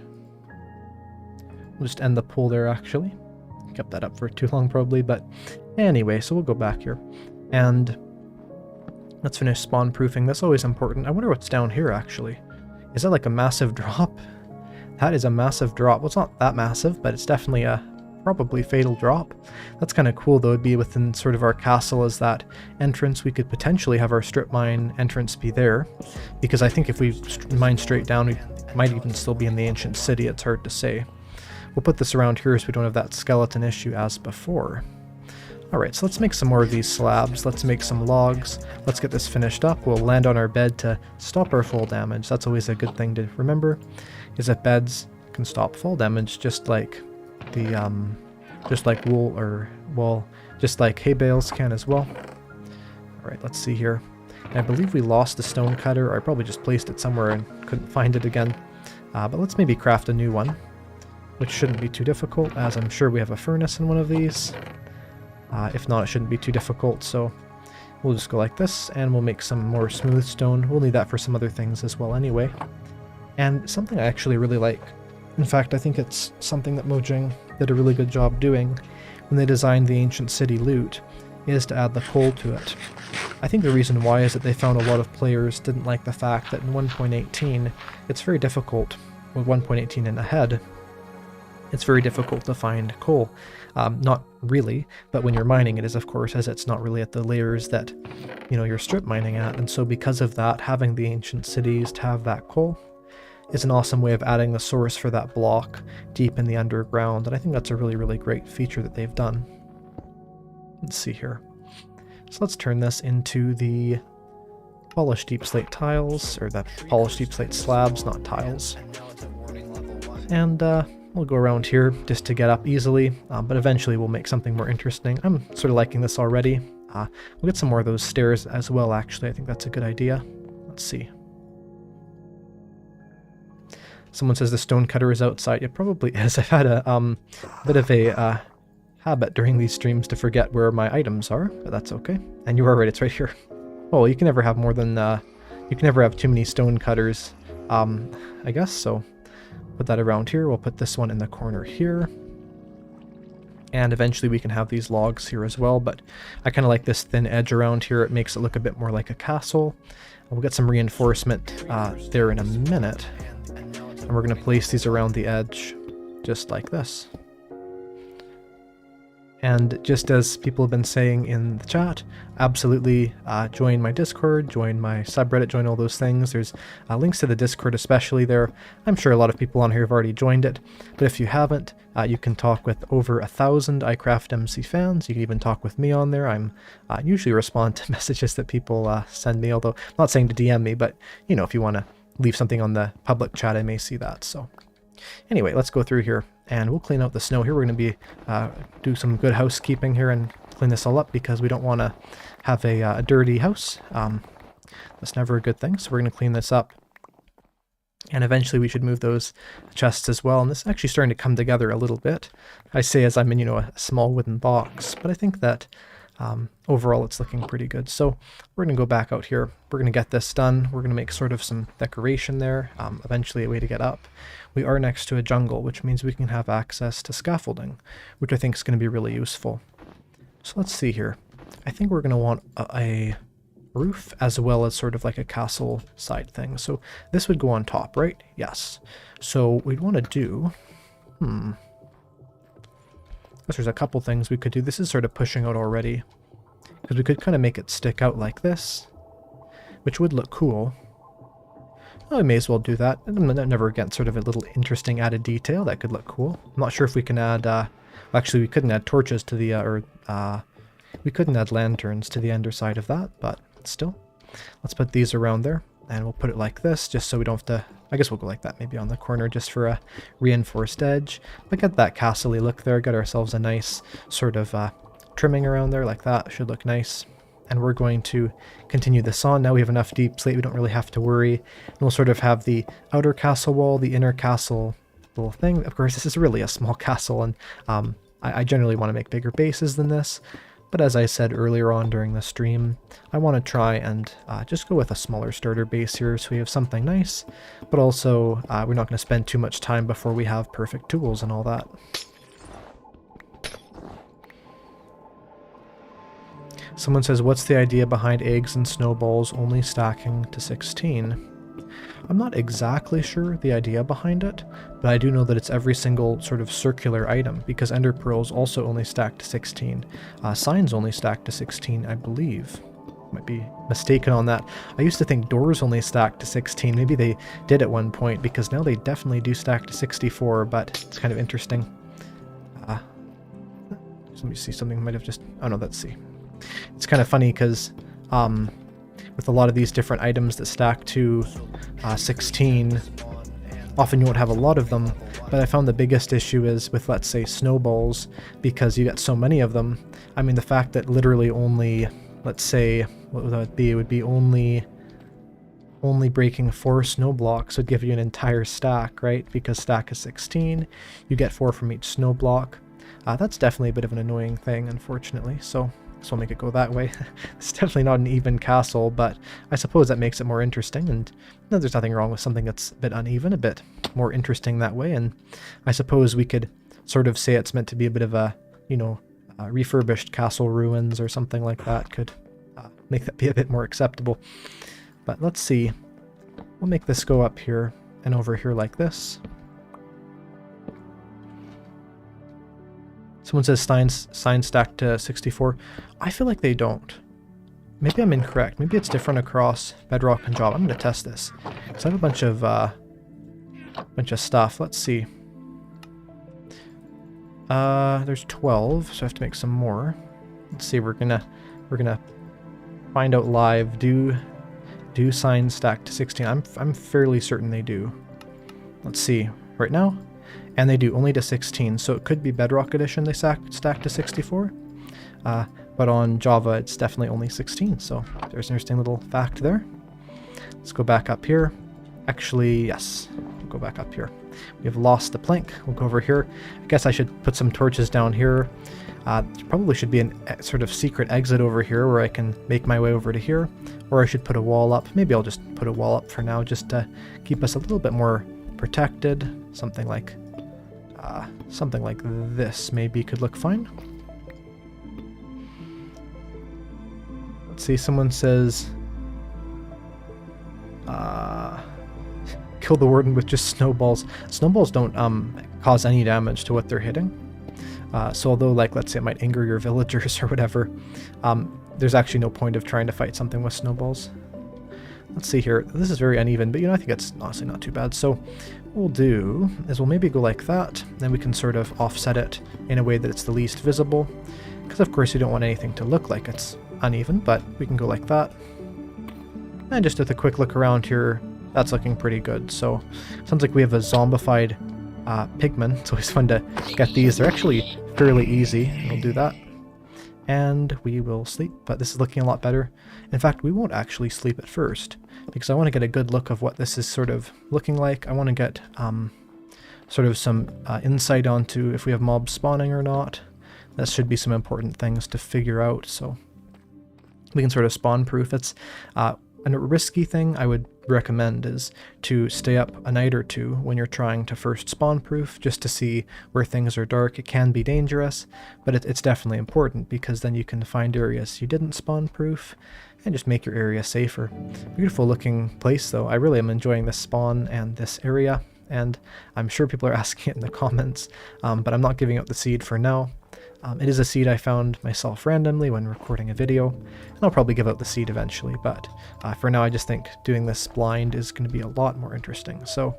A: We'll just end the pull there actually. Kept that up for too long probably, but anyway, so we'll go back here. And let's finish spawn proofing. That's always important. I wonder what's down here actually. Is that like a massive drop? That is a massive drop. Well, it's not that massive, but it's definitely a probably fatal drop. That's kind of cool though. It'd be within sort of our castle as that entrance. We could potentially have our strip mine entrance be there, because I think if we mine straight down, we might even still be in the ancient city. It's hard to say. We'll put this around here so we don't have that skeleton issue as before. Alright, so let's make some more of these slabs. Let's make some logs. Let's get this finished up. We'll land on our bed to stop our fall damage. That's always a good thing to remember, is that beds can stop fall damage just like the just like wool, or well, just like hay bales can as well. Alright, let's see here. And I believe we lost the stone cutter, or I probably just placed it somewhere and couldn't find it again. But let's maybe craft a new one, which shouldn't be too difficult, as I'm sure we have a furnace in one of these. If not, it shouldn't be too difficult, so we'll just go like this, and we'll make some more smooth stone. We'll need that for some other things as well anyway. And something I actually really like, in fact I think it's something that Mojang did a really good job doing when they designed the ancient city loot, is to add the coal to it. I think the reason why is that they found a lot of players didn't like the fact that in 1.18 it's very difficult, with 1.18 and ahead, it's very difficult to find coal. Not really, but when you're mining it is, of course, as it's not really at the layers that, you know, you're strip mining at. And so because of that, having the ancient cities to have that coal is an awesome way of adding the source for that block deep in the underground. And I think that's a really, really great feature that they've done. Let's see here. So let's turn this into the polished deep slate tiles, or the polished deep slate slabs, not tiles. And we'll go around here just to get up easily, but eventually we'll make something more interesting. I'm sort of liking this already. We'll get some more of those stairs as well, actually. I think that's a good idea. Let's see. Someone says the stone cutter is outside. It probably is. I've had a bit of a habit during these streams to forget where my items are, but that's okay. And you are right, it's right here. Well, you can never have more than, you can never have too many stone cutters, I guess, so put that around here. We'll put this one in the corner here. And eventually we can have these logs here as well, but I kind of like this thin edge around here. It makes it look a bit more like a castle. We'll get some reinforcement there in a minute. And we're going to place these around the edge, just like this. And just as people have been saying in the chat, absolutely join my Discord, join my subreddit, join all those things. There's links to the Discord especially there. I'm sure a lot of people on here have already joined it, but if you haven't, you can talk with over 1,000 Eyecraftmc fans. You can even talk with me on there. I'm usually respond to messages that people send me, although I'm not saying to DM me, but you know, if you want to leave something on the public chat, I may see that. So anyway, let's go through here and we'll clean out the snow here. We're going to be do some good housekeeping here and clean this all up, because we don't want to have a dirty house. That's never a good thing. So we're going to clean this up, and eventually we should move those chests as well. And this is actually starting to come together a little bit. I say as I'm in, you know, a small wooden box, but I think that overall it's looking pretty good. So we're going to go back out here. We're going to get this done. We're going to make sort of some decoration there, eventually a way to get up. We are next to a jungle, which means we can have access to scaffolding, which I think is going to be really useful. So let's see here. I think we're going to want a roof as well as sort of like a castle side thing. So this would go on top, right? Yes. So we'd want to do... There's a couple things we could do. This is sort of pushing out already, because we could kind of make it stick out like this, which would look cool. Oh, I may as well do that. Never again, sort of a little interesting added detail that could look cool. I'm not sure if we can add, actually we couldn't add torches to the, we couldn't add lanterns to the underside of that, but still. Let's put these around there, and we'll put it like this, just so we don't have to, I guess we'll go like that, maybe on the corner, just for a reinforced edge. But get that castle-y look there, get ourselves a nice sort of trimming around there like that, should look nice. And we're going to continue this on. Now we have enough deep slate, we don't really have to worry. And we'll sort of have the outer castle wall, the inner castle little thing. Of course, this is really a small castle, and I generally want to make bigger bases than this. But as I said earlier on during the stream, I want to try and just go with a smaller starter base here so we have something nice, but also we're not going to spend too much time before we have perfect tools and all that. Someone says, what's the idea behind eggs and snowballs only stacking to 16? I'm not exactly sure the idea behind it, but I do know that it's every single sort of circular item, because ender pearls also only stack to 16. Signs only stack to 16, I believe. Might be mistaken on that. I used to think doors only stack to 16. Maybe they did at one point, because now they definitely do stack to 64, but it's kind of interesting. Let me see, something might have just... Oh no, let's see. It's kind of funny because with a lot of these different items that stack to 16, often you won't have a lot of them, but I found the biggest issue is with, let's say, snowballs, because you get so many of them. I mean, the fact that literally only, let's say, what would that be? It would be only breaking 4 snow blocks would give you an entire stack, right? Because stack is 16, you get 4 from each snow block. That's definitely a bit of an annoying thing, unfortunately, so I'll make it go that way. It's definitely not an even castle, but I suppose that makes it more interesting, and there's nothing wrong with something that's a bit uneven, a bit more interesting that way, and I suppose we could sort of say it's meant to be a bit of a, you know, refurbished castle ruins or something like that could make that be a bit more acceptable. But let's see. We'll make this go up here and over here like this. Someone says sign stack to 64. I feel like they don't. Maybe I'm incorrect. Maybe it's different across Bedrock and Java. I'm going to test this. So I have a bunch of stuff. Let's see. There's 12, so I have to make some more. Let's see. We're gonna find out live. Do signs stack to 16? I'm fairly certain they do. Let's see. Right now. And they do, only to 16, so it could be Bedrock Edition they stack to 64. But on Java, it's definitely only 16, so there's an interesting little fact there. Let's go back up here. Actually, yes, we'll go back up here. We've lost the plank. We'll go over here. I guess I should put some torches down here. There probably should be a sort of secret exit over here where I can make my way over to here. Or I should put a wall up. Maybe I'll just put a wall up for now, just to keep us a little bit more protected. Something like this maybe could look fine. Let's see, someone says kill the warden with just snowballs. Snowballs don't cause any damage to what they're hitting. So although, like, let's say it might anger your villagers or whatever, there's actually no point of trying to fight something with snowballs. Let's see here. This is very uneven, but, you know, I think it's honestly not too bad. So what we'll do is we'll maybe go like that, then we can sort of offset it in a way that it's the least visible, because of course you don't want anything to look like it's uneven, but we can go like that. And just with a quick look around here, that's looking pretty good. So sounds like we have a zombified pigman. It's always fun to get these. They're actually fairly easy. We'll do that. And we will sleep, but this is looking a lot better. In fact, we won't actually sleep at first, because I want to get a good look of what this is sort of looking like. I want to get sort of some insight onto if we have mobs spawning or not. That should be some important things to figure out, so we can sort of spawn proof. It's a risky thing I would recommend is to stay up a night or two when you're trying to first spawn proof, just to see where things are dark. It can be dangerous, but it's definitely important, because then you can find areas you didn't spawn proof and just make your area safer. Beautiful looking place though. I really am enjoying this spawn and this area, and I'm sure people are asking it in the comments, but I'm not giving out the seed for now. It is a seed I found myself randomly when recording a video, and I'll probably give out the seed eventually, but for now I just think doing this blind is going to be a lot more interesting. So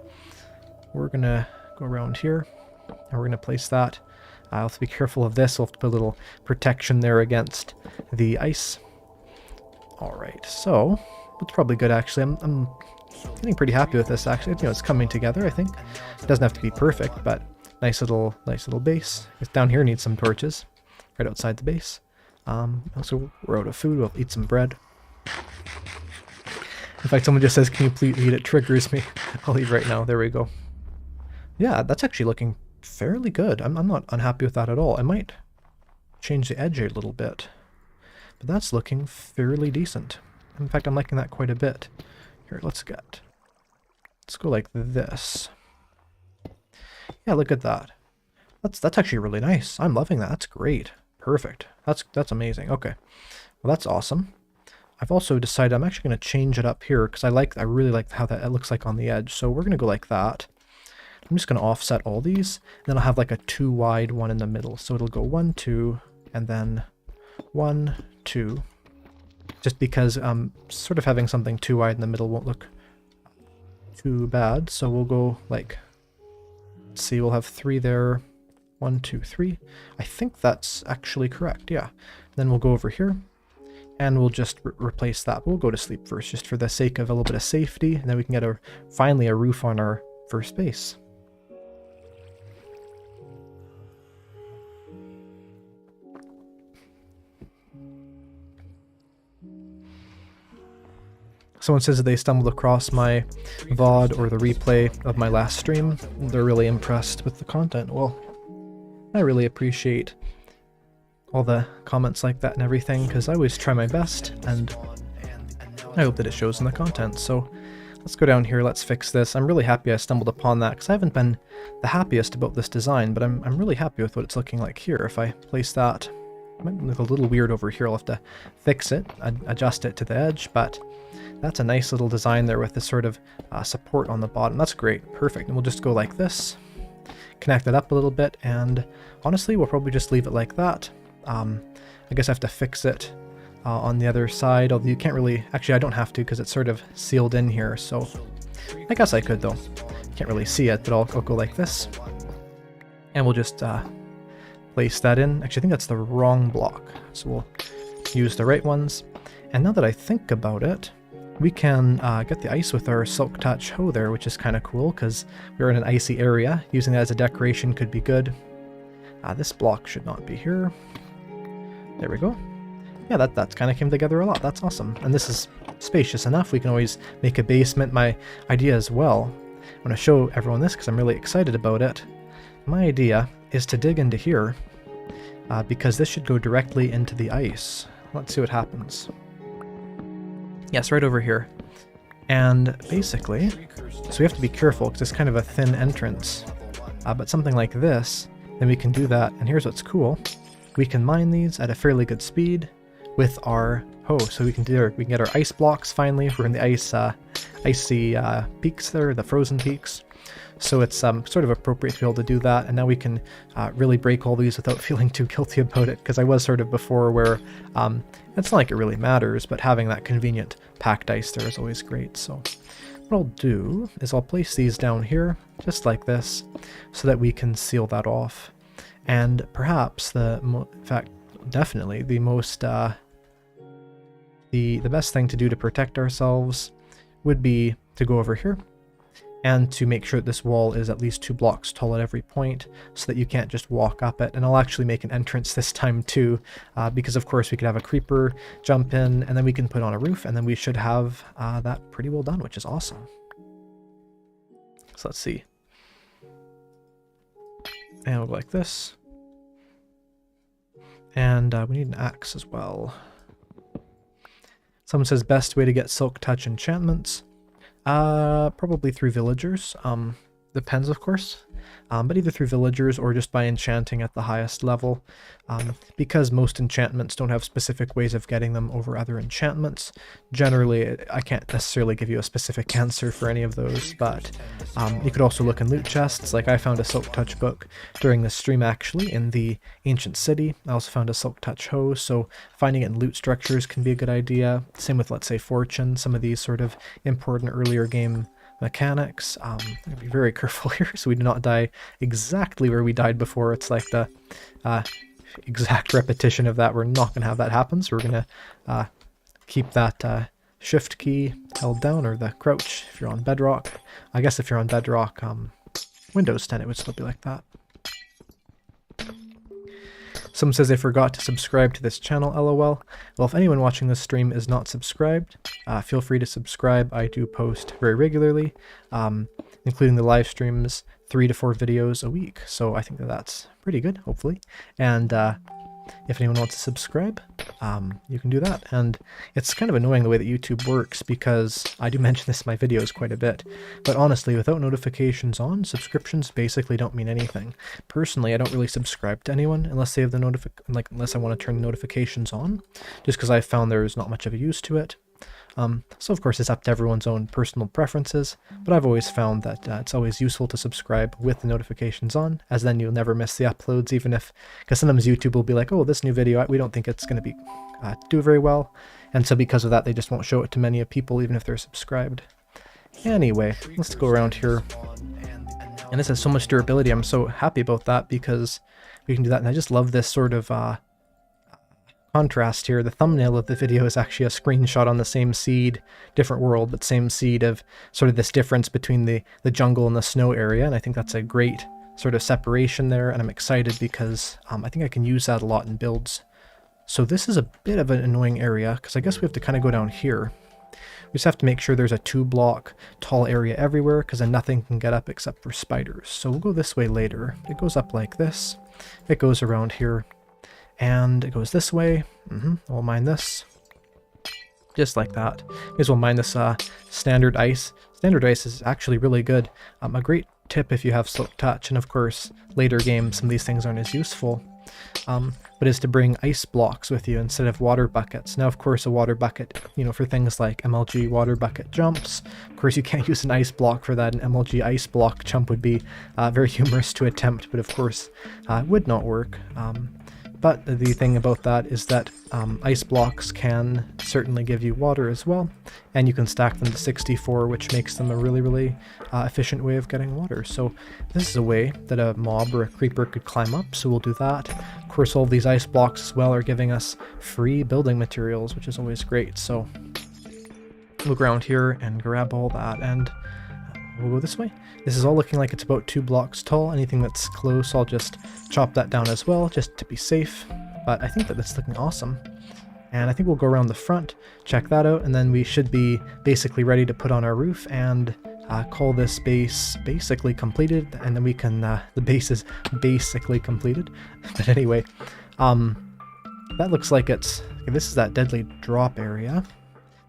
A: we're going to go around here, and we're going to place that. I'll have to be careful of this. We'll have to put a little protection there against the ice. Alright, so it's probably good actually. I'm getting pretty happy with this actually. You know, it's coming together, I think. It doesn't have to be perfect, but nice little base. It's down here needs some torches, right outside the base. Also, we're out of food. We'll eat some bread. In fact, someone just says, "Can you please eat?" It triggers me. I'll eat right now. There we go. Yeah, that's actually looking fairly good. I'm not unhappy with that at all. I might change the edge a little bit, but that's looking fairly decent. In fact, I'm liking that quite a bit. Here, let's go like this. Yeah, look at that. That's actually really nice. I'm loving that. That's great. Perfect. That's amazing. Okay. Well, that's awesome. I've also decided I'm actually going to change it up here because I really like how that it looks like on the edge. So we're going to go like that. I'm just going to offset all these. Then I'll have like a 2 wide one in the middle. So it'll go 1, 2, and then 1, 2. Just because sort of having something too wide in the middle won't look too bad. So we'll go like, let's see, we'll have 3 there. 1, 2, 3. I think that's actually correct, yeah. Then we'll go over here, and we'll just replace that. We'll go to sleep first, just for the sake of a little bit of safety, and then we can get finally a roof on our first base. Someone says that they stumbled across my VOD or the replay of my last stream. They're really impressed with the content. Well, I really appreciate all the comments like that and everything, because I always try my best, and I hope that it shows in the content. So let's go down here, let's fix this. I'm really happy I stumbled upon that, because I haven't been the happiest about this design, but I'm really happy with what it's looking like here. If I place that, it might look a little weird over here. I'll have to fix it, adjust it to the edge, but that's a nice little design there with this sort of support on the bottom. That's great, perfect. And we'll just go like this, connect it up a little bit, and honestly we'll probably just leave it like that. I guess I have to fix it on the other side, although you can't really, actually I don't have to because it's sort of sealed in here, so I guess I could though. Can't really see it, but I'll go like this, and we'll just place that in. Actually I think that's the wrong block, so we'll use the right ones. And now that I think about it, we can get the ice with our Silk Touch hoe there, which is kind of cool because we're in an icy area. Using that as a decoration could be good. This block should not be here. There we go. Yeah, that kind of came together a lot. That's awesome. And this is spacious enough. We can always make a basement. My idea as well, I'm going to show everyone this because I'm really excited about it. My idea is to dig into here because this should go directly into the ice. Let's see what happens. Yes, right over here. And basically, so we have to be careful because it's kind of a thin entrance. But something like this, then we can do that. And here's what's cool. We can mine these at a fairly good speed with our hoe. So we can get our ice blocks finally. We're in the icy peaks there, the frozen peaks. So it's sort of appropriate to be able to do that. And now we can really break all these without feeling too guilty about it. Because I was sort of before where it's not like it really matters, but having that convenient packed ice there is always great. So what I'll do is I'll place these down here, just like this, so that we can seal that off. And perhaps in fact, definitely the most, the best thing to do to protect ourselves would be to go over here and to make sure that this wall is at least 2 blocks tall at every point so that you can't just walk up it. And I'll actually make an entrance this time too, because of course we could have a creeper jump in and then we can put on a roof and then we should have that pretty well done, which is awesome. So let's see. And we'll go like this. And we need an axe as well. Someone says best way to get Silk Touch enchantments. Probably through villagers. Depends, of course. But either through villagers or just by enchanting at the highest level. Because most enchantments don't have specific ways of getting them over other enchantments. Generally, I can't necessarily give you a specific answer for any of those, but you could also look in loot chests. Like I found a Silk Touch book during the stream actually in the ancient city. I also found a Silk Touch hoe, so finding it in loot structures can be a good idea. Same with, let's say, fortune, some of these sort of important earlier game mechanics. Be very careful here so we do not die exactly where we died before. It's like the exact repetition of that. We're not going to have that happen, so we're going to keep that shift key held down, or the crouch if you're on bedrock. I guess if you're on bedrock, Windows 10, it would still be like that. Someone says they forgot to subscribe to this channel, lol. Well, if anyone watching this stream is not subscribed, feel free to subscribe. I do post very regularly, including the live streams, 3 to 4 videos a week. So I think that that's pretty good, hopefully. And if anyone wants to subscribe, you can do that. And it's kind of annoying the way that YouTube works, because I do mention this in my videos quite a bit, but honestly, without notifications on, subscriptions basically don't mean anything. Personally, I don't really subscribe to anyone unless they have the unless I want to turn the notifications on, just because I've found there's not much of a use to it. So of course it's up to everyone's own personal preferences, but I've always found that it's always useful to subscribe with the notifications on, as then you'll never miss the uploads, even if, because sometimes YouTube will be like, oh, this new video, we don't think it's going to be do very well, and so because of that they just won't show it to many people even if they're subscribed. Anyway, let's go around here, and this has so much durability. I'm so happy about that because we can do that, and I just love this sort of contrast here. The thumbnail of the video is actually a screenshot on the same seed, different world, but same seed, of sort of this difference between the jungle and the snow area, and I think that's a great sort of separation there, and I'm excited because I think I can use that a lot in builds. So this is a bit of an annoying area, because I guess we have to kind of go down here. We just have to make sure there's a 2-block tall area everywhere, because then nothing can get up except for spiders. So we'll go this way later. It goes up like this, it goes around here, and it goes this way. We'll mine this. Just like that. May as well mine this standard ice. Standard ice is actually really good. A great tip if you have Silk Touch, and of course later games some of these things aren't as useful, but is to bring ice blocks with you instead of water buckets. Now of course a water bucket, you know, for things like MLG water bucket jumps, of course you can't use an ice block for that. An MLG ice block jump would be very humorous to attempt, but of course would not work. But the thing about that is that ice blocks can certainly give you water as well, and you can stack them to 64, which makes them a really efficient way of getting water. So this is a way that a mob or a creeper could climb up, so we'll do that. Of course, all of these ice blocks as well are giving us free building materials, which is always great. So we'll go around here and grab all that, and we'll go this way. This is all looking like it's about 2 blocks tall. Anything that's close, I'll just chop that down as well, just to be safe. But I think that that's looking awesome. And I think we'll go around the front, check that out, and then we should be basically ready to put on our roof and call this base basically completed. And then we can, the base is basically completed. But anyway, that looks like it's, okay, this is that deadly drop area.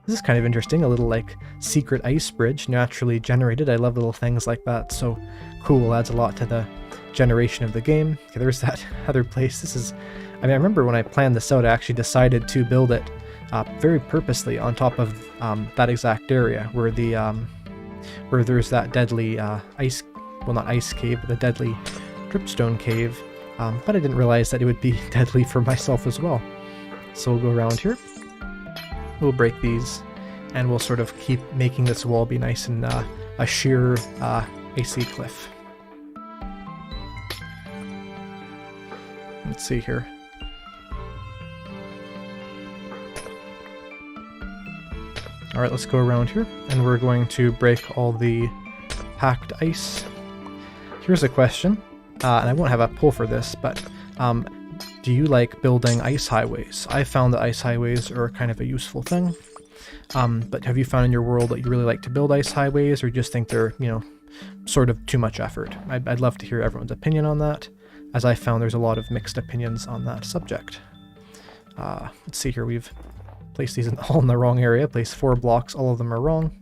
A: This is kind of interesting, a little like secret ice bridge, naturally generated. I love little things like that, so cool, adds a lot to the generation of the game. Okay, there's that other place. This is, I mean, I remember when I planned this out, I actually decided to build it very purposely on top of that exact area where the where there's that deadly ice, well not ice cave, but the deadly dripstone cave, but I didn't realize that it would be deadly for myself as well. So we'll go around here. We'll break these, and we'll sort of keep making this wall be nice and a sheer icy cliff. Let's see here. Alright, let's go around here, and we're going to break all the packed ice. Here's a question, and I won't have a poll for this, but do you like building ice highways? I found that ice highways are kind of a useful thing, but have you found in your world that you really like to build ice highways, or just think they're, you know, sort of too much effort? I'd love to hear everyone's opinion on that, as I found there's a lot of mixed opinions on that subject. Let's see here, we've placed these all in the wrong area, placed 4 blocks, all of them are wrong.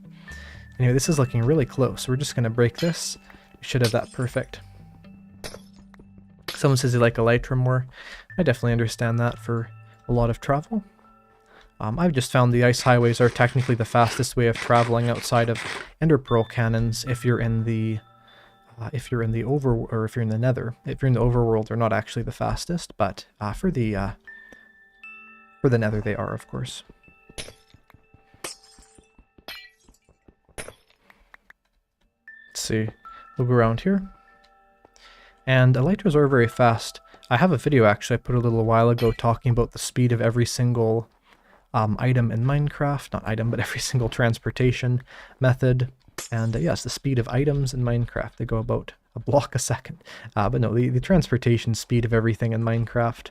A: Anyway, this is looking really close. We're just going to break this. We should have that perfect. Someone says they like Elytra more. I definitely understand that for a lot of travel. I've just found the ice highways are technically the fastest way of traveling outside of Ender Pearl cannons if you're in the nether. If you're in the overworld, they're not actually the fastest, but for the nether they are, of course. Let's see. We'll go around here. And elytras are very fast. I have a video actually I put a little while ago talking about the speed of every single item in Minecraft. Not item, but every single transportation method. And yes, the speed of items in Minecraft, they go about a block a second. But no, the transportation speed of everything in Minecraft.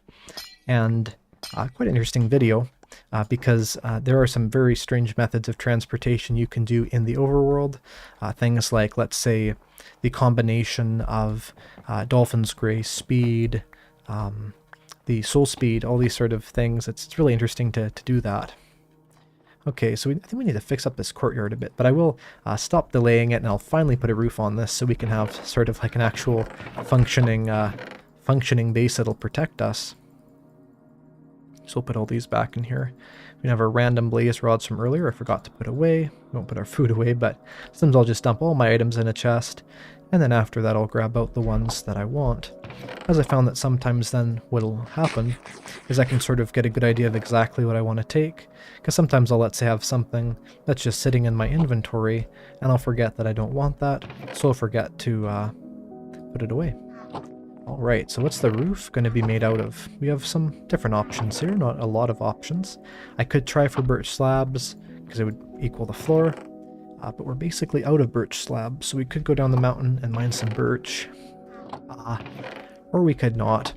A: And quite an interesting video, because there are some very strange methods of transportation you can do in the overworld. Things like, let's say, the combination of Dolphin's Gray speed, the soul speed, all these sort of things. It's really interesting to do that. Okay, so I think we need to fix up this courtyard a bit, but I will stop delaying it, and I'll finally put a roof on this so we can have sort of like an actual functioning base that'll protect us. So we'll put all these back in here. We have our random blaze rods from earlier I forgot to put away. We won't put our food away, but sometimes I'll just dump all my items in a chest, and then after that I'll grab out the ones that I want. As I found that sometimes then what'll happen is I can sort of get a good idea of exactly what I want to take, because sometimes I'll, let's say, have something that's just sitting in my inventory, and I'll forget that I don't want that, so I'll forget to put it away. Alright, so what's the roof going to be made out of? We have some different options here, not a lot of options. I could try for birch slabs, because it would equal the floor, but we're basically out of birch slabs, so we could go down the mountain and mine some birch. Or we could not.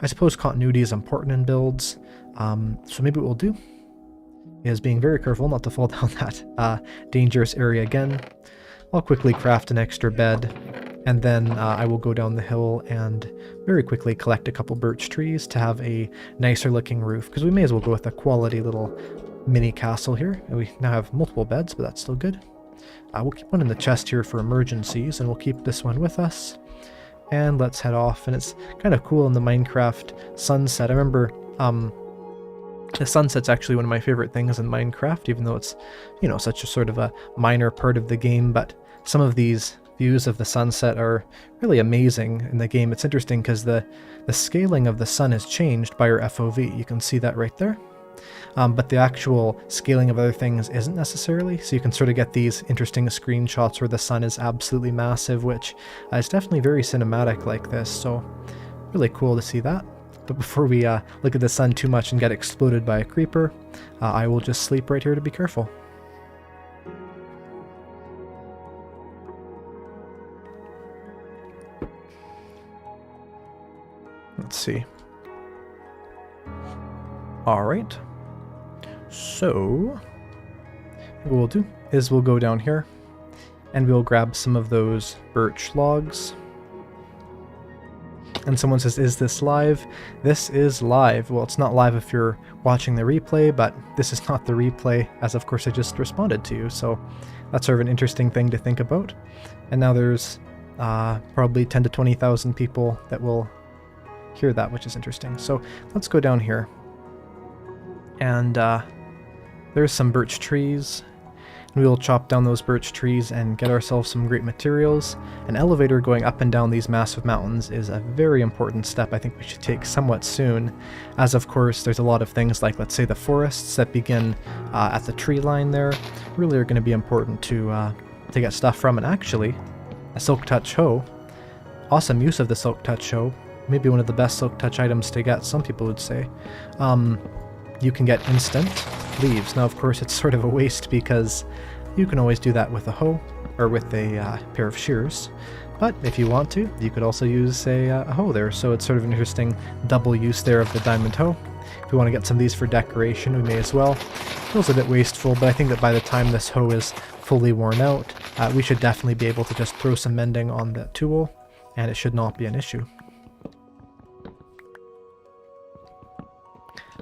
A: I suppose continuity is important in builds, so maybe what we'll do is being very careful not to fall down that dangerous area again. I'll quickly craft an extra bed, and then I will go down the hill and very quickly collect a couple birch trees to have a nicer looking roof, because we may as well go with a quality little mini castle here. And we now have multiple beds, but that's still good. We'll keep one in the chest here for emergencies, and we'll keep this one with us. And let's head off. And it's kind of cool in the Minecraft sunset. I remember the sunset's actually one of my favorite things in Minecraft, even though it's, you know, such a sort of a minor part of the game, but some of these views of the sunset are really amazing in the game. It's interesting because the scaling of the sun has changed by your FOV. You can see that right there. But the actual scaling of other things isn't necessarily, so you can sort of get these interesting screenshots where the sun is absolutely massive, which is definitely very cinematic like this, so really cool to see that. But before we look at the sun too much and get exploded by a creeper, I will just sleep right here to be careful. Let's see. Alright. So, what we'll do is we'll go down here and we'll grab some of those birch logs. And someone says, is this live? This is live. Well, it's not live if you're watching the replay, but this is not the replay, as of course I just responded to you, so that's sort of an interesting thing to think about. And now there's probably 10 to 20,000 people that will hear that, which is interesting. So let's go down here. And there's some birch trees. We will chop down those birch trees and get ourselves some great materials. An elevator going up and down these massive mountains is a very important step I think we should take somewhat soon, as of course there's a lot of things like, let's say, the forests that begin at the tree line there really are going to be important to get stuff from. And actually, a Silk Touch hoe, awesome use of the Silk Touch hoe, maybe one of the best Silk Touch items to get, some people would say. You can get instant leaves. Now, of course, it's sort of a waste because you can always do that with a hoe or with a pair of shears. But if you want to, you could also use a hoe there. So it's sort of an interesting double use there of the diamond hoe. If we want to get some of these for decoration, we may as well. Feels a bit wasteful, but I think that by the time this hoe is fully worn out, we should definitely be able to just throw some mending on the tool, and it should not be an issue.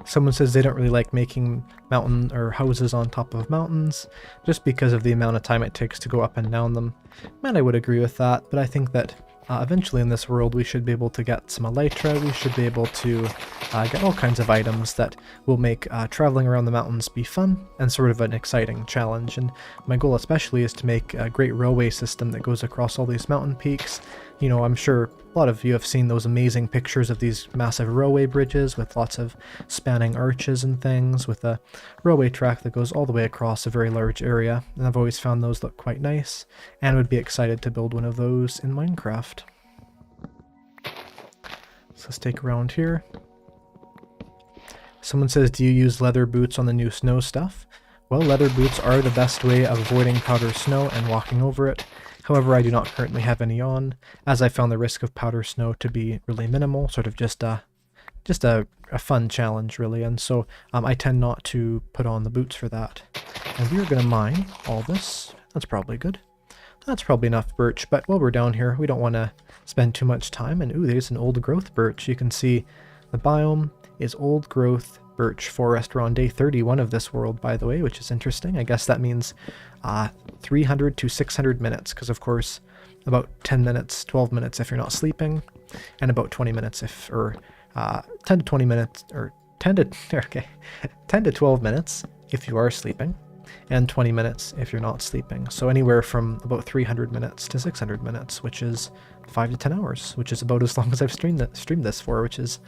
A: Someone says they don't really like making mountain or houses on top of mountains just because of the amount of time it takes to go up and down them. And I would agree with that, but I think that eventually in this world we should be able to get some elytra, we should be able to get all kinds of items that will make traveling around the mountains be fun and sort of an exciting challenge. And my goal especially is to make a great railway system that goes across all these mountain peaks. You know, I'm sure a lot of you have seen those amazing pictures of these massive railway bridges with lots of spanning arches and things, with a railway track that goes all the way across a very large area, and I've always found those look quite nice, and would be excited to build one of those in Minecraft. So let's take around here. Someone says, do you use leather boots on the new snow stuff? Well, leather boots are the best way of avoiding powder snow and walking over it. However, I do not currently have any on, as I found the risk of powder snow to be really minimal, sort of just a fun challenge really, and so I tend not to put on the boots for that. And we are going to mine all this. That's probably good. That's probably enough birch, but while we're down here, we don't want to spend too much time. And ooh, there's an old growth birch. You can see The biome is old growth birch forest. We're on day 31 of this world, by the way, which is interesting. I guess that means 300 to 600 minutes, because of course about 10 minutes, 12 minutes if you're not sleeping, and about 20 minutes if, or 10 to 20 minutes, or 10 to, okay, 10 to 12 minutes if you are sleeping, and 20 minutes if you're not sleeping. So anywhere from about 300 minutes to 600 minutes, which is 5 to 10 hours, which is about as long as I've streamed this for, which is,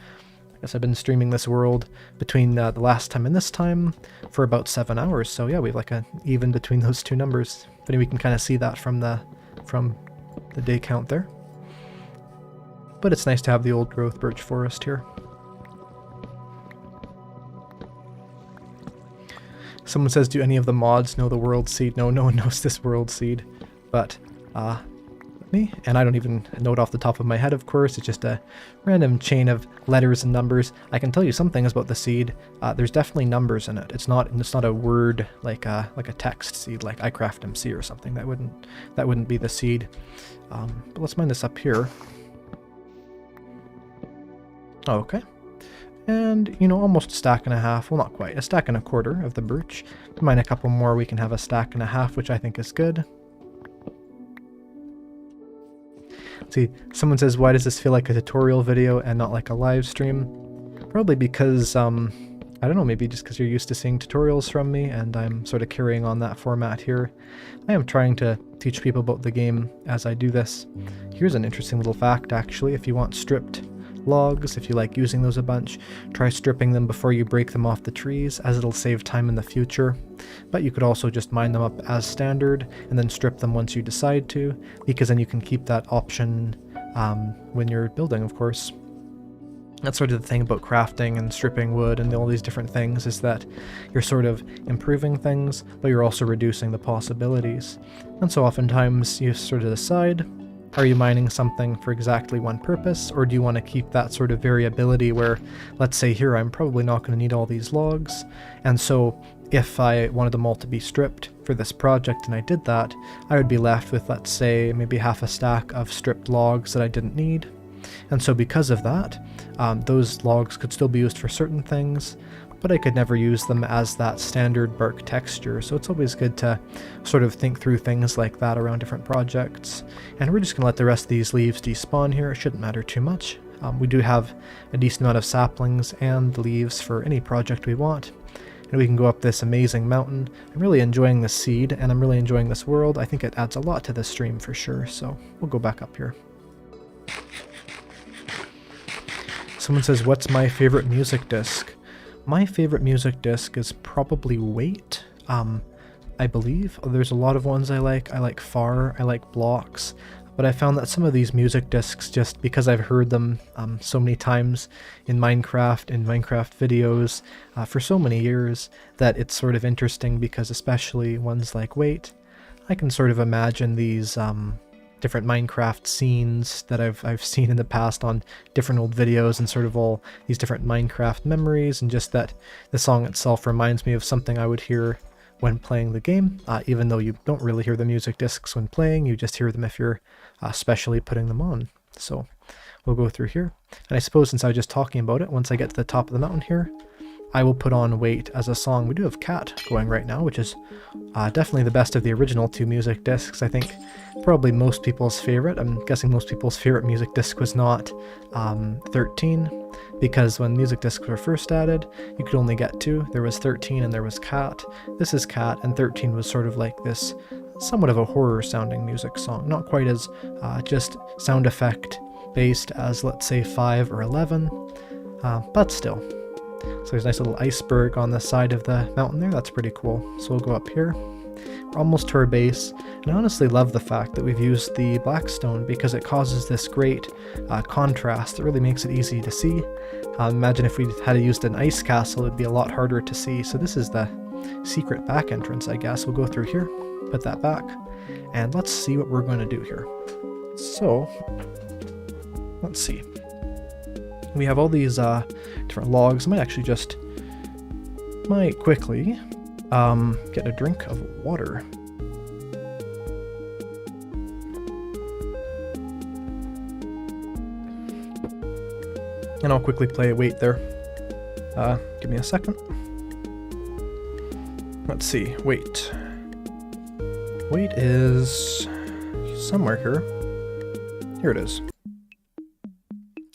A: I guess I've been streaming this world between the last time and this time for about 7 hours. So yeah, we have like a even between those two numbers. But we can kind of see that from the day count there. But it's nice to have the old growth birch forest here. Someone says, do any of the mods know the world seed? No, no one knows this world seed, but me, and I don't even know it off the top of my head, of course. It's just a random chain of letters and numbers. I can tell you some things about the seed. There's definitely numbers in it. It's not a word like a text seed like Eyecraftmc or something. That wouldn't be the seed. But let's mine this up here. Okay. And, you know, almost a stack and a half. Well, not quite. A stack and a quarter of the birch. Mine a couple more, we can have a stack and a half, which I think is good. See, someone says, why does this feel like a tutorial video and not like a live stream? Probably because, I don't know, maybe just because you're used to seeing tutorials from me, and I'm sort of carrying on that format here. I am trying to teach people about the game as I do this. Here's an interesting little fact, actually. If you want stripped logs, if you like using those a bunch, try stripping them before you break them off the trees, as it'll save time in the future. But you could also just mine them up as standard and then strip them once you decide to, because then you can keep that option when you're building, of course. That's sort of the thing about crafting and stripping wood and all these different things, is that you're sort of improving things, but you're also reducing the possibilities. And so oftentimes you sort of decide, are you mining something for exactly one purpose, or do you want to keep that sort of variability where, let's say here, I'm probably not going to need all these logs, and so if I wanted them all to be stripped for this project and I did that, I would be left with, let's say, maybe half a stack of stripped logs that I didn't need. And so because of that, those logs could still be used for certain things, but I could never use them as that standard bark texture. So it's always good to sort of think through things like that around different projects. And we're just going to let the rest of these leaves despawn here. It shouldn't matter too much. We do have a decent amount of saplings and leaves for any project we want. And we can go up this amazing mountain. I'm really enjoying this seed, and I'm really enjoying this world. I think it adds a lot to this stream for sure. So we'll go back up here. Someone says, what's my favorite music disc? My favorite music disc is probably Wait, I believe. There's a lot of ones I like. I like Far, I like Blocks, but I found that some of these music discs, just because I've heard them so many times in Minecraft videos for so many years, that it's sort of interesting, because especially ones like Wait, I can sort of imagine these different Minecraft scenes that I've seen in the past on different old videos, and sort of all these different Minecraft memories, and just that the song itself reminds me of something I would hear when playing the game, even though you don't really hear the music discs when playing, you just hear them if you're specially putting them on. So we'll go through here, and I suppose since I was just talking about it, once I get to the top of the mountain here, I will put on Wait as a song. We do have Cat going right now, which is definitely the best of the original two music discs. I think probably most people's favorite. I'm guessing most people's favorite music disc was not 13, because when music discs were first added, you could only get two. There was 13 and there was Cat. This is Cat, and 13 was sort of like this somewhat of a horror sounding music song. Not quite as just sound effect based as, let's say, 5 or 11, but still. So there's a nice little iceberg on the side of the mountain there. That's pretty cool. So we'll go up here. We're almost to our base, and I honestly love the fact that we've used the blackstone, because it causes this great contrast that really makes it easy to see. Imagine if we had used an ice castle, it'd be a lot harder to see. So this is the secret back entrance, I guess. We'll go through here, put that back, and let's see what we're going to do here. So, let's see. We have all these different logs. I might actually just quickly get a drink of water. And I'll quickly play Wait there. Give me a second. Let's see, Wait. Wait is somewhere here. Here it is.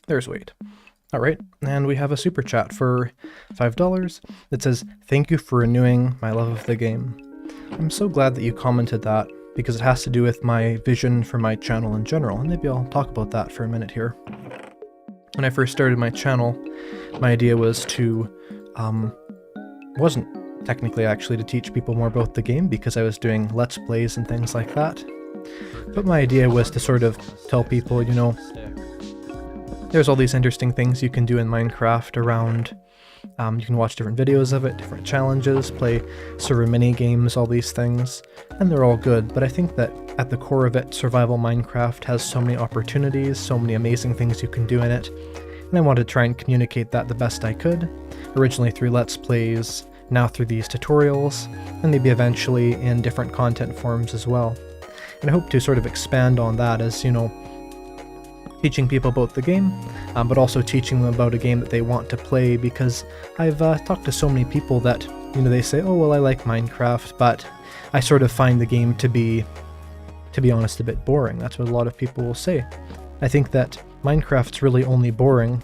A: There's Wait. Alright, and we have a super chat for $5 that says, "Thank you for renewing my love of the game. I'm so glad that you commented that, because it has to do with my vision for my channel in general, and maybe I'll talk about that for a minute here. When I first started my channel, my idea was to, wasn't technically actually to teach people more about the game, because I was doing Let's Plays and things like that. But my idea was to sort of tell people, you know, there's all these interesting things you can do in Minecraft around, you can watch different videos of it, different challenges, play server mini games, all these things, and they're all good, but I think that at the core of it, survival Minecraft has so many opportunities, so many amazing things you can do in it, and I wanted to try and communicate that the best I could, originally through Let's Plays, now through these tutorials, and maybe eventually in different content forms as well. And I hope to sort of expand on that as, you know, teaching people about the game, but also teaching them about a game that they want to play, because I've talked to so many people that, you know, they say, oh, well, I like Minecraft, but I sort of find the game to be honest, a bit boring. That's what a lot of people will say. I think that Minecraft's really only boring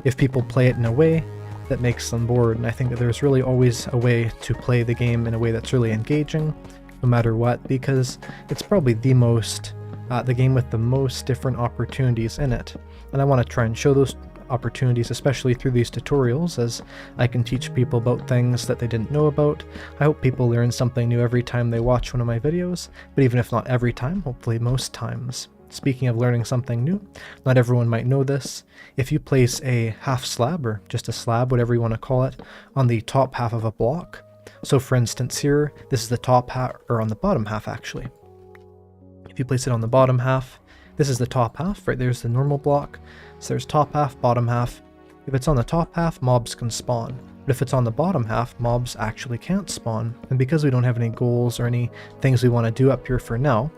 A: if people play it in a way that makes them bored, and I think that there's really always a way to play the game in a way that's really engaging, no matter what, because it's probably the game with the most different opportunities in it, and I want to try and show those opportunities, especially through these tutorials, as I can teach people about things that they didn't know about. I hope people learn something new every time they watch one of my videos, but even if not every time, hopefully most times. Speaking of learning something new, not everyone might know this. If you place a half slab, or just a slab, whatever you want to call it, on the top half of a block, so for instance here, this is the top half, or on the bottom half actually. If you place it on the bottom half, this is the top half, right? There's the normal block. So there's top half, bottom half. If it's on the top half, mobs can spawn. But if it's on the bottom half, mobs actually can't spawn. And because we don't have any goals or any things we want to do up here for now,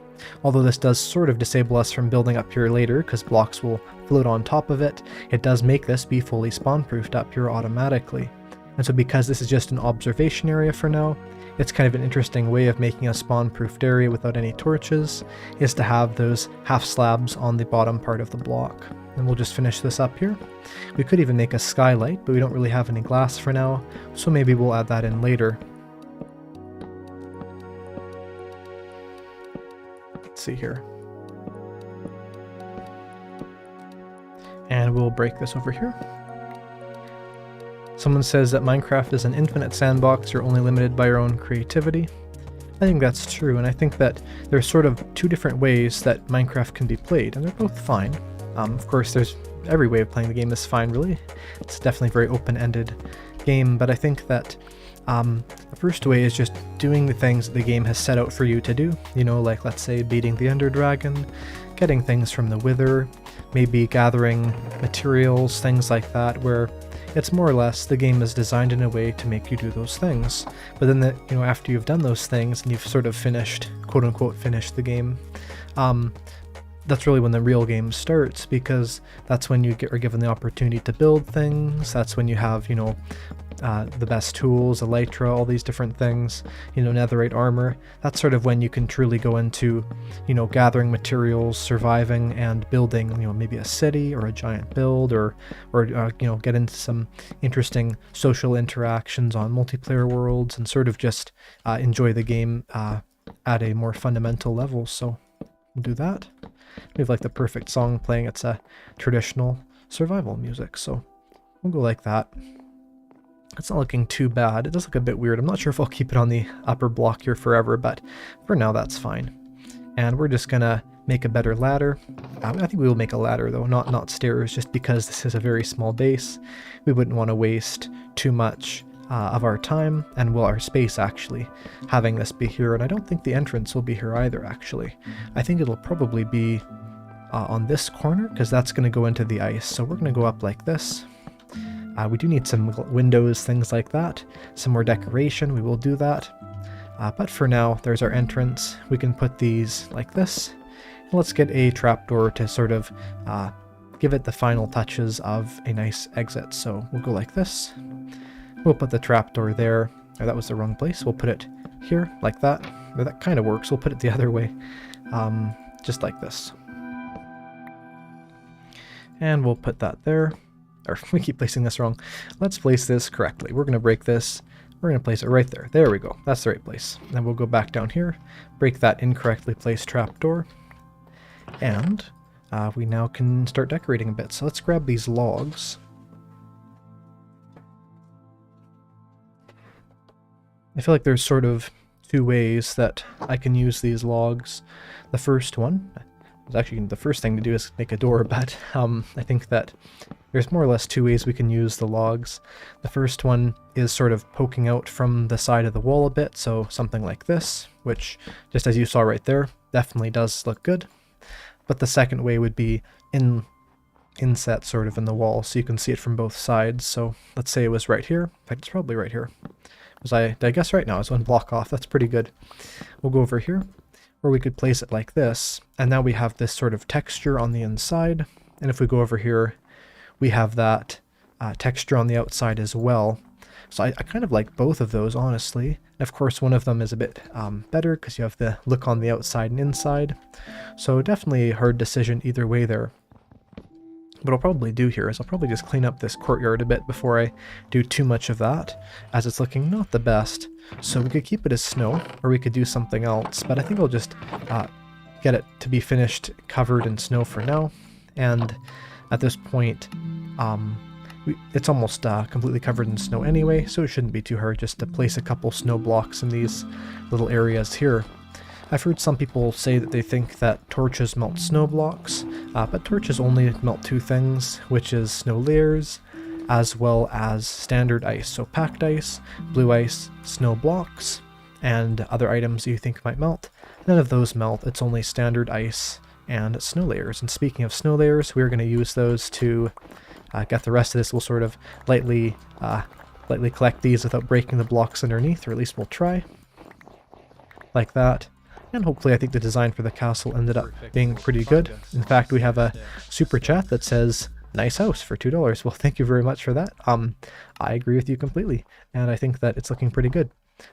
A: although this does sort of disable us from building up here later because blocks will float on top of it, it does make this be fully spawn-proofed up here automatically. And so because this is just an observation area for now, it's kind of an interesting way of making a spawn-proofed area without any torches, is to have those half slabs on the bottom part of the block. And we'll just finish this up here. We could even make a skylight, but we don't really have any glass for now, so maybe we'll add that in later. Let's see here. And we'll break this over here. Someone says that Minecraft is an infinite sandbox, you're only limited by your own creativity. I think that's true, and I think that there's sort of two different ways that Minecraft can be played, and they're both fine. Of course, there's every way of playing the game is fine, really. It's definitely a very open-ended game, but I think that the first way is just doing the things that the game has set out for you to do. You know, like let's say beating the Ender Dragon, getting things from the Wither, maybe gathering materials, things like that, where it's more or less the game is designed in a way to make you do those things. But then, you know, after you've done those things and you've sort of finished, quote-unquote, finished the game, that's really when the real game starts, because that's when you are given the opportunity to build things. That's when you have, you know, the best tools, elytra, all these different things, you know, netherite armor. That's sort of when you can truly go into, you know, gathering materials, surviving, and building, you know, maybe a city or a giant build, or you know, get into some interesting social interactions on multiplayer worlds, and sort of just enjoy the game at a more fundamental level. So we'll do that. We have like the perfect song playing. It's a traditional survival music, so we'll go like that. It's not looking too bad. It does look a bit weird. I'm not sure if I'll keep it on the upper block here forever, but for now that's fine. And we're just gonna make a better ladder. I think we will make a ladder though, not stairs, just because this is a very small base. We wouldn't want to waste too much of our time, and well, our space actually, having this be here. And I don't think the entrance will be here either, actually. I think it'll probably be on this corner, because that's going to go into the ice. So we're going to go up like this. We do need some windows, things like that. Some more decoration, we will do that. But for now, there's our entrance. We can put these like this. And let's get a trapdoor to sort of give it the final touches of a nice exit. So we'll go like this. We'll put the trapdoor there. Oh, that was the wrong place. We'll put it here, like that. Or that kind of works. We'll put it the other way, just like this. And we'll put that there. Or we keep placing this wrong. Let's place this correctly. We're going to break this. We're going to place it right there. There we go. That's the right place. Then we'll go back down here, break that incorrectly placed trapdoor, and we now can start decorating a bit. So let's grab these logs. I feel like there's sort of two ways that I can use these logs. The first one, actually the first thing to do is make a door, but I think that there's more or less two ways we can use the logs. The first one is sort of poking out from the side of the wall a bit, so something like this, which, just as you saw right there, definitely does look good. But the second way would be inset sort of in the wall, so you can see it from both sides. So let's say it was right here. In fact, it's probably right here. Did I guess right now? It's one block off. That's pretty good. We'll go over here, or we could place it like this, and now we have this sort of texture on the inside. And if we go over here, we have that texture on the outside as well. So I kind of like both of those, honestly. And of course, one of them is a bit better because you have the look on the outside and inside. So definitely a hard decision either way there. What I'll probably do here is I'll probably just clean up this courtyard a bit before I do too much of that, as it's looking not the best. So we could keep it as snow, or we could do something else, but I think I'll just get it to be finished covered in snow for now. And at this point, it's almost completely covered in snow anyway, so it shouldn't be too hard just to place a couple snow blocks in these little areas here. I've heard some people say that they think that torches melt snow blocks, but torches only melt two things, which is snow layers, as well as standard ice. So packed ice, blue ice, snow blocks, and other items you think might melt. None of those melt, it's only standard ice and snow layers. And speaking of snow layers, we're going to use those to get the rest of this. We'll sort of lightly collect these without breaking the blocks underneath, or at least we'll try. Like that. And hopefully I think the design for the castle ended up being pretty good. In fact, we have a super chat that says, "Nice house for $2. Well, thank you very much for that. I agree with you completely, and I think that it's looking pretty good.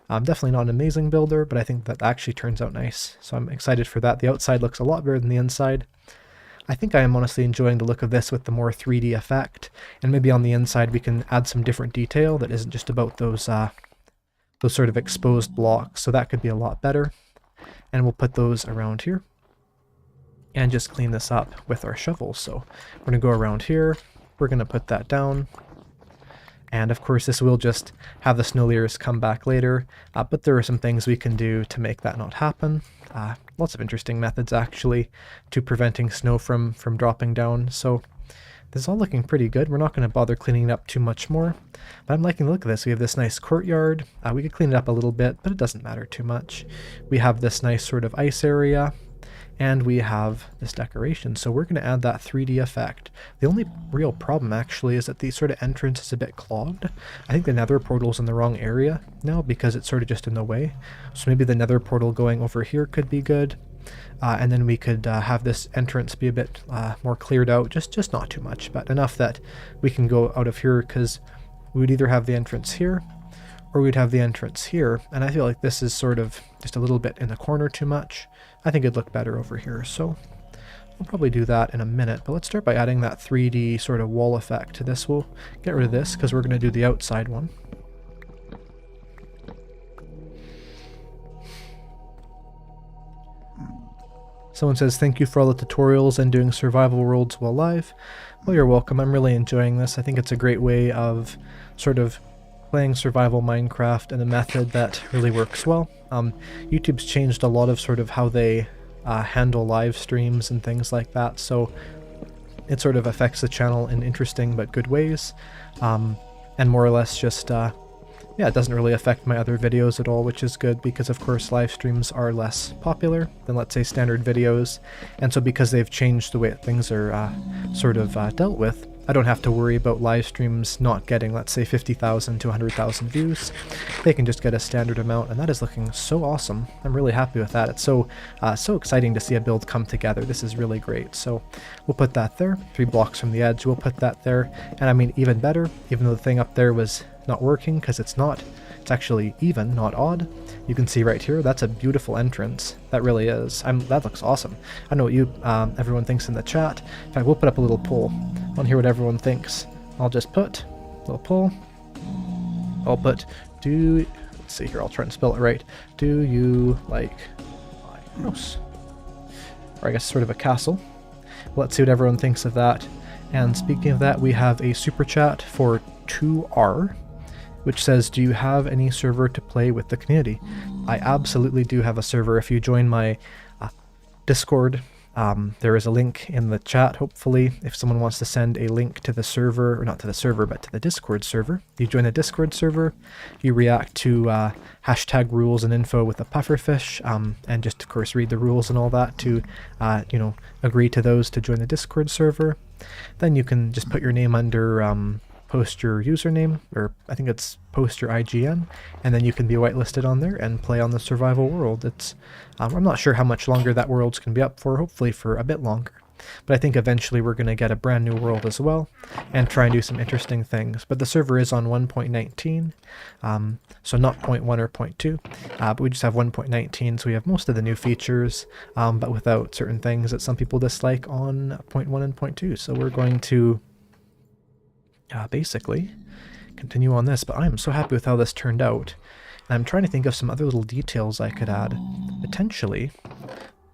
A: I'm definitely not an amazing builder, but I think that actually turns out nice. So I'm excited for that. The outside looks a lot better than the inside. I think I am honestly enjoying the look of this with the more 3D effect, and maybe on the inside we can add some different detail that isn't just about those sort of exposed blocks, so that could be a lot better. And we'll put those around here and just clean this up with our shovels. So we're going to go around here, we're going to put that down, and of course this will just have the snow layers come back later, but there are some things we can do to make that not happen. Lots of interesting methods actually to preventing snow from dropping down. So this is all looking pretty good. We're not going to bother cleaning it up too much more, but I'm liking the look of this. We have this nice courtyard. We could clean it up a little bit, but it doesn't matter too much. We have this nice sort of ice area, and we have this decoration. So we're going to add that 3D effect. The only real problem actually is that the sort of entrance is a bit clogged. I think the nether portal's in the wrong area now because it's sort of just in the way. So maybe the nether portal going over here could be good. And then we could have this entrance be a bit more cleared out, just not too much, but enough that we can go out of here, because we would either have the entrance here or we'd have the entrance here, and I feel like this is sort of just a little bit in the corner too much. I think it'd look better over here, so we'll probably do that in a minute, but let's start by adding that 3D sort of wall effect to this. We'll get rid of this because we're going to do the outside one. Someone says, "Thank you for all the tutorials and doing survival worlds while live." Well, you're welcome. I'm really enjoying this. I think it's a great way of sort of playing survival Minecraft in a method that really works well. YouTube's changed a lot of sort of how they handle live streams and things like that, so it sort of affects the channel in interesting but good ways, and more or less just yeah, it doesn't really affect my other videos at all, which is good because of course live streams are less popular than, let's say, standard videos, and so because they've changed the way things are sort of dealt with, I don't have to worry about live streams not getting, let's say, 50,000 to 100,000 views. They can just get a standard amount, and that is looking so awesome. I'm really happy with that. It's so exciting to see a build come together. This is really great. So we'll put that there, 3 blocks from the edge. We'll put that there, and I mean, even better, even though the thing up there was not working, because it's not. It's actually even, not odd. You can see right here, that's a beautiful entrance. That really is. That looks awesome. I know what everyone thinks in the chat. In fact, we'll put up a little poll. I want to hear what everyone thinks. I'll just put a little poll. I'll put, let's see here, I'll try and spell it right. Do you like my house? Or I guess sort of a castle. Let's see what everyone thinks of that. And speaking of that, we have a super chat for 2R, which says, do you have any server to play with the community? I absolutely do have a server. If you join my Discord, there is a link in the chat, hopefully, if someone wants to send a link to the server, or not to the server, but to the Discord server. You join the Discord server, you react to hashtag rules and info with a pufferfish, and just, of course, read the rules and all that to, agree to those to join the Discord server. Then you can just put your name under post your username, or I think it's post your IGN, and then you can be whitelisted on there and play on the survival world. It's I'm not sure how much longer that world's going to be up for, hopefully for a bit longer. But I think eventually we're going to get a brand new world as well, and try and do some interesting things. But the server is on 1.19, so not 0.1 or 0.2, but we just have 1.19, so we have most of the new features, but without certain things that some people dislike on 0.1 and 0.2. So we're going to basically continue on this, but I'm so happy with how this turned out. And I'm trying to think of some other little details I could add. Potentially,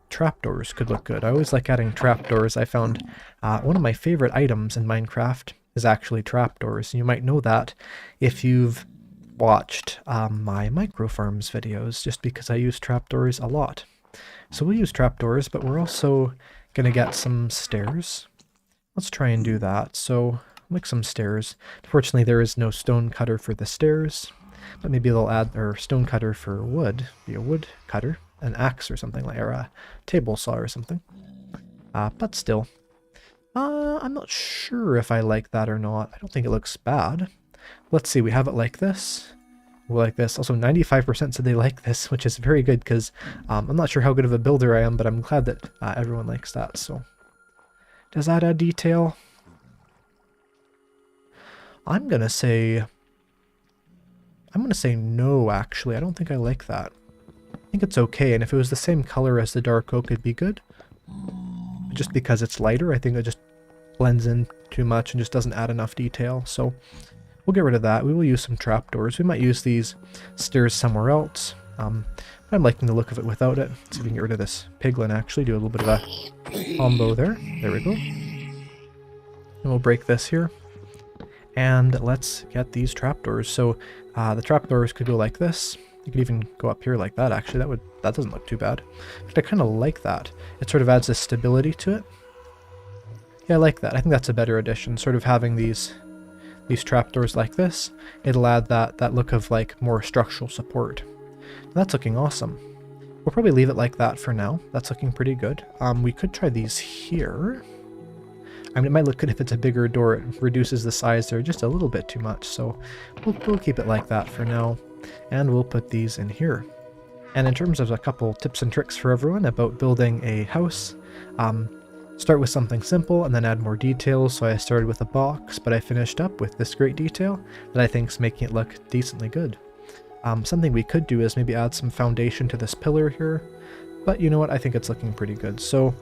A: trapdoors could look good. I always like adding trapdoors. I found one of my favorite items in Minecraft is actually trapdoors. You might know that if you've watched my micro farms videos, just because I use trapdoors a lot. So we'll use trapdoors, but we're also going to get some stairs. Let's try and do that. So like some stairs. Unfortunately, there is no stone cutter for the stairs, but maybe they'll add their stone cutter for wood. Be a wood cutter, an axe or something like, or a table saw or something. But still, I'm not sure if I like that or not. I don't think it looks bad. Let's see. We have it like this. We like this. Also, 95% said they like this, which is very good because I'm not sure how good of a builder I am, but I'm glad that everyone likes that. So, does that add detail? I'm gonna say no, actually. I don't think I like that. I think it's okay, and if it was the same color as the dark oak, it'd be good. But just because it's lighter, I think it just blends in too much and just doesn't add enough detail. So we'll get rid of that. We will use some trapdoors. We might use these stairs somewhere else. But I'm liking the look of it without it. Let's see if we can get rid of this piglin, actually. Do a little bit of a combo there. There we go. And we'll break this here. And let's get these trapdoors. So the trapdoors could go like this. You could even go up here like that, actually. That doesn't look too bad. But I kind of like that. It sort of adds this stability to it. Yeah, I like that. I think that's a better addition. Sort of having these trapdoors like this. It'll add that look of like more structural support. That's looking awesome. We'll probably leave it like that for now. That's looking pretty good. We could try these here. I mean, it might look good if it's a bigger door. It reduces the size there just a little bit too much. So we'll keep it like that for now. And we'll put these in here. And in terms of a couple tips and tricks for everyone about building a house, start with something simple and then add more details. So I started with a box, but I finished up with this great detail that I think is making it look decently good. Something we could do is maybe add some foundation to this pillar here. But you know what? I think it's looking pretty good. So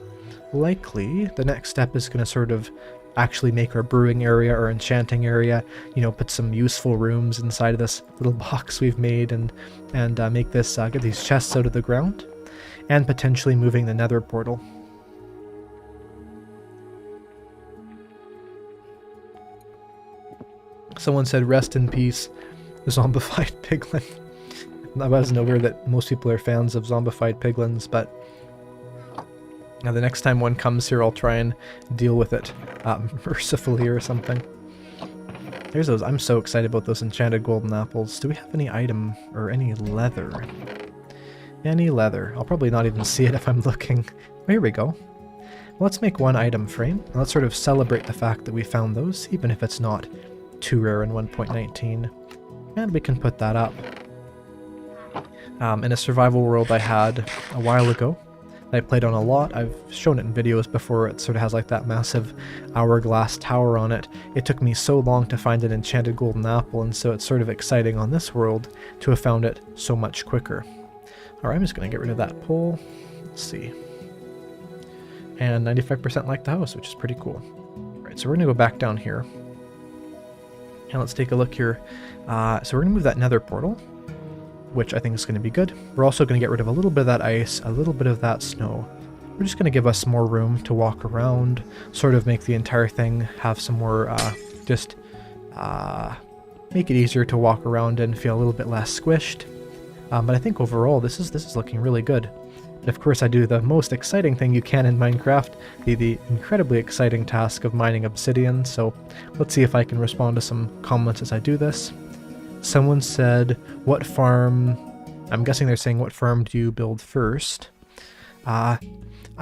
A: likely the next step is going to sort of actually make our brewing area or enchanting area, you know, put some useful rooms inside of this little box we've made and make this, get these chests out of the ground, and potentially moving the nether portal. Someone said rest in peace, zombified piglin. I wasn't aware that most people are fans of zombified piglins, but now the next time one comes here, I'll try and deal with it mercifully or something. There's those. I'm so excited about those enchanted golden apples. Do we have any item or any leather? Any leather? I'll probably not even see it if I'm looking. Oh, here we go. Let's make one item frame, and let's sort of celebrate the fact that we found those, even if it's not too rare in 1.19. And we can put that up. In a survival world I had a while ago, that I played on a lot. I've shown it in videos before. It sort of has like that massive hourglass tower on it. It took me so long to find an enchanted golden apple, and so it's sort of exciting on this world to have found it so much quicker. Alright, I'm just going to get rid of that pole. Let's see. And 95% like the house, which is pretty cool. Alright, so we're going to go back down here. And let's take a look here. So we're going to move that nether portal, which I think is going to be good. We're also going to get rid of a little bit of that ice, a little bit of that snow. We're just going to give us more room to walk around, sort of make the entire thing have some more, make it easier to walk around and feel a little bit less squished. But I think overall this is looking really good. And of course I do the most exciting thing you can in Minecraft, the incredibly exciting task of mining obsidian, so let's see if I can respond to some comments as I do this. Someone said, what farm, I'm guessing they're saying what farm do you build first? I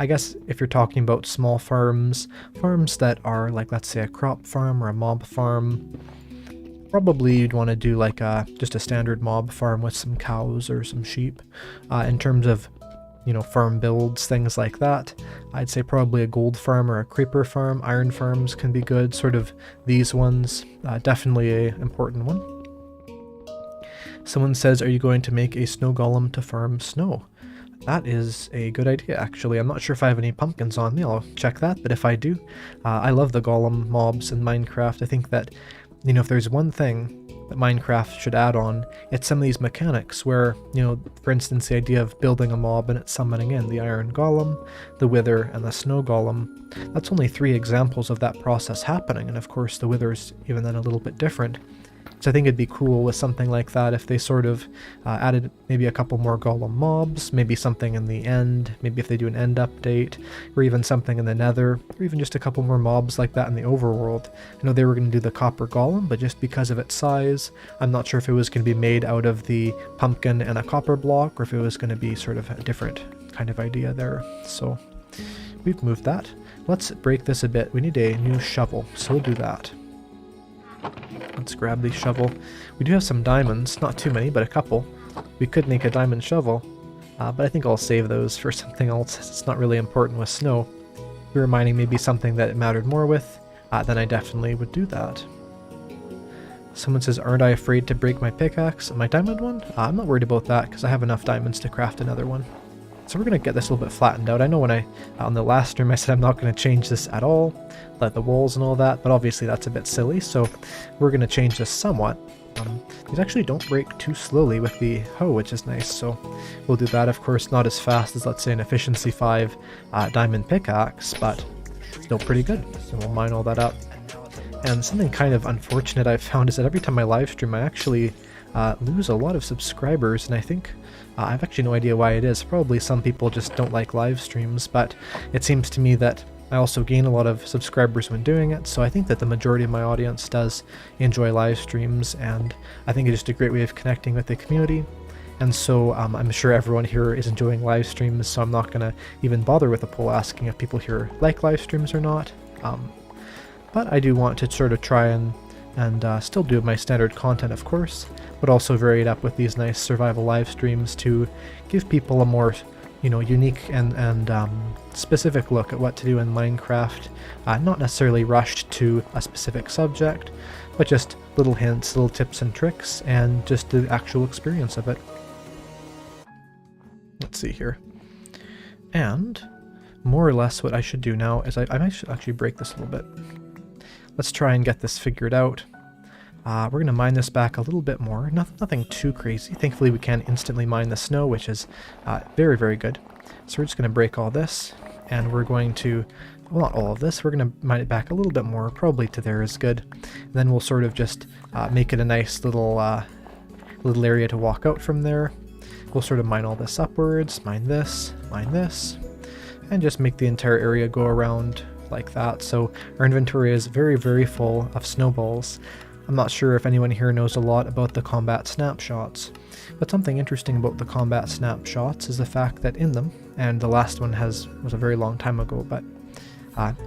A: guess if you're talking about small farms, farms that are like, let's say a crop farm or a mob farm, probably you'd want to do like just a standard mob farm with some cows or some sheep. In terms of, you know, farm builds, things like that, I'd say probably a gold farm or a creeper farm. Iron farms can be good, sort of these ones, definitely an important one. Someone says, are you going to make a snow golem to farm snow? That is a good idea, actually. I'm not sure if I have any pumpkins on me, I'll check that, but if I do, I love the golem mobs in Minecraft. I think that, you know, if there's one thing that Minecraft should add on, it's some of these mechanics where, you know, for instance, the idea of building a mob and it's summoning in the iron golem, the wither, and the snow golem. That's only 3 examples of that process happening, and of course the wither's even then a little bit different. So I think it'd be cool with something like that if they sort of added maybe a couple more golem mobs, maybe something in the end, maybe if they do an end update, or even something in the nether, or even just a couple more mobs like that in the overworld. I know they were going to do the copper golem, but just because of its size, I'm not sure if it was going to be made out of the pumpkin and a copper block, or if it was going to be sort of a different kind of idea there. So we've moved that. Let's break this a bit. We need a new shovel, so we'll do that. Let's grab the shovel. We do have some diamonds, not too many, but a couple. We could make a diamond shovel, but I think I'll save those for something else. It's not really important with snow. If we were mining maybe something that it mattered more with, then I definitely would do that. Someone says, aren't I afraid to break my pickaxe? My diamond one? I'm not worried about that because I have enough diamonds to craft another one. So we're going to get this a little bit flattened out. I know when on the last stream I said I'm not going to change this at all, like the walls and all that, but obviously that's a bit silly, so we're going to change this somewhat. These actually don't break too slowly with the hoe, which is nice, so we'll do that. Of course, not as fast as, let's say, an efficiency 5 diamond pickaxe, but still pretty good, so we'll mine all that up. And something kind of unfortunate I've found is that every time I live stream I actually lose a lot of subscribers, and I think I have actually no idea why it is. Probably some people just don't like live streams, but it seems to me that I also gain a lot of subscribers when doing it, so I think that the majority of my audience does enjoy live streams, and I think it's just a great way of connecting with the community. And so I'm sure everyone here is enjoying live streams, so I'm not going to even bother with a poll asking if people here like live streams or not. But I do want to sort of try and still do my standard content, of course, but also vary it up with these nice survival live streams to give people a more, you know, unique and specific look at what to do in Minecraft. Not necessarily rushed to a specific subject, but just little hints, little tips and tricks, and just the actual experience of it. Let's see here. And more or less what I should do now is I might actually break this a little bit. Let's try and get this figured out. We're going to mine this back a little bit more. Nothing too crazy. Thankfully we can instantly mine the snow, which is very, very good. So we're just going to break all this, and we're going to, well, not all of this, we're going to mine it back a little bit more, probably to there is good. And then we'll sort of just make it a nice little area to walk out from there. We'll sort of mine all this upwards, mine this, and just make the entire area go around like that. So our inventory is very, very full of snowballs. I'm not sure if anyone here knows a lot about the combat snapshots, but something interesting about the combat snapshots is the fact that in them, and the last one was a very long time ago, but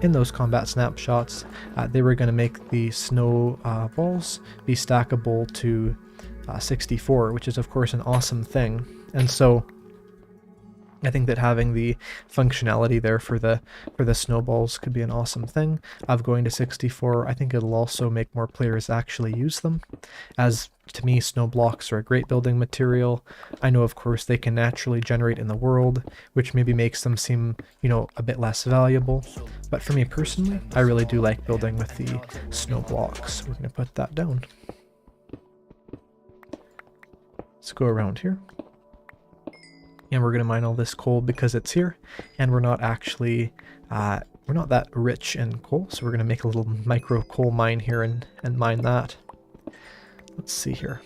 A: in those combat snapshots, they were going to make the snow balls be stackable to 64, which is of course an awesome thing. And so I think that having the functionality there for the snowballs could be an awesome thing. Of going to 64, I think it'll also make more players actually use them, as to me snow blocks are a great building material. I know of course they can naturally generate in the world, which maybe makes them seem, you know, a bit less valuable, but for me personally, I really do like building with the snow blocks. We're going to put that down. Let's go around here. And we're going to mine all this coal because it's here, and we're not actually, we're not that rich in coal, so we're going to make a little micro coal mine here and mine that. Let's see here.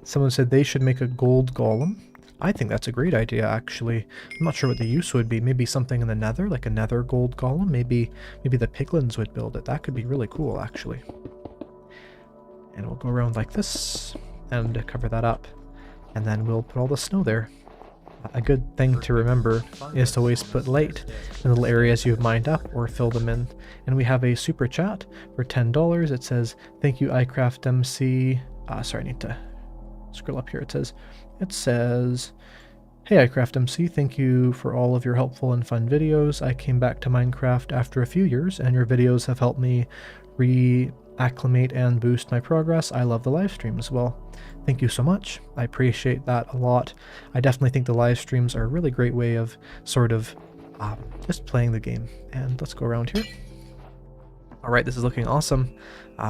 A: Someone said they should make a gold golem. I think that's a great idea, actually. I'm not sure what the use would be. Maybe something in the nether, like a nether gold golem. Maybe the piglins would build it. That could be really cool, actually. And we'll go around like this and cover that up, and then we'll put all the snow there. A good thing to remember is to always put light in little areas you've mined up or fill them in. And we have a super chat for $10. It says, thank you Eyecraftmc. Sorry, I need to scroll up here. It says, hey Eyecraftmc, thank you for all of your helpful and fun videos. I came back to Minecraft after a few years, and your videos have helped me acclimate and boost my progress. I love the live stream as well. Thank you so much. I appreciate that a lot. I definitely think the live streams are a really great way of sort of just playing the game. And let's go around here. Alright, this is looking awesome.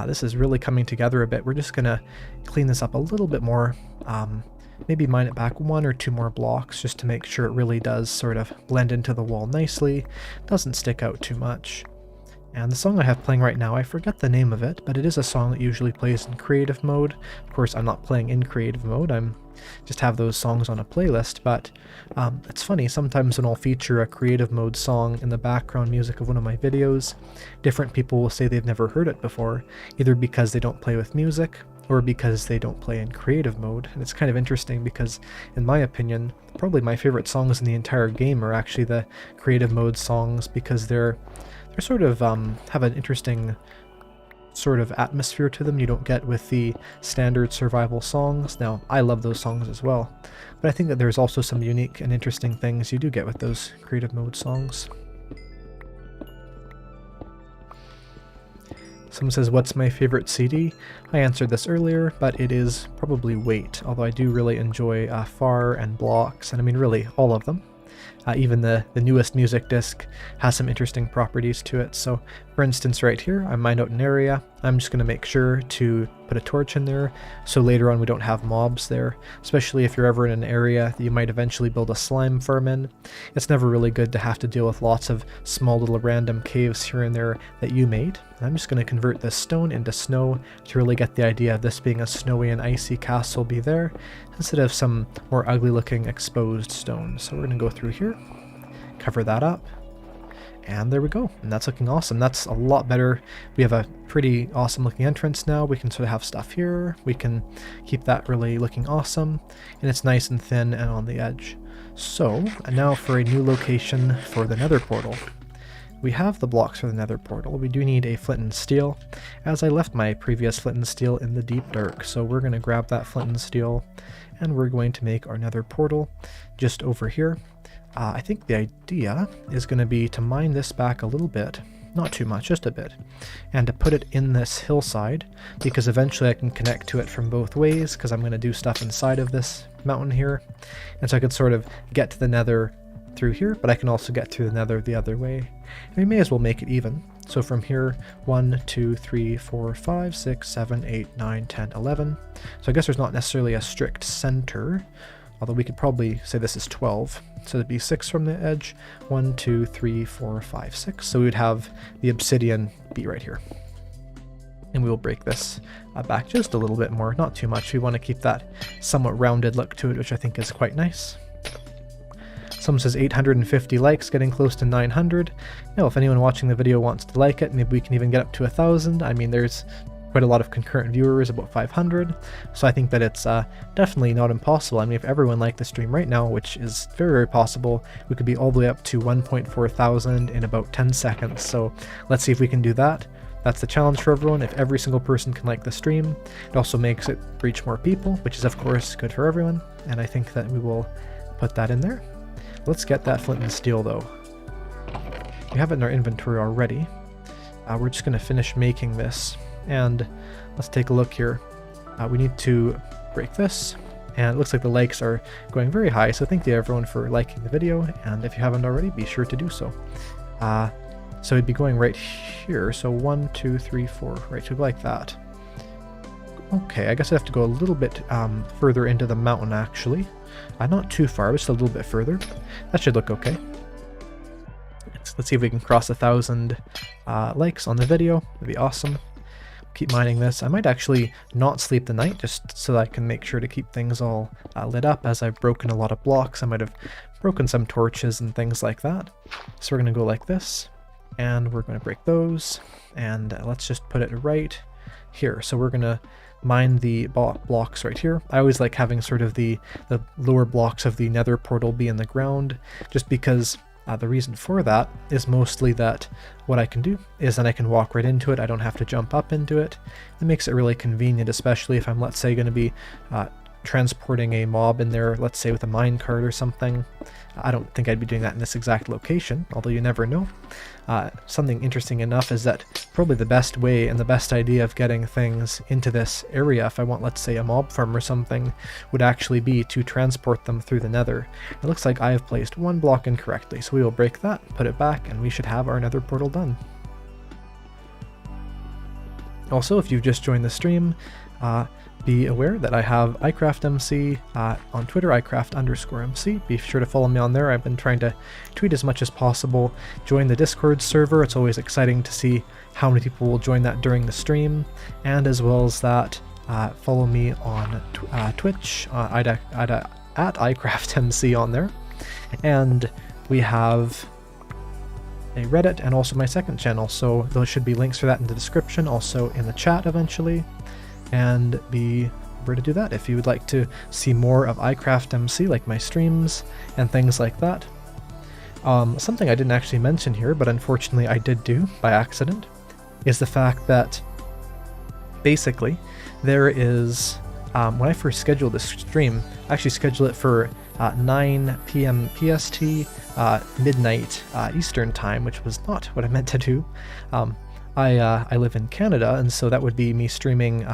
A: This is really coming together a bit. We're just gonna clean this up a little bit more. Maybe mine it back 1 or 2 more blocks just to make sure it really does sort of blend into the wall nicely, doesn't stick out too much. And the song I have playing right now, I forget the name of it, but it is a song that usually plays in creative mode. Of course, I'm not playing in creative mode, I'm just have those songs on a playlist, but it's funny, sometimes when I'll feature a creative mode song in the background music of one of my videos, different people will say they've never heard it before, either because they don't play with music, or because they don't play in creative mode. And it's kind of interesting because, in my opinion, probably my favorite songs in the entire game are actually the creative mode songs, because they're sort of have an interesting sort of atmosphere to them you don't get with the standard survival songs. Now, I love those songs as well, but I think that there's also some unique and interesting things you do get with those creative mode songs. Someone says, what's my favorite CD? I answered this earlier, but it is probably Wait, although I do really enjoy Far and Blocks, and I mean really all of them. Even the newest music disc has some interesting properties to it. So for instance, right here, I mined out an area. I'm just going to make sure to put a torch in there so later on we don't have mobs there, especially if you're ever in an area that you might eventually build a slime farm in. It's never really good to have to deal with lots of small little random caves here and there that you made. I'm just going to convert this stone into snow to really get the idea of this being a snowy and icy castle be there, instead of some more ugly looking exposed stone. So we're going to go through here, cover that up, and there we go. And that's looking awesome. That's a lot better. We have a pretty awesome looking entrance now. We can sort of have stuff here. We can keep that really looking awesome. And it's nice and thin and on the edge. So, and now for a new location for the nether portal. We have the blocks for the nether portal. We do need a flint and steel, as I left my previous flint and steel in the deep dark. So we're going to grab that flint and steel, and we're going to make our nether portal just over here. I think the idea is going to be to mine this back a little bit, not too much, just a bit, and to put it in this hillside, because eventually I can connect to it from both ways, because I'm going to do stuff inside of this mountain here, and so I could sort of get to the nether through here, but I can also get through the nether the other way. And we may as well make it even. So from here, 1, 2, 3, 4, 5, 6, 7, 8, 9, 10, 11. So I guess there's not necessarily a strict center, although we could probably say this is 12. So it'd be 6 from the edge, 1, 2, 3, 4, 5, 6. So we would have the obsidian be right here. And we will break this back just a little bit more, not too much. We want to keep that somewhat rounded look to it, which I think is quite nice. Someone says 850 likes, getting close to 900. Now, if anyone watching the video wants to like it, maybe we can even get up to 1,000. I mean, there's quite a lot of concurrent viewers, about 500. So I think that it's definitely not impossible. I mean, if everyone liked the stream right now, which is very, very possible, we could be all the way up to 1.4 thousand in about 10 seconds. So let's see if we can do that. That's the challenge for everyone. If every single person can like the stream, it also makes it reach more people, which is of course good for everyone. And I think that we will put that in there. Let's get that flint and steel though. We have it in our inventory already. We're just going to finish making this. And let's take a look here. We need to break this, and it looks like the likes are going very high, so thank you everyone for liking the video, and if you haven't already, be sure to do so. So it'd be going right here, so 1, 2, 3, 4, right, so like that. Okay, I guess I have to go a little bit further into the mountain actually. Not too far, but just a little bit further. That should look okay. Let's see if we can cross 1,000 likes on the video. That'd be awesome. Keep mining this. I might actually not sleep the night just so that I can make sure to keep things all lit up, as I've broken a lot of blocks. I might have broken some torches and things like that. So we're going to go like this, and we're going to break those, and let's just put it right here. So we're going to mine the blocks right here. I always like having sort of the lower blocks of the nether portal be in the ground, just because the reason for that is mostly that what I can do is then I can walk right into it. I don't have to jump up into it. It makes it really convenient, especially if I'm, let's say, going to be transporting a mob in there, let's say with a minecart or something. I don't think I'd be doing that in this exact location, although you never know. Something interesting enough is that probably the best way and the best idea of getting things into this area, if I want, let's say, a mob farm or something, would actually be to transport them through the nether. It looks like I have placed one block incorrectly, so we will break that, put it back, and we should have our nether portal done. Also, if you've just joined the stream, be aware that I have Eyecraftmc on Twitter, Eyecraft_MC. Be sure to follow me on there. I've been trying to tweet as much as possible. Join the Discord server. It's always exciting to see how many people will join that during the stream. And as well as that, follow me on Twitch at Eyecraftmc on there. And we have a Reddit and also my second channel, so those should be links for that in the description, also in the chat eventually. And be sure to do that if you would like to see more of Eyecraftmc, like my streams and things like that. Something I didn't actually mention here, but unfortunately I did do by accident, is the fact that basically there is, when I first scheduled this stream, I actually scheduled it for 9 p.m. PST, midnight Eastern time, which was not what I meant to do. I live in Canada, and so that would be me streaming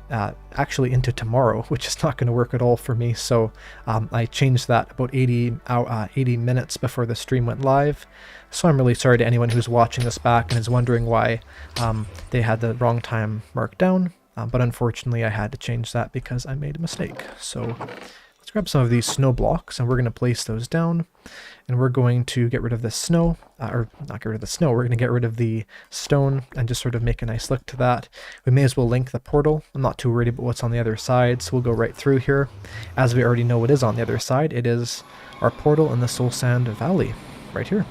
A: actually into tomorrow, which is not going to work at all for me. So I changed that about 80 minutes before the stream went live. So I'm really sorry to anyone who's watching this back and is wondering why they had the wrong time marked down. But unfortunately, I had to change that because I made a mistake. So let's grab some of these snow blocks, and we're going to place those down. And we're going to get rid of this snow, or not get rid of the snow, we're going to get rid of the stone and just sort of make a nice look to that. We may as well link the portal. I'm not too worried about what's on the other side, so we'll go right through here. As we already know what is on the other side, it is our portal in the Soul Sand Valley, right here.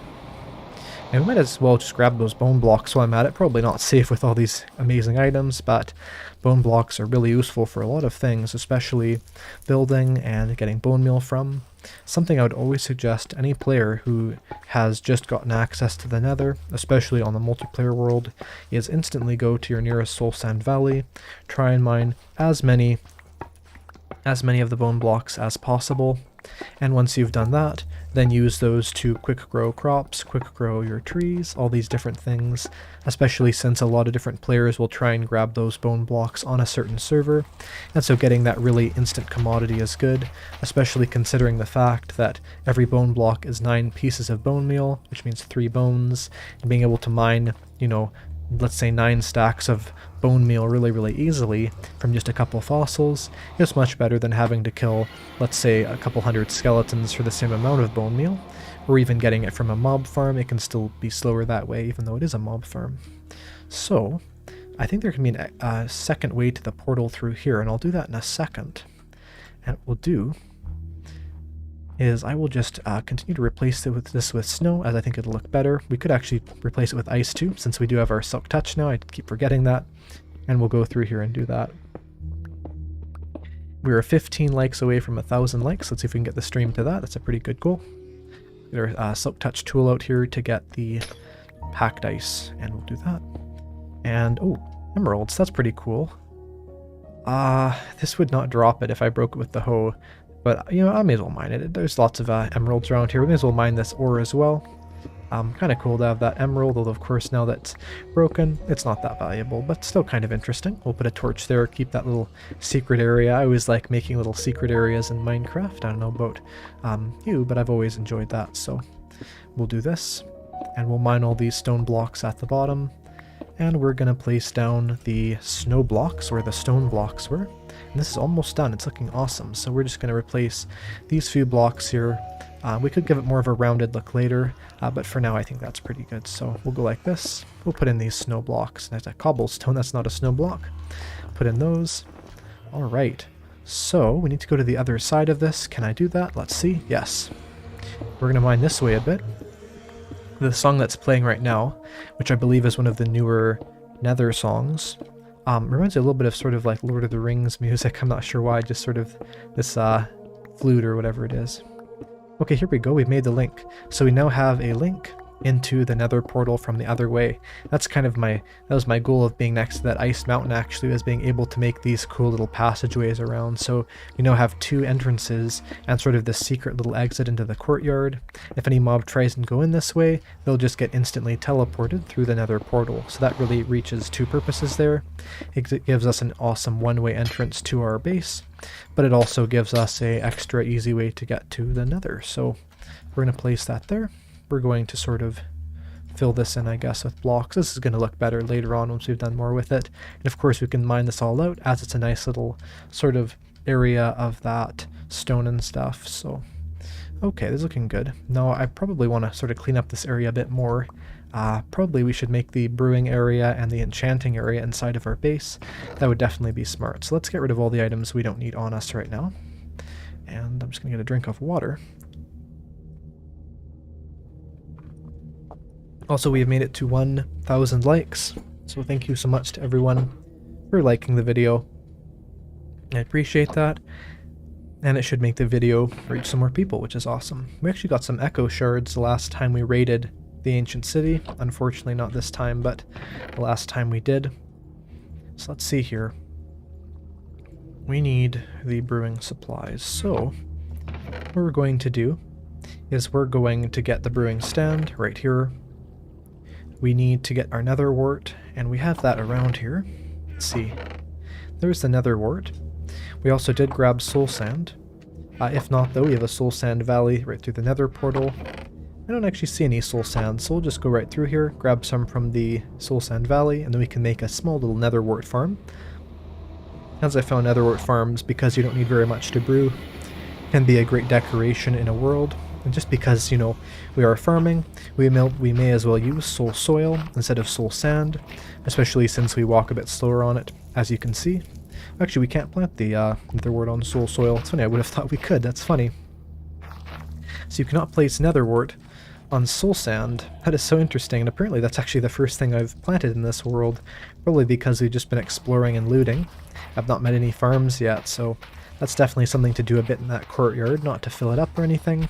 A: And we might as well just grab those bone blocks while I'm at it. Probably not safe with all these amazing items, but bone blocks are really useful for a lot of things, especially building and getting bone meal from. Something I would always suggest any player who has just gotten access to the nether, especially on the multiplayer world, is instantly go to your nearest Soul Sand Valley, try and mine as many of the bone blocks as possible, and once you've done that, then use those to quick grow crops, quick grow your trees, all these different things, especially since a lot of different players will try and grab those bone blocks on a certain server, and so getting that really instant commodity is good, especially considering the fact that every bone block is 9 pieces of bone meal, which means 3 bones, and being able to mine, you know, let's say 9 stacks of bone meal really easily from just a couple fossils is much better than having to kill, let's say, a couple hundred skeletons for the same amount of bone meal, or even getting it from a mob farm. It can still be slower that way, even though it is a mob farm. So I think there can be a second way to the portal through here, and I'll do that in a second. And what we'll do is I will just continue to replace this with snow, as I think it'll look better. We could actually replace it with ice too, since we do have our silk touch now. I keep forgetting that.
B: And we'll go through here and do that. We are 15 likes away from 1,000 likes. Let's see if we can get the stream to that. That's a pretty good goal. Get our Silk Touch tool out here to get the packed ice, and we'll do that. And, oh, emeralds. That's pretty cool. This would not drop it if I broke it with the hoe, but, you know, I may as well mine it. There's lots of emeralds around here. We may as well mine this ore as well. Kind of cool to have that emerald, although of course now that's broken, it's not that valuable, but still kind of interesting. We'll put a torch there, keep that little secret area. I always like making little secret areas in Minecraft. I don't know about you, but I've always enjoyed that, so we'll do this. And we'll mine all these stone blocks at the bottom. And we're going to place down the snow blocks, where the stone blocks were. And this is almost done. It's looking awesome. So we're just going to replace these few blocks here. We could give it more of a rounded look later, but for now I think that's pretty good. So we'll go like this. We'll put in these snow blocks. There's a cobblestone. That's not a snow block. Put in those. All right. So we need to go to the other side of this. Can I do that? Let's see. Yes. We're going to mine this way a bit. The song that's playing right now, which I believe is one of the newer Nether songs, reminds me a little bit of sort of like Lord of the Rings music. I'm not sure why, just sort of this flute or whatever it is. Okay, here we go. We've made the link. So we now have a link into the Nether portal from the other way. That's kind of that was my goal of being next to that ice mountain, actually, was being able to make these cool little passageways around. So we now have two entrances and sort of this secret little exit into the courtyard. If any mob tries and go in this way, they'll just get instantly teleported through the Nether portal. So that really reaches two purposes there. It gives us an awesome one-way entrance to our base, but it also gives us a extra easy way to get to the Nether. So we're going to place that there. We're going to sort of fill this in, I guess, with blocks. This is going to look better later on once we've done more with it. And of course we can mine this all out, as it's a nice little sort of area of that stone and stuff. So, okay, this is looking good. Now I probably want to sort of clean up this area a bit more. Probably we should make the brewing area and the enchanting area inside of our base. That would definitely be smart. So let's get rid of all the items we don't need on us right now. And I'm just going to get a drink of water. Also, we have made it to 1,000 likes, so thank you so much to everyone for liking the video. I appreciate that, and it should make the video reach some more people, which is awesome. We actually got some echo shards the last time we raided the ancient city. Unfortunately not this time, but the last time we did. So let's see here. We need the brewing supplies, so what we're going to do is we're going to get the brewing stand right here. We need to get our nether wart, and we have that around here. Let's see. There's the nether wart. We also did grab soul sand. If not, though, we have a soul sand valley right through the nether portal. I don't actually see any soul sand, so we'll just go right through here, grab some from the soul sand valley, and then we can make a small little nether wart farm. As I found, nether wart farms, because you don't need very much to brew, can be a great decoration in a world. And just because, you know, we are farming, we may as well use soul soil instead of soul sand, especially since we walk a bit slower on it, as you can see. Actually, we can't plant the netherwort on soul soil. It's funny, I would have thought we could. That's funny. So you cannot place netherwort on soul sand. That is so interesting, and apparently that's actually the first thing I've planted in this world, probably because we've just been exploring and looting. I've not met any farms yet, so that's definitely something to do a bit in that courtyard, not to fill it up or anything,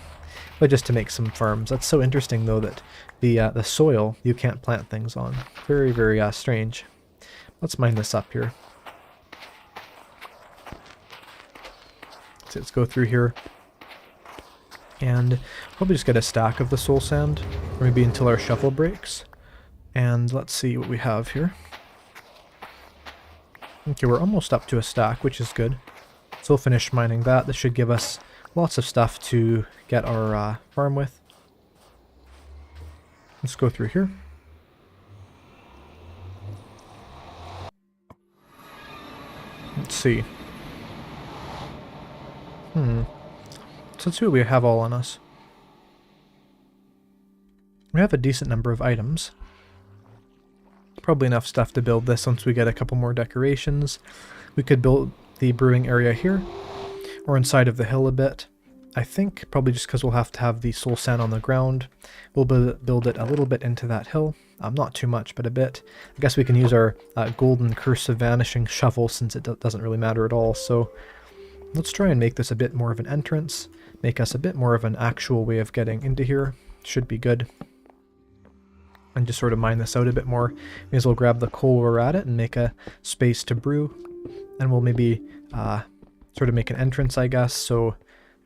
B: but just to make some farms. That's so interesting, though, that the soil you can't plant things on. Very, very strange. Let's mine this up here. So let's go through here. And probably just get a stack of the soul sand, or maybe until our shovel breaks. And let's see what we have here. Okay, we're almost up to a stack, which is good. So we'll finish mining that. This should give us lots of stuff to get our farm with. Let's go through here. Let's see. So let's see what we have all on us. We have a decent number of items. Probably enough stuff to build this once we get a couple more decorations. We could build the brewing area here, or inside of the hill a bit. I think probably just because we'll have to have the soul sand on the ground, we'll build it a little bit into that hill. Not too much, but a bit. I guess we can use our golden cursive vanishing shovel since it doesn't really matter at all. So let's try and make this a bit more of an entrance, make us a bit more of an actual way of getting into here. Should be good. And just sort of mine this out a bit more. May as well grab the coal while we're at it and make a space to brew. And we'll maybe sort of make an entrance, I guess. So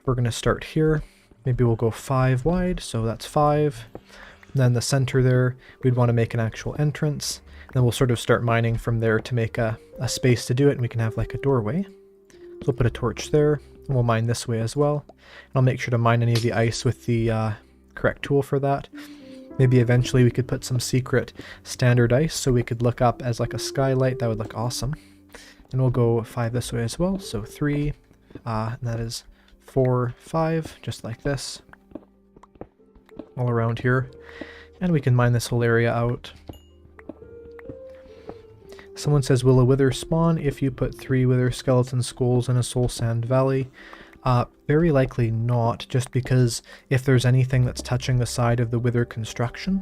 B: we're going to start here. Maybe we'll go 5 wide, so that's 5. And then the center there, we'd want to make an actual entrance. And then we'll sort of start mining from there to make a space to do it, and we can have like a doorway. So we'll put a torch there, and we'll mine this way as well. And I'll make sure to mine any of the ice with the correct tool for that. Maybe eventually we could put some secret standard ice so we could look up as like a skylight. That would look awesome. And we'll go 5 this way as well. So 3, and that is 4, 5, just like this. All around here. And we can mine this whole area out. Someone says, will a wither spawn if you put 3 wither skeleton skulls in a soul sand valley? Very likely not, just because if there's anything that's touching the side of the wither construction,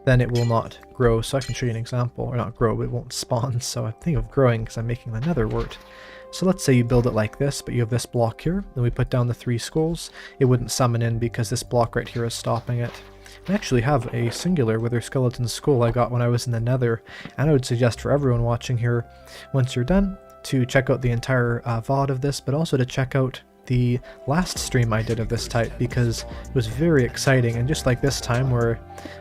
B: then it will not grow. So I can show you an example, or not grow, but it won't spawn. So I think of growing because I'm making the nether wart. So let's say you build it like this, but you have this block here, then we put down the 3 skulls. It wouldn't summon in because this block right here is stopping it. I actually have a singular wither skeleton skull I got when I was in the nether, and I would suggest for everyone watching here, once you're done, to check out the entire VOD of this, but also to check out the last stream I did of this type, because it was very exciting. And just like this time where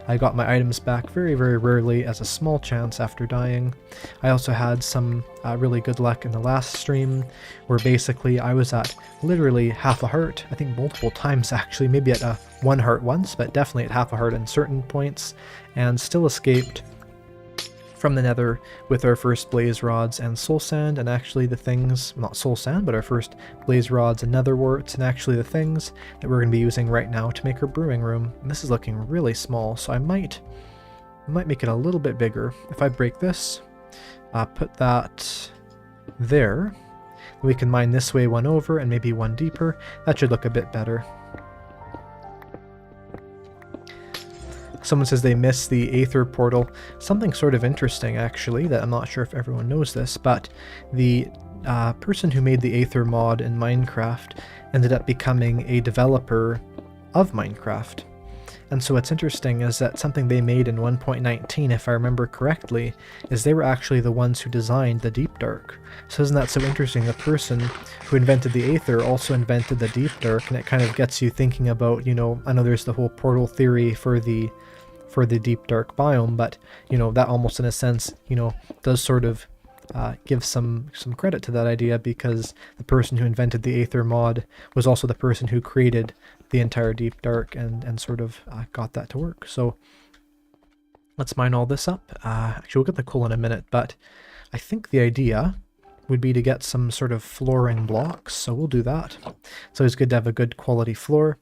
B: I got my items back very, very rarely as a small chance after dying, I also had some really good luck in the last stream where basically I was at literally half a heart, I think multiple times actually, maybe at 1 heart once, but definitely at half a heart in certain points, and still escaped from the nether with our first blaze rods and soul sand, and actually the things, not soul sand, but our first blaze rods and nether warts, and actually the things that we're going to be using right now to make our brewing room. And this is looking really small, so I might make it a little bit bigger. If I break this, put that there, we can mine this way 1 over and maybe 1 deeper. That should look a bit better. Someone says they miss the Aether portal. Something sort of interesting, actually, that I'm not sure if everyone knows this, but the person who made the Aether mod in Minecraft ended up becoming a developer of Minecraft. And so what's interesting is that something they made in 1.19, if I remember correctly, is they were actually the ones who designed the Deep Dark. So isn't that so interesting? The person who invented the Aether also invented the Deep Dark, and it kind of gets you thinking about, you know, I know there's the whole portal theory for the Deep Dark biome, but, you know, that almost in a sense, you know, does sort of give some credit to that idea, because the person who invented the Aether mod was also the person who created the entire Deep Dark and sort of got that to work. So let's mine all this up. Actually, we'll get the coal in a minute, but I think the idea would be to get some sort of flooring blocks, so we'll do that. It's always good to have a good quality floor.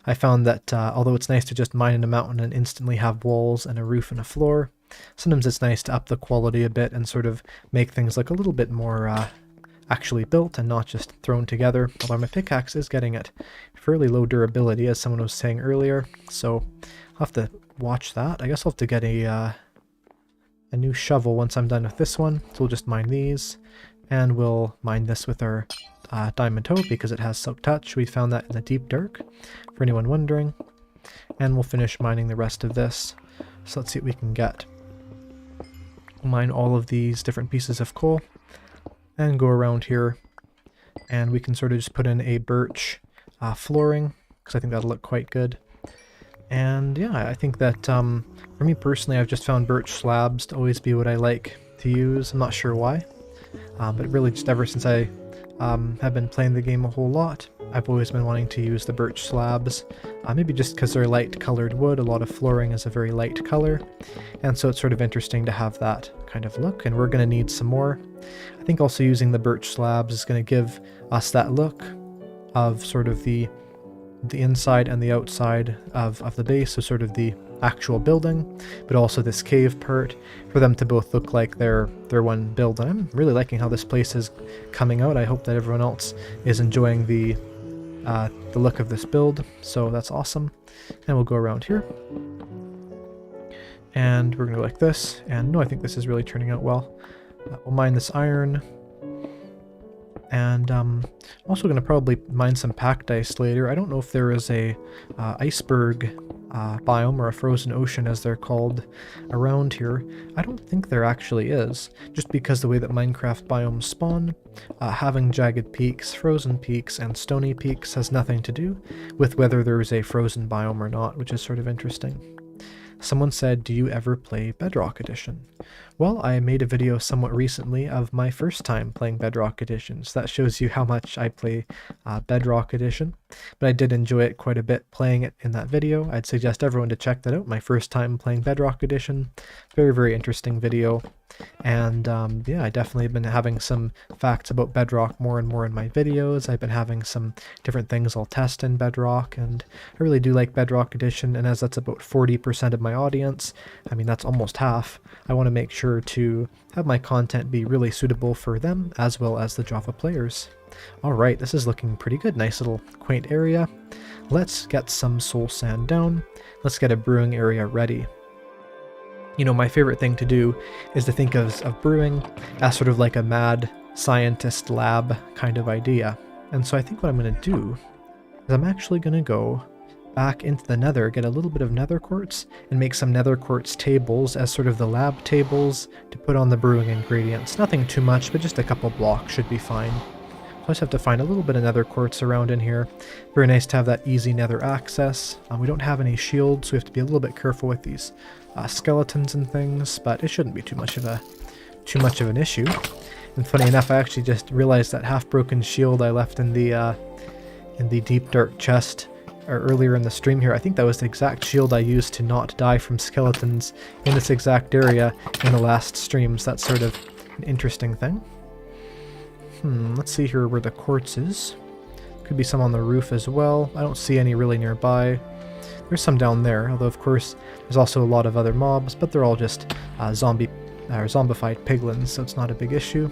B: I found that although it's nice to just mine in a mountain and instantly have walls and a roof and a floor, sometimes it's nice to up the quality a bit and sort of make things look a little bit more actually built and not just thrown together. Although my pickaxe is getting at fairly low durability, as someone was saying earlier, so I'll have to watch that. I guess I'll have to get a new shovel once I'm done with this one. So we'll just mine these, and we'll mine this with our diamond toe because it has silk touch. We found that in the Deep Dark, for anyone wondering. And we'll finish mining the rest of this. So let's see what we can get. We'll mine all of these different pieces of coal and go around here, and we can sort of just put in a birch flooring because I think that'll look quite good. And yeah, I think that for me personally, I've just found birch slabs to always be what I like to use. I'm not sure why, but really just ever since I have been playing the game a whole lot, I've always been wanting to use the birch slabs. Maybe just because they're light colored wood. A lot of flooring is a very light color, and so it's sort of interesting to have that kind of look, and we're going to need some more. I think also using the birch slabs is going to give us that look of sort of the inside and the outside of the base, so sort of the actual building, but also this cave part, for them to both look like they're one build. And I'm really liking how this place is coming out. I hope that everyone else is enjoying the look of this build, so that's awesome. And we'll go around here, And we're going to go like this. And no, I think this is really turning out well. We'll mine this iron. And I'm also going to probably mine some packed ice later. I don't know if there is a iceberg biome, or a frozen ocean as they're called, around here. I don't think there actually is, just because the way that Minecraft biomes spawn, having jagged peaks, frozen peaks, and stony peaks has nothing to do with whether there is a frozen biome or not, which is sort of interesting. Someone said, do you ever play Bedrock Edition? Well, I made a video somewhat recently of my first time playing Bedrock Edition, so that shows you how much I play Bedrock Edition. But I did enjoy it quite a bit playing it in that video. I'd suggest everyone to check that out, my first time playing Bedrock Edition. Very, very interesting video. And yeah, I definitely have been having some facts about Bedrock more and more in my videos. I've been having some different things I'll test in Bedrock, and I really do like Bedrock Edition, and as that's about 40% of my audience, I mean that's almost half, I want to make sure to have my content be really suitable for them as well as the Java players. Alright, this is looking pretty good. Nice little quaint area. Let's get some soul sand down. Let's get a brewing area ready. You know, my favorite thing to do is to think of brewing as sort of like a mad scientist lab kind of idea. And so I think what I'm going to do is I'm actually going to go back into the nether, get a little bit of nether quartz, and make some nether quartz tables as sort of the lab tables to put on the brewing ingredients. Nothing too much, but just a couple blocks should be fine. So I just have to find a little bit of nether quartz around in here. Very nice to have that easy nether access. We don't have any shields, so we have to be a little bit careful with these skeletons and things, but it shouldn't be too much of an issue. And funny enough, I actually just realized that half-broken shield I left in the deep dark chest earlier in the stream here. I think that was the exact shield I used to not die from skeletons in this exact area in the last streams. That's sort of an interesting thing. Let's see here where the quartz is. Could be some on the roof as well. I don't see any really nearby. There's some down there, although of course there's also a lot of other mobs, but they're all just zombified piglins, so it's not a big issue.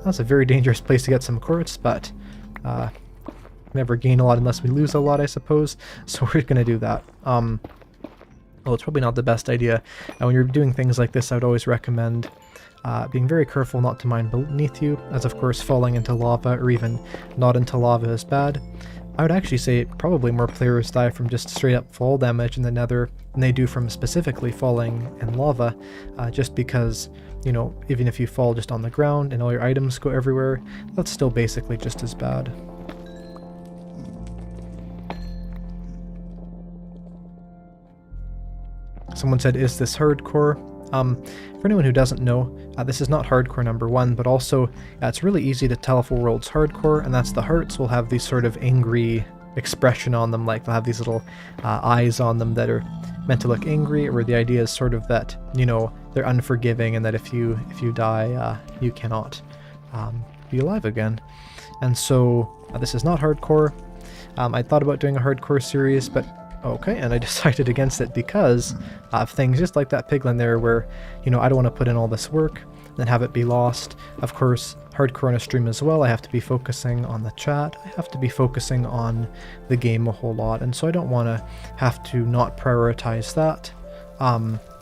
B: That's a very dangerous place to get some quartz, but never gain a lot unless we lose a lot, I suppose, so we're gonna do that. Well, it's probably not the best idea. When you're doing things like this, I would always recommend being very careful not to mine beneath you, as of course falling into lava or even not into lava is bad. I would actually say probably more players die from just straight up fall damage in the nether than they do from specifically falling in lava, just because, you know, even if you fall just on the ground and all your items go everywhere, that's still basically just as bad. Someone said, is this hardcore? For anyone who doesn't know, this is not hardcore number 1, but also it's really easy to tell if a world's hardcore, and that's the hearts will have these sort of angry expression on them, like they'll have these little eyes on them that are meant to look angry, where the idea is sort of that, you know, they're unforgiving and that if you die, you cannot be alive again. And so this is not hardcore. I thought about doing a hardcore series, but okay, and I decided against it because of things just like that piglin there where, you know, I don't want to put in all this work then have it be lost. Of course, hardcore on a stream as well, I have to be focusing on the chat, I have to be focusing on the game a whole lot, and so I don't want to have to not prioritize that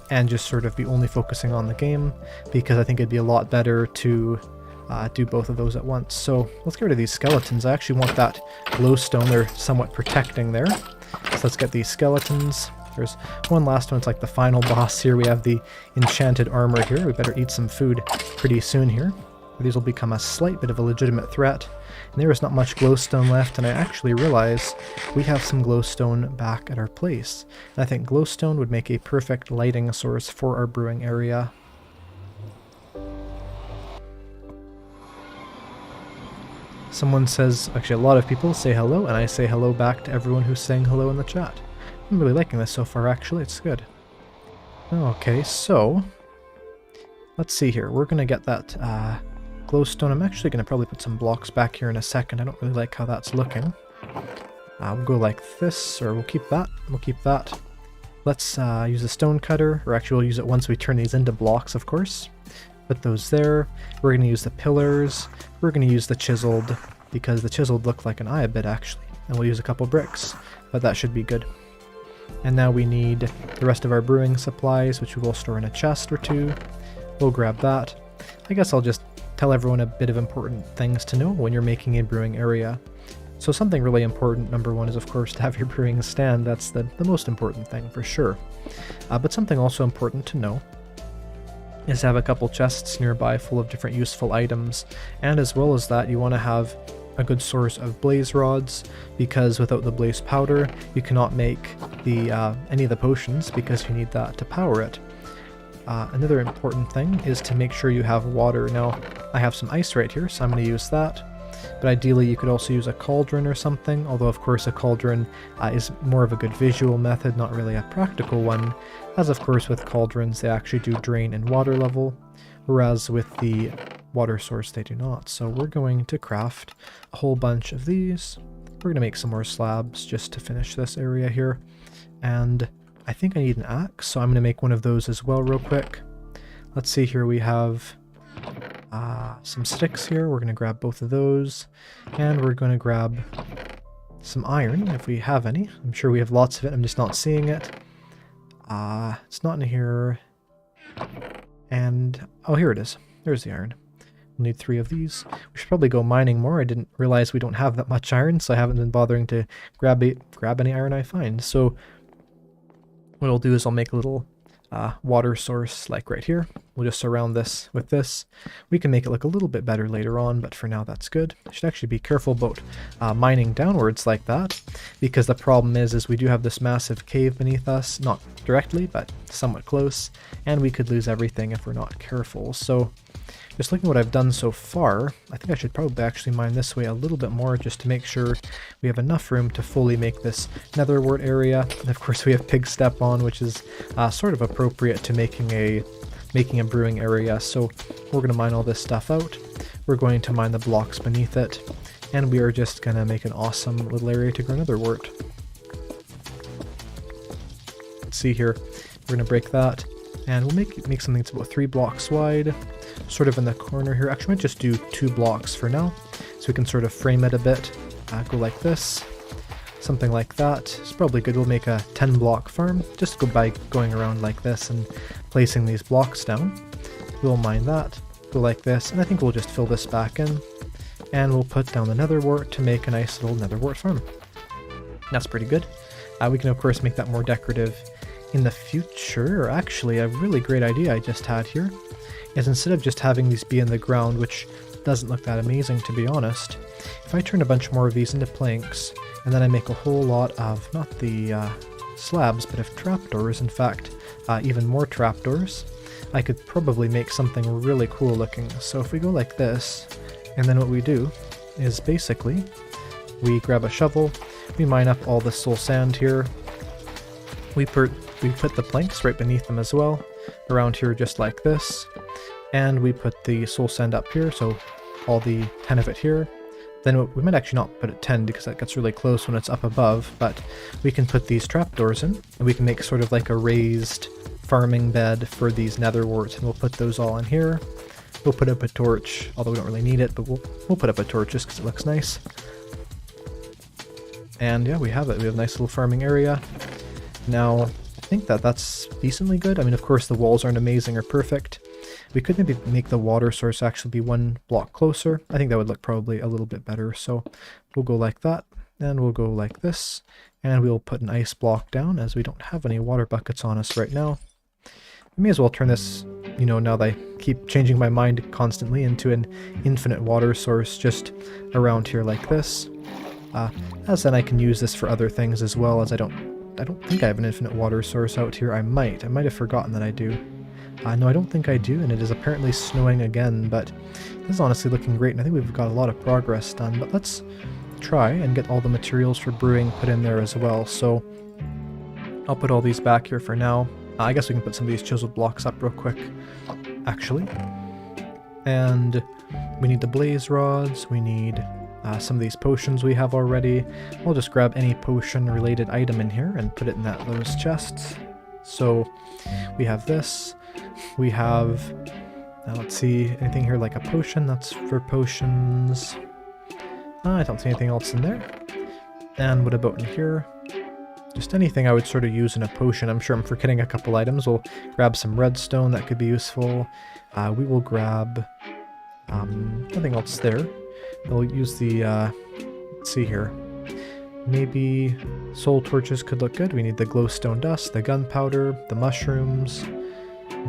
B: and just sort of be only focusing on the game, because I think it'd be a lot better to do both of those at once. So let's get rid of these skeletons. I actually want that glowstone, they're somewhat protecting there. So let's get these skeletons. There's one last one, it's like the final boss here. We have the enchanted armor here. We better eat some food pretty soon here. These will become a slight bit of a legitimate threat. And there is not much glowstone left, and I actually realize we have some glowstone back at our place. And I think glowstone would make a perfect lighting source for our brewing area. Someone says, actually a lot of people say hello, and I say hello back to everyone who's saying hello in the chat. I'm really liking this so far, actually, it's good. Okay, so let's see here. We're going to get that glowstone. I'm actually going to probably put some blocks back here in a second. I don't really like how that's looking. We'll go like this, or we'll keep that. We'll keep that. Let's use a stone cutter, or actually we'll use it once we turn these into blocks, of course. Put those there. We're going to use the pillars. We're going to use the chiseled, because the chiseled look like an eye a bit, actually. And we'll use a couple bricks, but that should be good. And now we need the rest of our brewing supplies, which we will store in a chest or two. We'll grab that. I guess I'll just tell everyone a bit of important things to know when you're making a brewing area. So something really important, number one, is of course to have your brewing stand. That's the most important thing for sure. But something also important to know is to have a couple chests nearby full of different useful items. And as well as that, you want to have a good source of blaze rods, because without the blaze powder, you cannot make the any of the potions, because you need that to power it. Another important thing is to make sure you have water. Now, I have some ice right here, so I'm going to use that. But ideally, you could also use a cauldron or something, although of course a cauldron is more of a good visual method, not really a practical one, as of course with cauldrons they actually do drain in water level, whereas with the water source they do not. So we're going to craft a whole bunch of these. We're going to make some more slabs just to finish this area here, and I think I need an axe, so I'm going to make one of those as well real quick. Let's see here, we have some sticks here. We're going to grab both of those, and we're going to grab some iron if we have any. I'm sure we have lots of it, I'm just not seeing it. It's not in here. And, oh, here it is. There's the iron. We'll need 3 of these. We should probably go mining more. I didn't realize we don't have that much iron, so I haven't been bothering to grab any iron I find. So what I'll do is I'll make a little water source like right here. We'll just surround this with this. We can make it look a little bit better later on, but for now that's good. I should actually be careful about mining downwards like that, because the problem is we do have this massive cave beneath us, not directly, but somewhat close, and we could lose everything if we're not careful. So just looking at what I've done so far, I think I should probably actually mine this way a little bit more just to make sure we have enough room to fully make this nether wart area. And of course we have pig step on, which is sort of appropriate to making a brewing area. So we're going to mine all this stuff out. We're going to mine the blocks beneath it, and we are just going to make an awesome little area to grow nether wart. Let's see here. We're going to break that, and we'll make something that's about 3 blocks wide, sort of in the corner here. Actually, I might just do 2 blocks for now, so we can sort of frame it a bit. Go like this, something like that. It's probably good. We'll make a 10-block farm, just go by going around like this and placing these blocks down. We'll mine that, go like this, and I think we'll just fill this back in, and we'll put down the nether wart to make a nice little nether wart farm. That's pretty good. We can of course make that more decorative in the future. Or actually, a really great idea I just had here is, instead of just having these be in the ground, which doesn't look that amazing to be honest, if I turn a bunch more of these into planks, and then I make a whole lot of, not the slabs, but of trapdoors, in fact, even more trapdoors, I could probably make something really cool looking. So if we go like this, and then what we do is basically, we grab a shovel, we mine up all the soul sand here, we put the planks right beneath them as well, around here just like this, and we put the soul sand up here, so all the 10 of it here. Then we might actually not put it 10 because that gets really close when it's up above, but we can put these trapdoors in, and we can make sort of like a raised farming bed for these nether warts, and we'll put those all in here. We'll put up a torch, although we don't really need it, but we'll put up a torch just because it looks nice. And yeah, we have it. We have a nice little farming area. Now, I think that's decently good. I mean, of course, the walls aren't amazing or perfect. We could maybe make the water source actually be 1 block closer. I think that would look probably a little bit better. So we'll go like that, and we'll go like this, and we'll put an ice block down, as we don't have any water buckets on us right now. I may as well turn this, now that I keep changing my mind constantly, into an infinite water source just around here like this. As then I can use this for other things as well, as I don't think I have an infinite water source out here. I might have forgotten that I do. No, I don't think I do, and it is apparently snowing again, but this is honestly looking great, and I think we've got a lot of progress done. But let's try and get all the materials for brewing put in there as well. So I'll put all these back here for now. I guess we can put some of these chiseled blocks up real quick, actually. And we need the blaze rods, we need some of these potions we have already. We'll just grab any potion related item in here and put it in those chests. So we have this, we have, let's see, anything here like a potion, that's for potions. I don't see anything else in there. And what about in here? Just anything I would sort of use in a potion. I'm sure I'm forgetting a couple items. We'll grab some redstone, that could be useful. We will grab nothing else there. We'll use the, let's see here. Maybe soul torches could look good. We need the glowstone dust, the gunpowder, the mushrooms,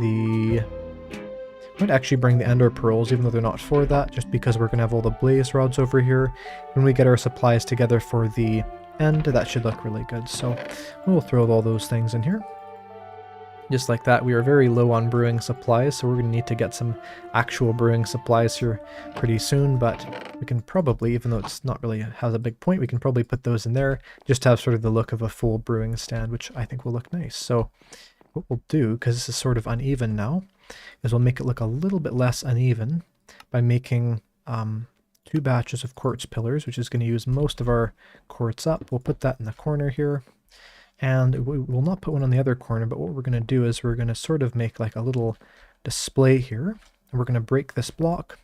B: the... I might actually bring the ender pearls, even though they're not for that, just because we're going to have all the blaze rods over here. When we get our supplies together for the end, that should look really good. So we'll throw all those things in here. Just like that, we are very low on brewing supplies, so we're going to need to get some actual brewing supplies here pretty soon, but we can probably, even though it's not really has a big point, we can probably put those in there just to have sort of the look of a full brewing stand, which I think will look nice. So what we'll do, because this is sort of uneven now, is we'll make it look a little bit less uneven by making 2 batches of quartz pillars, which is going to use most of our quartz up. We'll put that in the corner here. And we will not put one on the other corner, but what we're going to do is we're going to sort of make like a little display here. And we're going to break this block.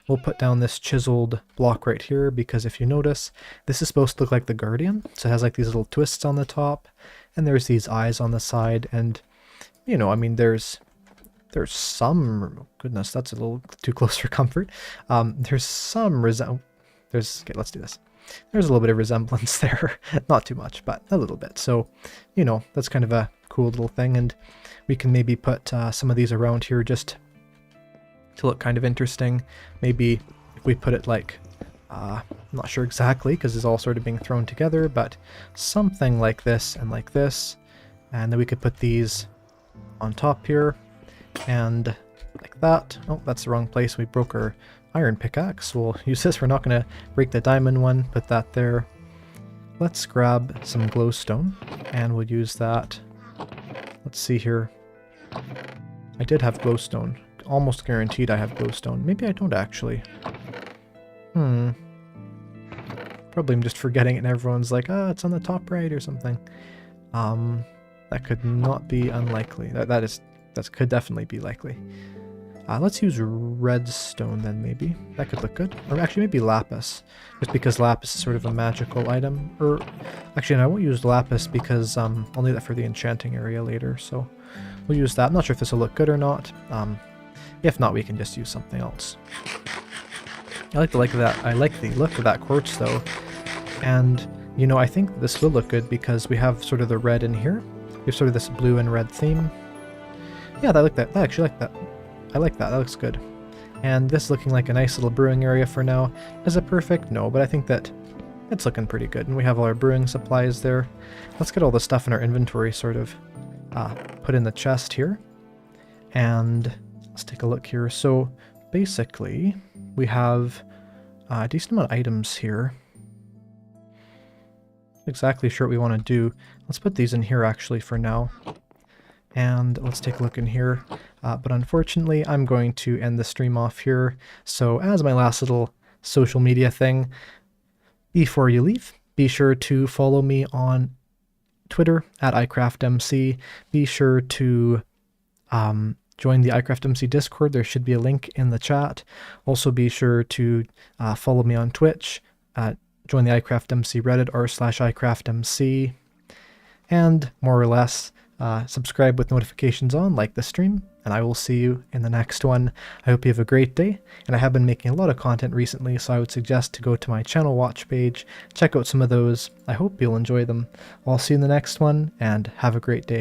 B: We'll put down this chiseled block right here, because if you notice, this is supposed to look like the Guardian. So it has like these little twists on the top, and there's these eyes on the side. And, you know, I mean, there's some, goodness, that's a little too close for comfort. There's some okay, let's do this. There's a little bit of resemblance there. Not too much, but a little bit. So, you know, that's kind of a cool little thing. And we can maybe put some of these around here just to look kind of interesting. Maybe if we put it like, I'm not sure exactly because it's all sort of being thrown together, but something like this and like this. And then we could put these on top here and like that. Oh, that's the wrong place. We broke our iron pickaxe. We'll use this. We're not going to break the diamond one. Put that there. Let's grab some glowstone and we'll use that. Let's see here. I did have glowstone. Almost guaranteed I have glowstone. Maybe I don't actually. Probably I'm just forgetting it and everyone's like, ah, it's on the top right or something. That could not be unlikely. That could definitely be likely. Let's use redstone then, maybe. That could look good. Or actually maybe lapis, just because lapis is sort of a magical item. Or actually, no, I won't use lapis because I'll need that for the enchanting area later, so we'll use that. I'm not sure if this will look good or not. If not, we can just use something else. I like the look of that quartz though, and you know, I think this will look good because we have sort of the red in here. We have sort of this blue and red theme. Yeah, I like that. I actually like that. I like that. That looks good. And this looking like a nice little brewing area for now. Is it perfect? No, but I think that it's looking pretty good. And we have all our brewing supplies there. Let's get all the stuff in our inventory sort of put in the chest here. And let's take a look here. So basically, we have a decent amount of items here. Not exactly sure what we want to do. Let's put these in here actually for now. And let's take a look in here. But unfortunately, I'm going to end the stream off here. So as my last little social media thing, before you leave, be sure to follow me on Twitter at Eyecraftmc. Be sure to join the Eyecraftmc Discord. There should be a link in the chat. Also be sure to follow me on Twitch. Join the Eyecraftmc Reddit r/Eyecraftmc. And more or less, subscribe with notifications on, like the stream, and I will see you in the next one. I hope you have a great day, and I have been making a lot of content recently, so I would suggest to go to my channel watch page, check out some of those. I hope you'll enjoy them. I'll see you in the next one, and have a great day.